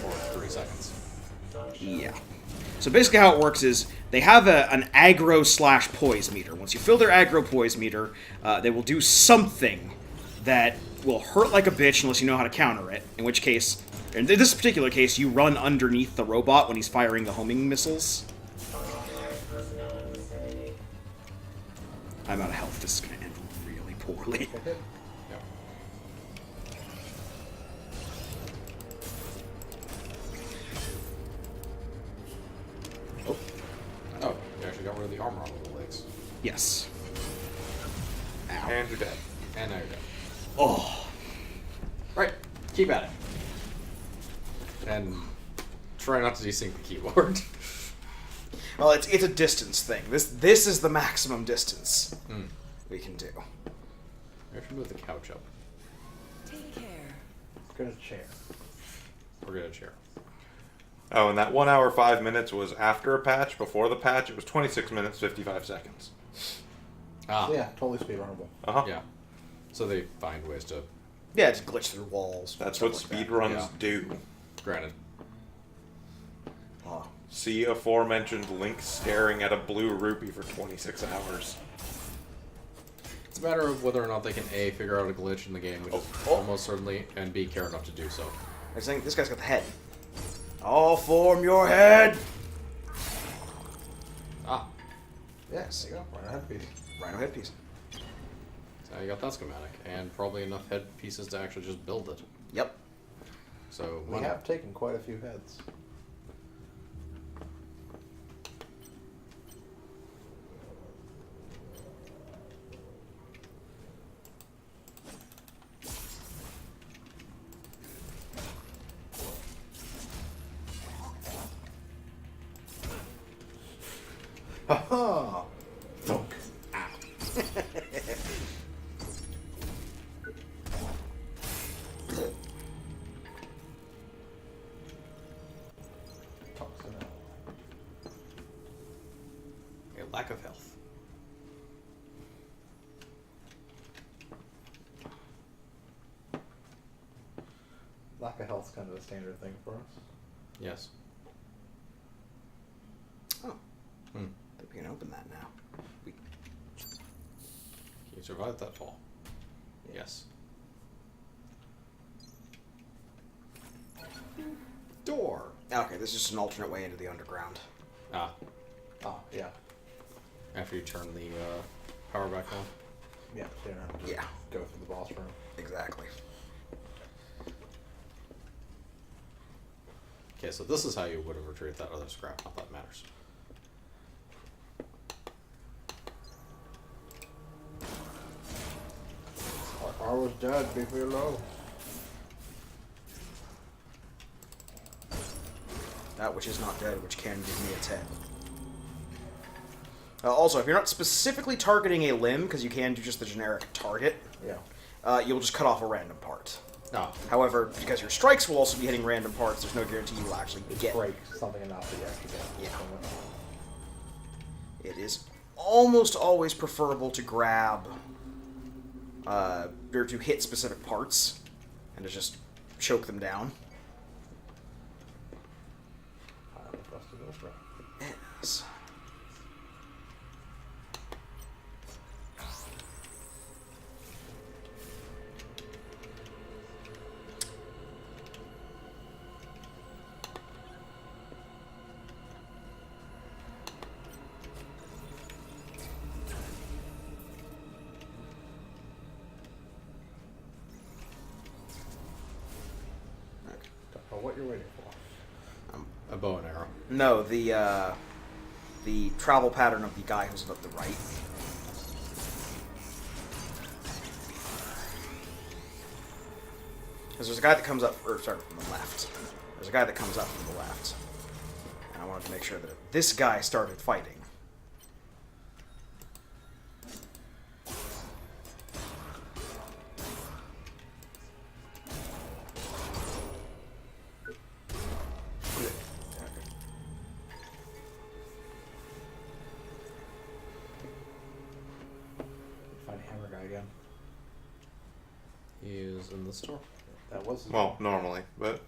For 3 seconds. yeah. So basically how it works is they have an aggro/poise meter. Once you fill their aggro-poise meter, they will do something that will hurt like a bitch unless you know how to counter it. In which case, in this particular case, you run underneath the robot when he's firing the homing missiles. I'm out of health. This is going to end really poorly. Oh, you actually got rid of the armor on the legs. Yes. Ow. And you're dead. And now you're dead. Oh. Right. Keep at it. And try not to desync the keyboard. Well, it's a distance thing. This is the maximum distance we can do. We have to move the couch up. Take care. Let's get a chair. Or get a chair. Oh, and that 1 hour, 5 minutes was after a patch. Before the patch, it was 26 minutes, 55 seconds. Ah. So yeah, totally speedrunnable. Uh-huh. Yeah. So they find ways to... Yeah, just glitch through walls. That's what speedruns do. Granted. Oh. See aforementioned Link staring at a blue rupee for 26 hours. It's a matter of whether or not they can A, figure out a glitch in the game, which is almost certainly, and B, care enough to do so. I was thinking, this guy's got the head. All form your head! Ah. Yes. There you go. Rhino headpiece. Rhino headpiece. So you got that schematic, and probably enough head pieces to actually just build it. Yep. So We have taken quite a few heads. Ha-ha! Thunk. Ow. Lack of health's kind of a standard thing for us. Yes. Oh. Hmm. I think we can open that now. We... Can you survive that fall? Yes. Door. Okay, this is just an alternate way into the underground. Ah. Oh, yeah. After you turn the power back on. Yeah, so you don't have to go through the boss room. Exactly. Okay, so this is how you would have retrieved that other scrap. Not that it matters. I was dead, leave me alone. That which is not dead, which can give me a 10. Also, if you're not specifically targeting a limb, because you can do just the generic target, you'll just cut off a random part. Oh. However, because your strikes will also be hitting random parts, there's no guarantee you will actually get. Break something enough that you actually get. Yeah. It is almost always preferable to grab, or to hit specific parts, and to just choke them down. Yes. Don't know what you're waiting for. A bow and arrow. No, the travel pattern of the guy who's at the right. Because there's a guy that comes up, or sorry, from the left. There's a guy that comes up from the left. And I wanted to make sure that if this guy started fighting, Again. He is in the store. That was well, normally, but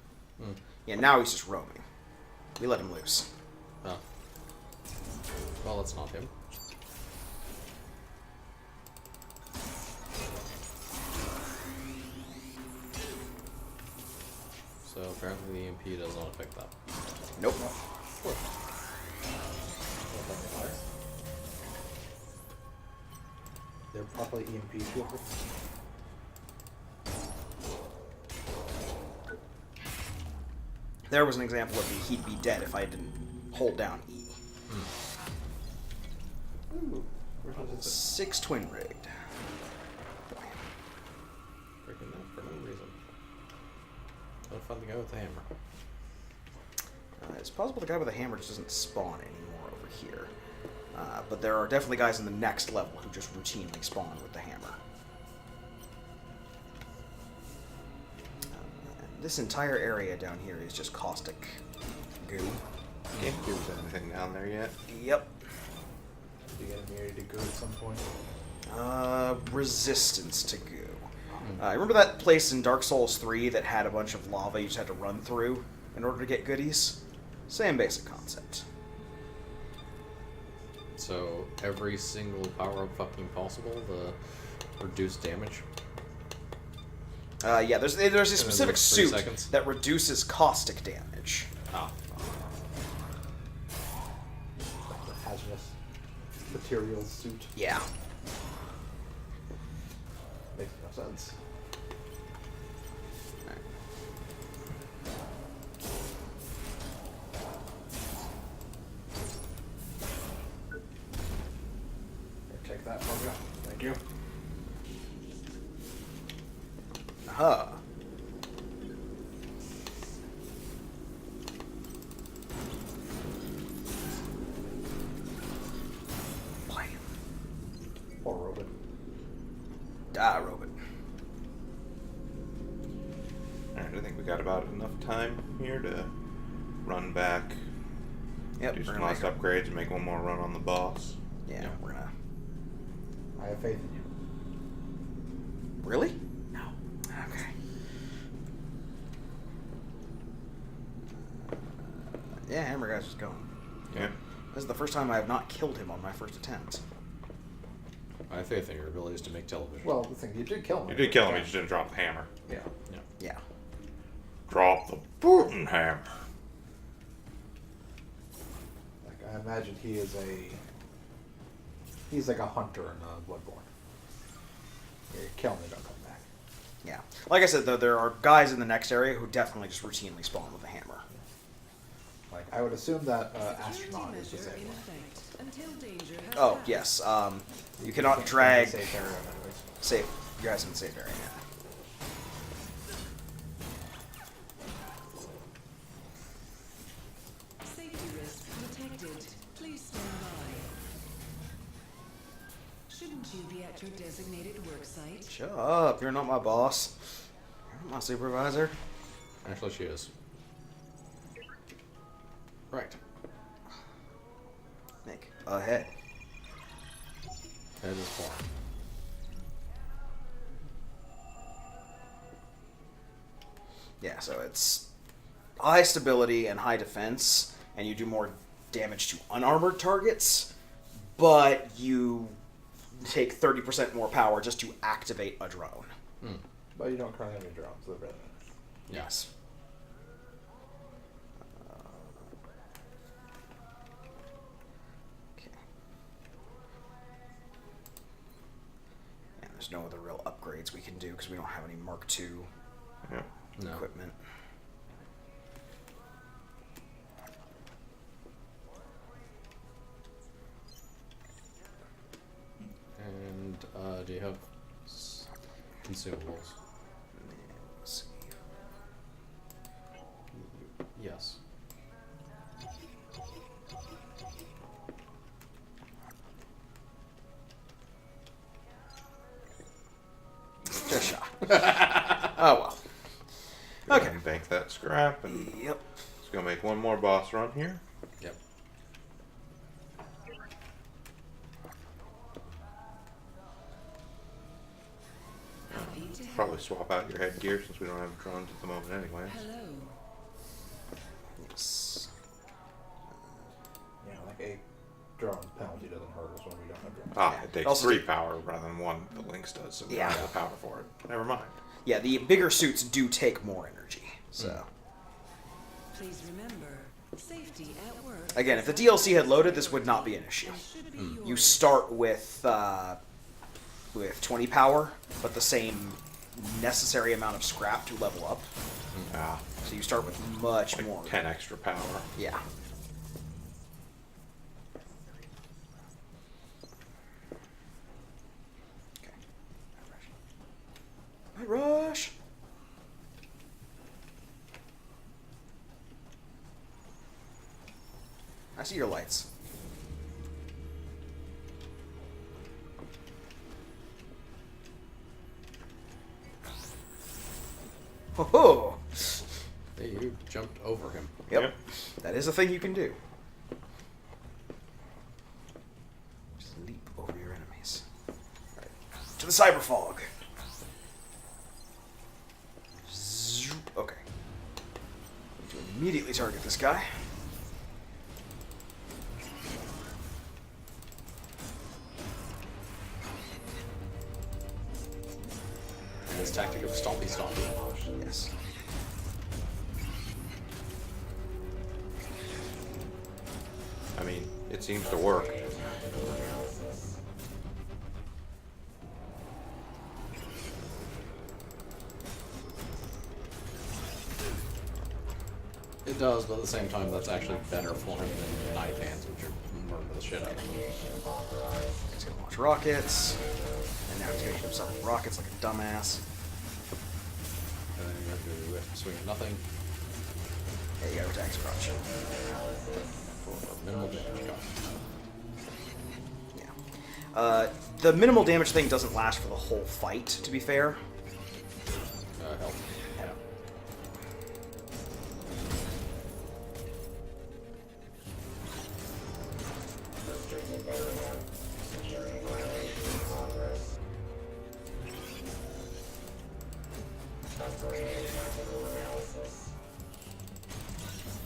yeah, now he's just roaming. We let him loose. Oh. Well, that's not him. So apparently the EMP does not affect that. Nope. They're properly EMP shielded. There was an example of he'd be dead if I didn't hold down E. Ooh, 6 twin rigged. Breaking that for no reason. Don't find the guy with the hammer. It's possible the guy with the hammer just doesn't spawn anymore over here. But there are definitely guys in the next level who just routinely spawn with the hammer. And this entire area down here is just caustic goo. Can't do anything down there yet. Yep. You get immunity to goo at some point. Resistance to goo. Remember that place in Dark Souls 3 that had a bunch of lava you just had to run through in order to get goodies? Same basic concept. So every single power-up fucking possible to reduce damage? Yeah, there's a specific there's 3 suit seconds. that reduces caustic damage. Ah. Like the hazardous materials suit. Yeah. Makes no sense. Take that from you. Thank you. Huh. Poor Robin. Die, Robin. Alright, I think we got about enough time here to run back, Yep, do we're some gonna last make upgrades, and make one more run on the boss. Yeah, we're gonna... I have faith in you. Really? No. Okay. hammer guy's just going. Yeah. This is the first time I have not killed him on my first attempt. I have faith in your abilities to make television. Well, the thing, you did kill him. You did kill him, you just didn't drop the hammer. Yeah. Yeah. Drop the Putin hammer. Like, I imagine he's like a hunter in Bloodborne. You kill him, they don't come back. Yeah. Like I said, though, there are guys in the next area who definitely just routinely spawn with a hammer. Like, I would assume that astronaut is the same one. Oh, yes. You cannot drag... Safe area, anyways. Safe. You guys in the safe area now. Safety risk detected. Please stand by. Shouldn't you be at your designated work site? Shut up. You're not my boss. You're not my supervisor. Actually, she is. Right. Nick, ahead. Head is far. Yeah, so it's high stability and high defense, and you do more damage to unarmored targets, but you take 30% more power just to activate a drone. But you don't currently have any drones, they're better. Yes. Okay. And there's no other real upgrades we can do because we don't have any Mark II equipment. And do you have consumables? Let's see. Yes. Just shot. Oh well. Go ahead Okay. and bank that scrap, and Yep. let's go make one more boss run here. Yep. Probably swap out your headgear since we don't have drones at the moment anyways. Hello. Yes. Yeah, like a drone penalty doesn't hurt us when we don't have drones. Ah, it takes Also 3 power rather than 1 the Lynx does, so we don't Yeah. have the power for it. Never mind. Yeah, the bigger suits do take more energy. So Please remember, safety at work. again, if the DLC had loaded, this would not be an issue. You start with 20 power, but the same necessary amount of scrap to level up. Ah, So you start with much like more. 10 extra power. Yeah. Okay. Night rush. I see your lights. Ho ho! Hey, you jumped over him. Yep. That is a thing you can do. Just leap over your enemies. Right. To the cyber fog. Zoop. Okay. Need to immediately target this guy. And his tactic of stompy stompy. Yes. I mean, it seems to work. It does, but at the same time, that's actually better for him than knife hands, which are murder the shit out of him. He's gonna launch rockets. And now he's gonna hit himself with rockets like a dumbass. And then you have to swing at nothing. Yeah, you got attack scratch. For minimal damage. Go. Yeah. The minimal damage thing doesn't last for the whole fight, to be fair. Help.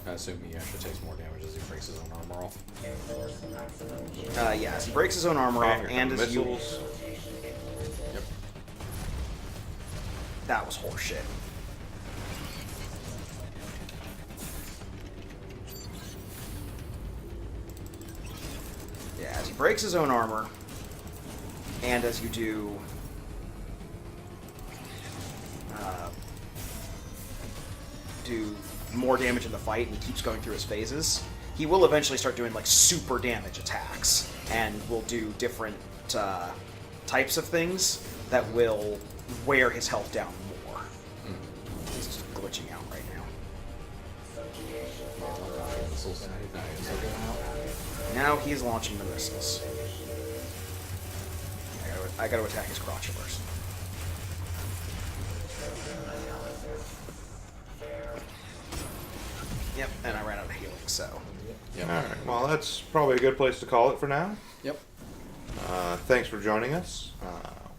Yeah. I assume he actually takes more damage as he breaks his own armor off. Yes, he breaks his own armor off, and as you... missiles. Yep. That was horseshit. Yeah, as he breaks his own armor, and as you do... do more damage in the fight, and he keeps going through his phases, he will eventually start doing, like, super damage attacks, and will do different types of things that will wear his health down more. He's just glitching out right now. Now he's launching the missiles. I gotta attack his crotch first. Yep, and I ran out of healing, so... Yep. Alright, well, that's probably a good place to call it for now. Yep. Thanks for joining us.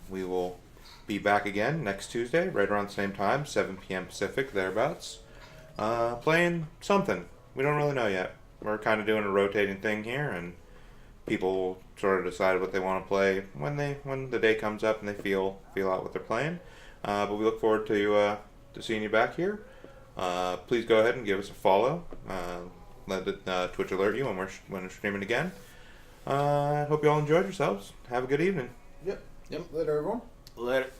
We will be back again next Tuesday, right around the same time, 7 p.m. Pacific, thereabouts. Playing something. We don't really know yet. We're kind of doing a rotating thing here, and people sort of decide what they want to play when the day comes up and they feel out what they're playing. But we look forward to seeing you back here. Please go ahead and give us a follow. Let the Twitch alert you when we're streaming again. I hope you all enjoyed yourselves. Have a good evening. Yep. Later, everyone. Later.